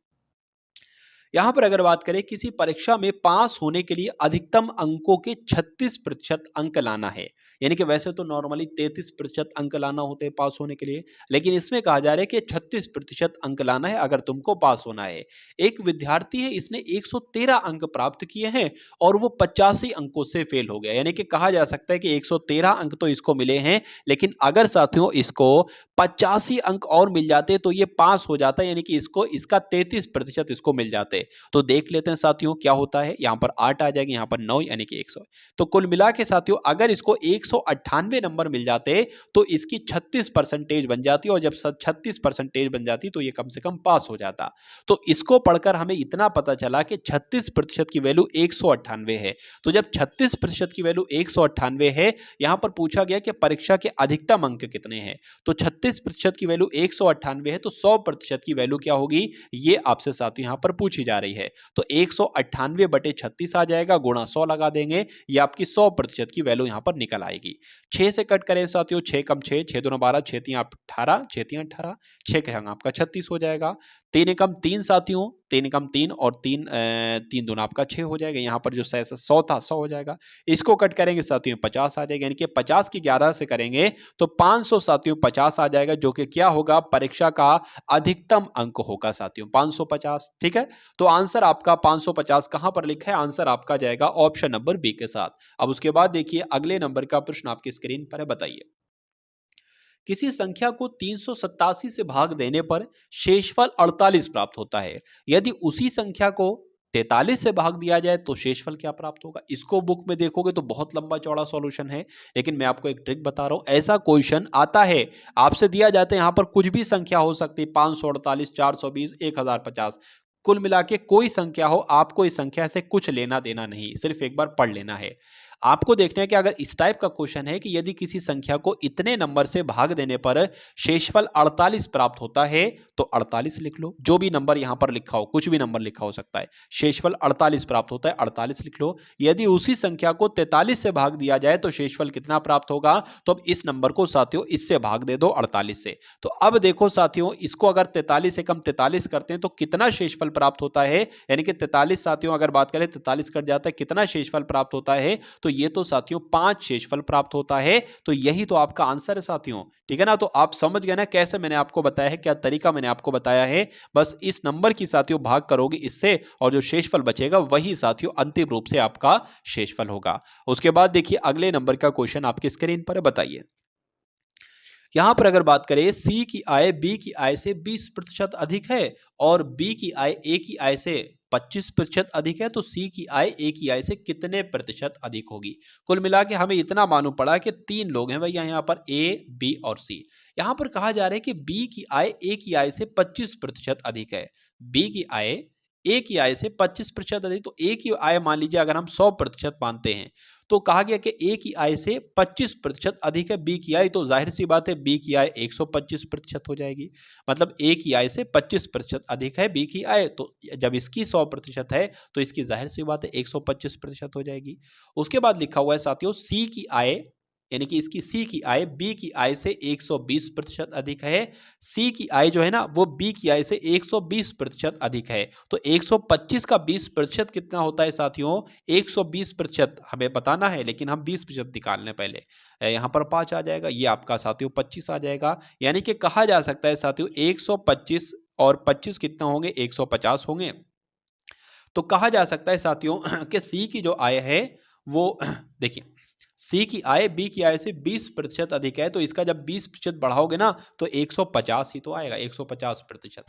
यहां पर अगर बात करें, किसी परीक्षा में पास होने के लिए अधिकतम अंकों के 36% अंक लाना है, यानी कि वैसे तो नॉर्मली 33% अंक लाना होते हैं पास होने के लिए, लेकिन इसमें कहा जा रहा है कि 36% अंक लाना है अगर तुमको पास होना है। एक विद्यार्थी है, इसने 113 अंक प्राप्त किए हैं और वो 85 अंकों से फेल हो गया, यानी कि कहा जा सकता है कि 113 अंक तो इसको मिले हैं, लेकिन अगर साथियों इसको 85 अंक और मिल जाते तो ये पास हो जाता, यानी कि इसको इसका 33% इसको मिल जाते। तो देख लेते हैं साथियों क्या होता है। यहाँ पर 8 आ जाएगी, यहाँ पर 9 यानी कि 100। तो कुल मिला के साथियों अगर इसको 198 नंबर मिल जाते तो इसकी 36% बन जाती, और जब 36% बन जाती तो ये कम से कम पास हो जाता। तो इसको पढ़कर हमें इतना पता चला कि 36% की वैल्यू 198 है। तो जब 36% की वैल्यू 198 है, यहां पर पूछा गया कि परीक्षा के अधिकतम अंक कितने हैं, तो 36% की वैल्यू 198 है, तो 100% की वैल्यू क्या होगी, ये आपसे साथियों यहां पर पूछी जा रही है। तो 198 बटे 36 आ जाएगा, गुणा 100 लगा देंगे, ये आपकी 100% की वैल्यू यहां पर निकल आएगी। 6 से कट करें साथियों, 6 कम 6, 6 दूना 12, 6 तीन 18, 6 तीन 18, 6 का आपका 36 हो जाएगा। 3 एकम 3 साथियों, 3 एकम 3 और 3 दूना आपका 6 हो जाएगा। यहाँ पर जो 100 था 100 हो जाएगा। इसको कट करेंगे साथियों 50 आ जाएगा, यानी कि 50 की 11 से करेंगे तो 500 साथियों 50 आ जाएगा, जो कि क्या होगा, परीक्षा का अधिकतम अंक होगा साथियों 550। ठीक है, तो आंसर आपका 550 कहां पर लिखा है, आंसर आपका जाएगा ऑप्शन नंबर बी के साथ। अब उसके बाद देखिए अगले नंबर का प्रश्न आपकी स्क्रीन पर है, बताइए। किसी संख्या को 387 से भाग देने पर शेषफल 48 प्राप्त होता है। यदि उसी संख्या को 43 से भाग दिया जाए तो शेषफल क्या प्राप्त होगा। इसको बुक में देखोगे तो बहुत लंबा चौड़ा सॉल्यूशन है, लेकिन मैं आपको एक ट्रिक बता रहा हूं। ऐसा क्वेश्चन आता है, आपसे दिया जाता है, यहां पर कुछ भी संख्या हो सकती है, 548, 420, 1050, कुल मिला के कोई संख्या हो, आपको इस संख्या से कुछ लेना देना नहीं, सिर्फ एक बार पढ़ लेना है। आपको देखना है कि अगर इस टाइप का क्वेश्चन है कि यदि किसी संख्या को इतने नंबर से भाग देने पर शेषफल 48 प्राप्त होता है, तो 48 लिख लो। जो भी नंबर यहां पर लिखा हो, कुछ भी नंबर लिखा हो सकता है, शेषफल 48 प्राप्त होता है, 48 लिख लो। यदि उसी संख्या को 43 से भाग दिया जाए तो शेषफल कितना प्राप्त होगा, तो अब इस नंबर को साथियों इससे भाग दे दो 48 से। तो अब देखो साथियों, इसको अगर 43 से कम 43 करते हैं तो कितना शेषफल प्राप्त होता है, यानी कि 43 साथियों अगर बात करें 43 कट जाता है, कितना शेषफल प्राप्त होता है, तो ये तो साथियों 5 शेषफल प्राप्त होता है। तो यही तो आपका आंसर है साथियों। ठीक है ना, तो आप समझ गए ना कैसे मैंने आपको बताया है, क्या तरीका मैंने आपको बताया है। बस इस नंबर की साथियों भाग करोगे इससे, और जो शेषफल बचेगा वही साथियों अंतिम रूप से आपका शेषफल होगा। उसके बाद देखिए अगले नंबर का क्वेश्चन आपकी स्क्रीन पर है, बताइए। यहां पर अगर बात करें सी की आय बी की आय से 20% अधिक है और बी की आय ए की आय से 25% अधिक है, तो सी की आय ए की आय से कितने प्रतिशत अधिक होगी। कुल मिला के हमें इतना मालूम पड़ा कि 3 लोग हैं भैया, यहाँ पर ए बी और सी। यहां पर कहा जा रहा है कि बी की आय ए की आय से 25% अधिक है, बी की आय ए की आय से 25% अधिक। तो ए की आय मान लीजिए अगर हम 100% मानते हैं, तो कहा गया कि ए की आय से 25% अधिक है बी की आय, तो जाहिर सी बात है बी की आय 125% हो जाएगी। मतलब ए की आय से 25% अधिक है बी की आय, तो जब इसकी 100% है तो इसकी जाहिर सी बात है 125% हो जाएगी। उसके बाद लिखा हुआ है साथियों सी की आय, यानी कि इसकी सी की आय बी की आय से 120% अधिक है। सी की आय जो है ना वो बी की आय से 120% अधिक है। तो 125 का 20% कितना होता है साथियों, 120% हमें बताना है, लेकिन हम 20% निकाल लें पहले। यहाँ पर 5 आ जाएगा, ये आपका साथियों 25 आ जाएगा। यानी कि कहा जा सकता है साथियों 125 और 25 कितना होंगे, 150 होंगे। तो कहा जा सकता है साथियों कि सी की जो आय है वो देखिए सी की आय बी की आय से 20% अधिक है, तो इसका जब 20% बढ़ाओगे ना तो 150 ही तो आएगा, 150%।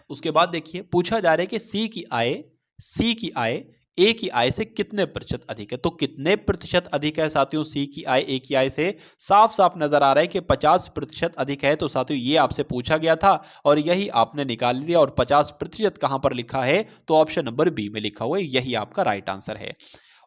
उसके बाद देखिए पूछा जा रहा है कि सी की आय ए की आय से कितने प्रतिशत अधिक है। तो कितने प्रतिशत अधिक है साथियों सी की आय ए की आय से, साफ साफ नजर आ रहा है कि 50% अधिक है। तो साथियों ये आपसे पूछा गया था और यही आपने निकाल लिया, और 50% कहां पर लिखा है, तो ऑप्शन नंबर बी में लिखा हुआ है, यही आपका राइट आंसर है।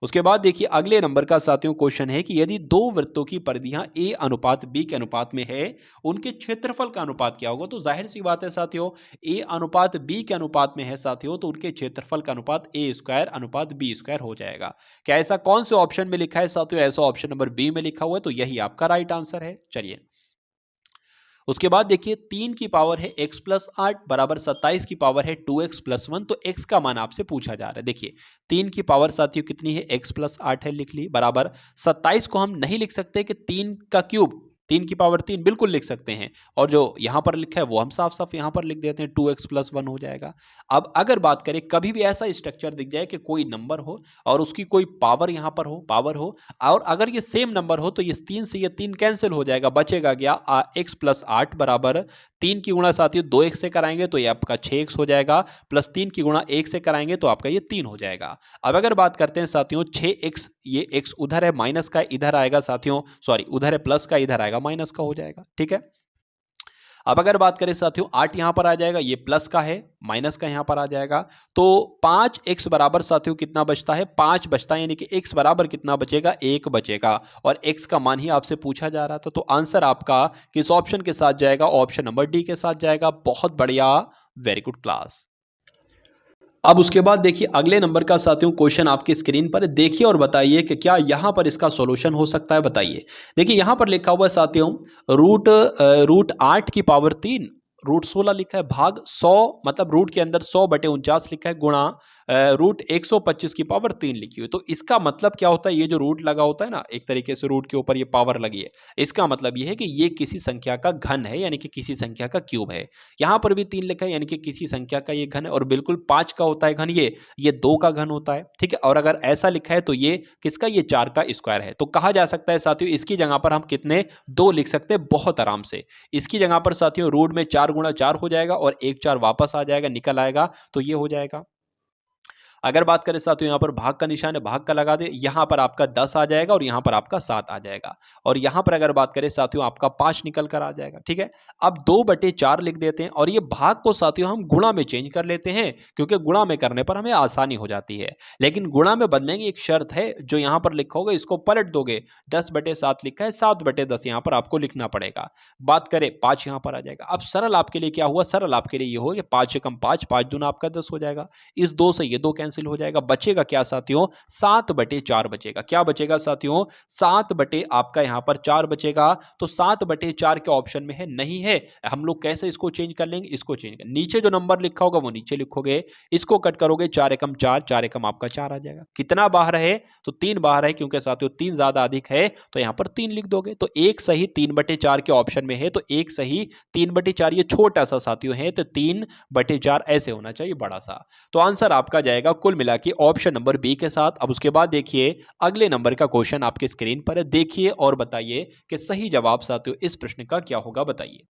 उसके बाद देखिए अगले नंबर का साथियों क्वेश्चन है कि यदि दो वृत्तों की परिधियां ए अनुपात बी के अनुपात में है, उनके क्षेत्रफल का अनुपात क्या होगा। तो जाहिर सी बात है साथियों ए अनुपात बी के अनुपात में है साथियों, तो उनके क्षेत्रफल का अनुपात ए स्क्वायर अनुपात बी स्क्वायर हो जाएगा। क्या ऐसा कौन से ऑप्शन में लिखा है साथियों, ऐसा ऑप्शन नंबर बी में लिखा हुआ है, तो यही आपका राइट आंसर है। चलिए उसके बाद देखिए 3 की पावर है x प्लस 8 बराबर 27 की पावर है 2x प्लस 1, तो x का मान आपसे पूछा जा रहा है। देखिए 3 की पावर साथियों कितनी है, x प्लस 8 है, लिख ली, बराबर 27 को हम नहीं लिख सकते कि 3 का क्यूब 3 की पावर 3 बिल्कुल लिख सकते हैं, और जो यहाँ पर लिखा है वो हम साफ साफ यहाँ पर लिख देते हैं, 2x + 1 हो जाएगा। अब अगर बात करें, कभी भी ऐसा स्ट्रक्चर दिख जाए कि कोई नंबर हो और उसकी कोई पावर यहाँ पर हो, पावर हो, और अगर ये सेम नंबर हो तो ये 3 से ये 3 कैंसिल हो जाएगा, बचेगा क्या, x + 8 बराबर 3 की गुणा साथियों 2x से कराएंगे तो ये आपका 6x हो जाएगा, प्लस 3 की गुणा 1 से कराएंगे तो आपका ये 3 हो जाएगा। अब अगर बात करते हैं साथियों 6x, ये x उधर है, माइनस का इधर आएगा साथियों, सॉरी उधर है प्लस का, इधर आएगा माइनस का हो जाएगा, ठीक है। अब अगर बात करें साथियों 8 यहां पर आ जाएगा, ये प्लस का है, माइनस का यहां पर आ जाएगा, तो 5x बराबर साथियों कितना बचता है, 5 बचता है, यानी कि x बराबर कितना बचेगा, 1 बचेगा, और x का मान ही आपसे पूछा जा रहा था, तो आंसर आपका किस ऑप्शन के साथ जाएगा, ऑप्शन नंबर डी के साथ जाएगा। बहुत बढ़िया, वेरी गुड क्लास। अब उसके बाद देखिए अगले नंबर का साथियों क्वेश्चन आपकी स्क्रीन पर देखिए और बताइए कि क्या यहाँ पर इसका सॉल्यूशन हो सकता है, बताइए। देखिए यहाँ पर लिखा हुआ है साथियों रूट 8 की पावर 3, रूट 16 लिखा है, भाग 100, मतलब रूट के अंदर 100/49 लिखा है, गुणा रूट 125 की पावर 3 लिखी हुई। तो इसका मतलब क्या होता है, ये जो रूट लगा होता है ना, एक तरीके से रूट के ऊपर ये पावर लगी है, इसका मतलब ये है कि ये किसी संख्या का घन है, यानी कि किसी संख्या का क्यूब है। यहाँ पर भी 3 लिखा है, यानी कि किसी संख्या का ये घन है, और बिल्कुल 5 का होता है घन, ये 2 का घन होता है, ठीक है। और अगर ऐसा लिखा है तो ये किसका, ये 4 का स्क्वायर है। तो कहा जा सकता है साथियों इसकी जगह पर हम कितने, 2 लिख सकते हैं बहुत आराम से। इसकी जगह पर साथियों रूट में 4 गुणा 4 हो जाएगा, और 1 4 वापस आ जाएगा, निकल आएगा, तो ये हो जाएगा। अगर बात करें साथियों यहाँ पर भाग का निशान है, भाग का लगा दे, यहाँ पर आपका 10 आ जाएगा और यहाँ पर आपका 7 आ जाएगा, और यहाँ पर अगर बात करें साथियों आपका 5 निकल कर आ जाएगा, ठीक है। अब 2/4 लिख देते हैं, और ये भाग को साथियों हम गुणा में चेंज कर लेते हैं, क्योंकि गुणा में करने पर हमें आसानी हो जाती है। लेकिन गुणा में बदलेंगे, एक शर्त है, जो यहाँ पर लिखा होगा इसको पलट दोगे, 10/7 लिखा है, 7/10 यहाँ पर आपको लिखना पड़ेगा। बात करें 5 यहाँ पर आ जाएगा। अब सरल आपके लिए क्या हुआ, सरल आपके लिए ये होगा कि 5 से कम 5, 5 दूना आपका 10 हो जाएगा, इस 2 से ये 2 कैंसिल हो जाएगा, बचेगा क्या साथियों, 7/4 बचेगा। क्या बचेगा साथियों, 7 बटे आपका यहां पर 4 बचेगा। तो 7/4 के ऑप्शन में है, नहीं है, हम लोग कैसे इसको चेंज कर लेंगे, इसको चेंज कर, नीचे जो नंबर लिखा होगा वो नीचे लिखोगे, इसको कट करोगे, 4 एकम 4, 4 एकम आपका 4 आ जाएगा। कितना बाहर है, तो 3 बाहर है, क्योंकि साथियों 3 ज्यादा अधिक है, तो यहां पर 3 लिख दोगे। तो एक सही 3/4 के ऑप्शन में है, तो एक सही 3/4, ये छोटा सा साथियों है, तो 3/4 ऐसे होना चाहिए, बड़ा सा। तो आंसर आपका जाएगा कुल मिला के ऑप्शन नंबर बी के साथ। अब उसके बाद देखिए अगले नंबर का क्वेश्चन आपके स्क्रीन पर है, देखिए और बताइए कि सही जवाब साथियों इस प्रश्न का क्या होगा, बताइए।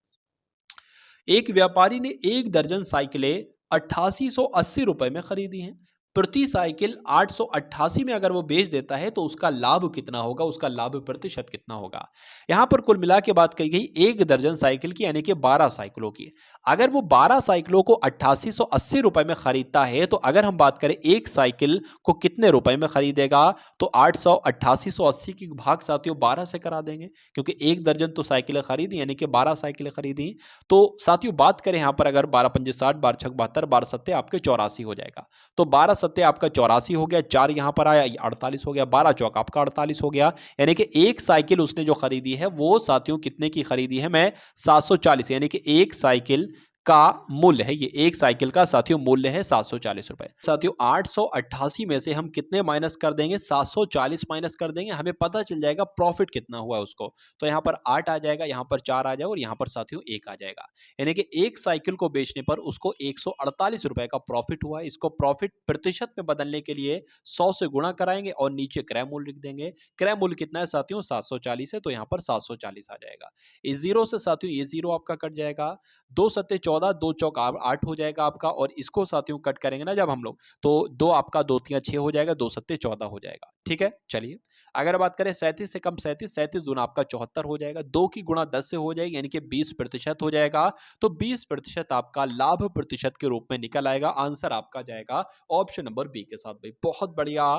एक व्यापारी ने 1 दर्जन साइकिलें 8880 रुपए में खरीदी हैं। प्रति साइकिल 888 में अगर वो बेच देता है तो उसका लाभ कितना होगा, उसका लाभ प्रतिशत कितना होगा। यहां पर कुल मिला के बात कही गई 1 दर्जन साइकिल की, यानी कि 12 साइकिलों की। अगर वो 12 साइकिलों को 8880 रुपए में खरीदता है, तो अगर हम बात करें एक साइकिल को कितने रुपए में खरीदेगा, तो 8880 की भाग साथियों 12 से करा देंगे, क्योंकि 1 दर्जन तो साइकिलें खरीदी, यानी कि 12 साइकिलें खरीदी। तो साथियों बात करें यहां पर, अगर 12 पंजे 60, 12 छक 72, 12 सत्ते आपके 84 हो जाएगा। तो 12 सत्ते आपका 84 हो गया, 4 यहां पर आया, 48 हो गया, 12 चौक आपका 48 हो गया, यानी कि एक साइकिल उसने जो खरीदी है वो साथियों कितने की खरीदी है, मैं 740, यानी कि एक साइकिल का मूल्य है, ये एक साइकिल का साथियों मूल्य है 740 रुपए। साथियों 888 में से हम कितने माइनस कर देंगे, 740 माइनस कर देंगे, हमें पता चल जाएगा प्रॉफिट कितना हुआ है उसको। तो यहां पर 8 आ जाएगा, यहां पर 4 आ जाएगा, और यहां पर साथियों 1 आ जाएगा, यानी कि एक साइकिल को बेचने पर उसको 148 रुपए का प्रॉफिट हुआ। इसको प्रॉफिट प्रतिशत में बदलने के लिए 100 से गुणा कराएंगे और नीचे क्रय मूल्य लिख देंगे। क्रय मूल्य कितना है साथियों, 740 है, तो यहां पर 740 आ जाएगा। इस जीरो से साथियों ये जीरो आपका कट जाएगा, 2 सत्ते 14, 2 चौक 8 हो जाएगा आपका, और इसको साथियों कट करेंगे ना जब हम लोग, तो 2 आपका 2 तिया 6 हो जाएगा, 2 सत्ते 14 हो जाएगा, ठीक है। चलिए अगर बात करें 37 से कम 37, 37 दूना आपका 74 हो जाएगा, 2 की गुणा 10 से हो जाएगी, यानी कि 20% हो जाएगा। तो 20% आपका लाभ प्रतिशत के रूप में निकल आएगा। आंसर आपका जाएगा ऑप्शन नंबर बी के साथ। भाई बहुत बढ़िया,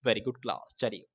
वेरी गुड क्लास। चलिए,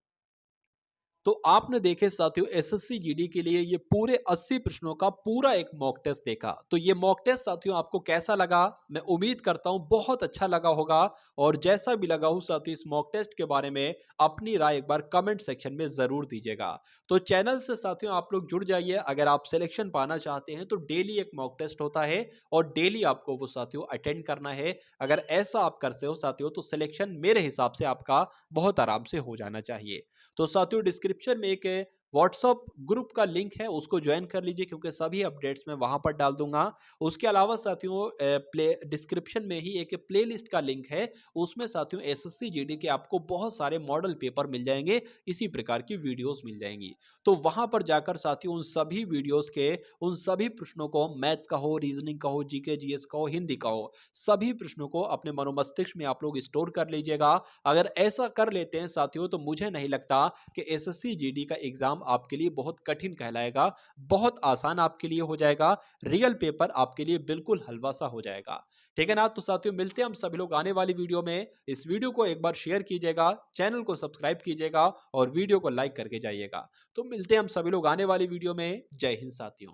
तो आपने देखे साथियों एसएससी जीडी के लिए ये पूरे 80 प्रश्नों का पूरा एक मॉक टेस्ट देखा। तो ये मॉक टेस्ट साथियों आपको कैसा लगा, मैं उम्मीद करता हूं बहुत अच्छा लगा होगा। और जैसा भी लगा हो साथियों इस मॉक टेस्ट के बारे में अपनी राय एक बार कमेंट सेक्शन में जरूर दीजिएगा। तो चैनल से साथियों आप लोग जुड़ जाइए, अगर आप सिलेक्शन पाना चाहते हैं तो डेली एक मॉक टेस्ट होता है और डेली आपको वो साथियों अटेंड करना है। अगर ऐसा आप करते हो साथियों तो सिलेक्शन मेरे हिसाब से आपका बहुत आराम से हो जाना चाहिए। तो साथियों डिस्क्रिप्शन में एक व्हाट्सअप ग्रुप का लिंक है उसको ज्वाइन कर लीजिए, क्योंकि सभी अपडेट्स मैं वहां पर डाल दूंगा। उसके अलावा साथियों प्ले डिस्क्रिप्शन में ही एक प्लेलिस्ट का लिंक है, उसमें साथियों एसएससी जीडी के आपको बहुत सारे मॉडल पेपर मिल जाएंगे, इसी प्रकार की वीडियोस मिल जाएंगी। तो वहां पर जाकर साथियों उन सभी वीडियोस के उन सभी प्रश्नों को, मैथ का हो, रीजनिंग का हो, जीके जीएस का हो, हिंदी का हो, सभी प्रश्नों को अपने मनोमस्तिष्क में आप लोग स्टोर कर लीजिएगा। अगर ऐसा कर लेते हैं साथियों तो मुझे नहीं लगता कि एसएससी जीडी का एग्जाम आपके लिए बहुत कठिन कहलाएगा, बहुत आसान आपके लिए हो जाएगा, रियल पेपर आपके लिए बिल्कुल हलवा सा हो जाएगा। ठीक है ना? तो साथियों मिलते हैं हम सभी लोग आने वाली वीडियो में। इस वीडियो को एक बार शेयर कीजिएगा, चैनल को सब्सक्राइब कीजिएगा और वीडियो को लाइक करके जाइएगा। तो मिलते हैं हम सभी लोग आने वाली वीडियो में। जय हिंद साथियों।